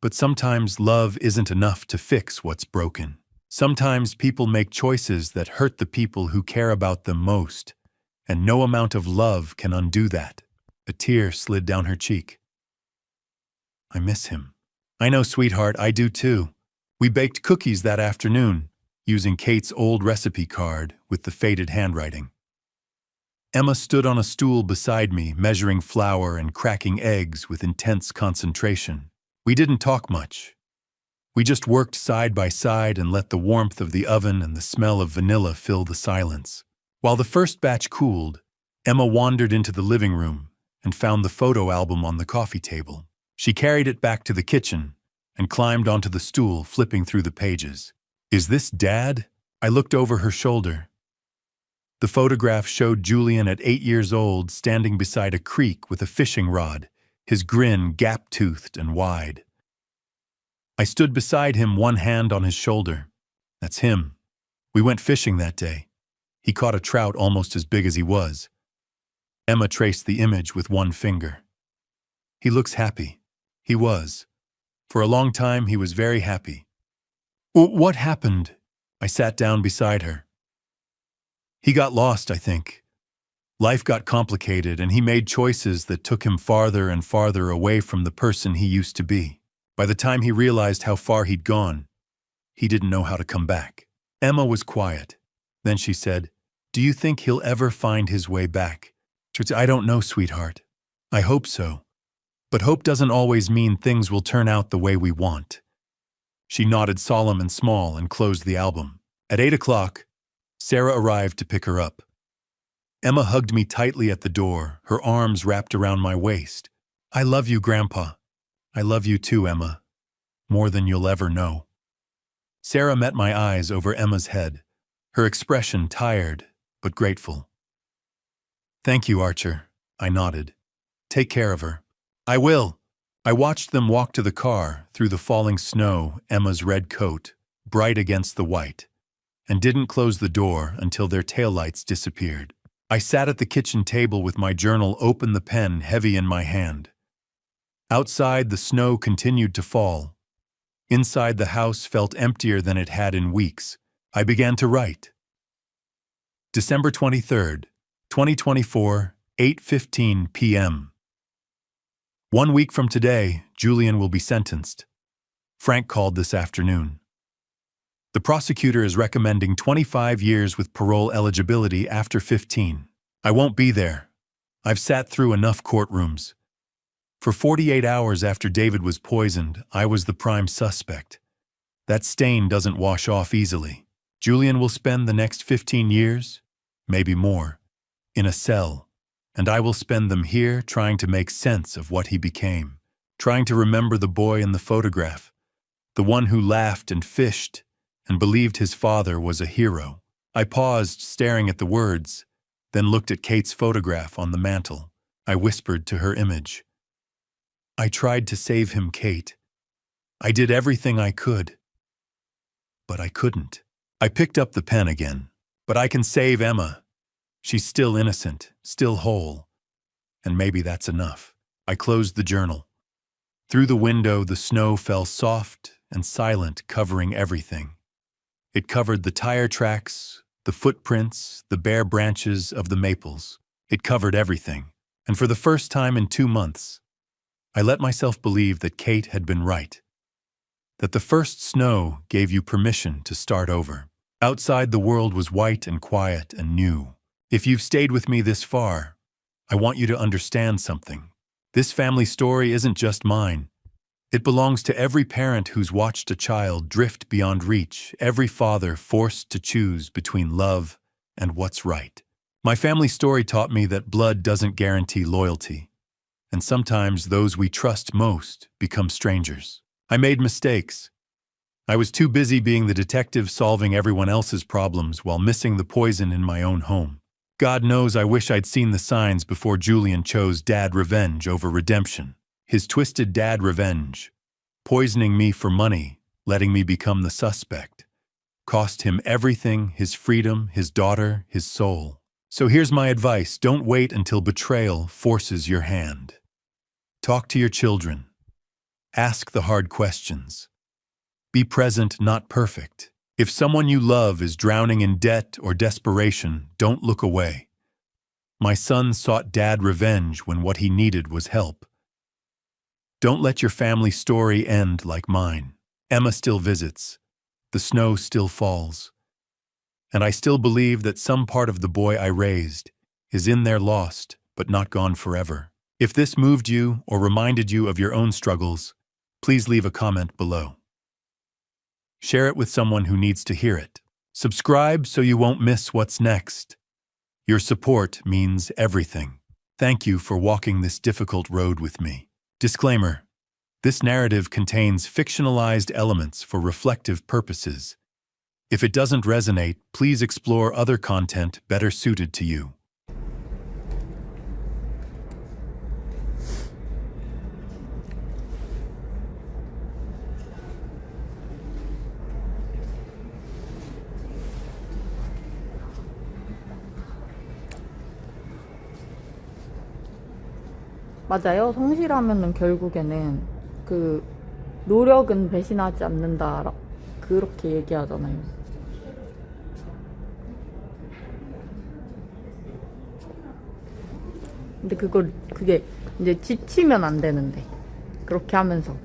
But sometimes love isn't enough to fix what's broken. Sometimes people make choices that hurt the people who care about them most, and no amount of love can undo that. A tear slid down her cheek. I miss him. I know, sweetheart, I do too. We baked cookies that afternoon, using Kate's old recipe card with the faded handwriting. Emma stood on a stool beside me, measuring flour and cracking eggs with intense concentration. We didn't talk much. We just worked side by side and let the warmth of the oven and the smell of vanilla fill the silence. While the first batch cooled, Emma wandered into the living room and found the photo album on the coffee table. She carried it back to the kitchen and climbed onto the stool, flipping through the pages. Is this Dad? I looked over her shoulder. The photograph showed Julian at 8 years old, standing beside a creek with a fishing rod, his grin gap-toothed and wide. I stood beside him, one hand on his shoulder. That's him. We went fishing that day. He caught a trout almost as big as he was. Emma traced the image with one finger. He looks happy. He was. For a long time, he was very happy. What happened? I sat down beside her. He got lost, I think. Life got complicated, and he made choices that took him farther and farther away from the person he used to be. By the time he realized how far he'd gone, he didn't know how to come back. Emma was quiet. Then she said, Do you think he'll ever find his way back? I don't know, sweetheart. I hope so. But hope doesn't always mean things will turn out the way we want. She nodded solemn and small and closed the album. At 8 o'clock, Sarah arrived to pick her up. Emma hugged me tightly at the door, her arms wrapped around my waist. I love you, Grandpa. I love you too, Emma. More than you'll ever know. Sarah met my eyes over Emma's head, her expression tired but grateful. Thank you, Archer, I nodded. Take care of her. I will. I watched them walk to the car through the falling snow, Emma's red coat, bright against the white, and didn't close the door until their taillights disappeared. I sat at the kitchen table with my journal open, the pen heavy in my hand. Outside, the snow continued to fall. Inside, the house felt emptier than it had in weeks. I began to write. December 23rd, 2024, 8:15 p.m. 1 week from today, Julian will be sentenced. Frank called this afternoon. The prosecutor is recommending 25 years with parole eligibility after 15. I won't be there. I've sat through enough courtrooms. For 48 hours after David was poisoned, I was the prime suspect. That stain doesn't wash off easily. Julian will spend the next 15 years, maybe more, in a cell, and I will spend them here trying to make sense of what he became, trying to remember the boy in the photograph, the one who laughed and fished and believed his father was a hero. I paused, staring at the words, then looked at Kate's photograph on the mantel. I whispered to her image. I tried to save him, Kate. I did everything I could. But I couldn't. I picked up the pen again. But I can save Emma. She's still innocent, still whole. And maybe that's enough. I closed the journal. Through the window, the snow fell soft and silent, covering everything. It covered the tire tracks, the footprints, the bare branches of the maples. It covered everything. And for the first time in 2 months, I let myself believe that Kate had been right. That the first snow gave you permission to start over. Outside, the world was white and quiet and new. If you've stayed with me this far, I want you to understand something. This family story isn't just mine. It belongs to every parent who's watched a child drift beyond reach, every father forced to choose between love and what's right. My family story taught me that blood doesn't guarantee loyalty, and sometimes those we trust most become strangers. I made mistakes. I was too busy being the detective solving everyone else's problems while missing the poison in my own home. God knows I wish I'd seen the signs before Julian chose dad revenge over redemption. His twisted dad revenge, poisoning me for money, letting me become the suspect, cost him everything, his freedom, his daughter, his soul. So here's my advice: don't wait until betrayal forces your hand. Talk to your children. Ask the hard questions. Be present, not perfect. If someone you love is drowning in debt or desperation, don't look away. My son sought dad revenge when what he needed was help. Don't let your family story end like mine. Emma still visits. The snow still falls. And I still believe that some part of the boy I raised is in there, lost, but not gone forever. If this moved you or reminded you of your own struggles, please leave a comment below. Share it with someone who needs to hear it. Subscribe so you won't miss what's next. Your support means everything. Thank you for walking this difficult road with me. Disclaimer: this narrative contains fictionalized elements for reflective purposes. If it doesn't resonate, please explore other content better suited to you. 맞아요. 성실하면은 결국에는 그 노력은 배신하지 않는다 그렇게 얘기하잖아요. 근데 그게 이제 지치면 안 되는데 그렇게 하면서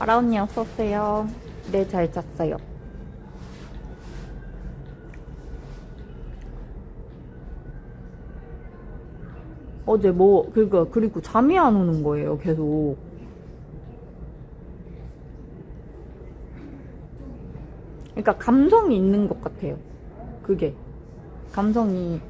아라 언니 어서오세요. 네, 잘 잤어요. 어제 그리고 잠이 안 오는 거예요, 계속. 그러니까 감성이 있는 것 같아요. 그게. 감성이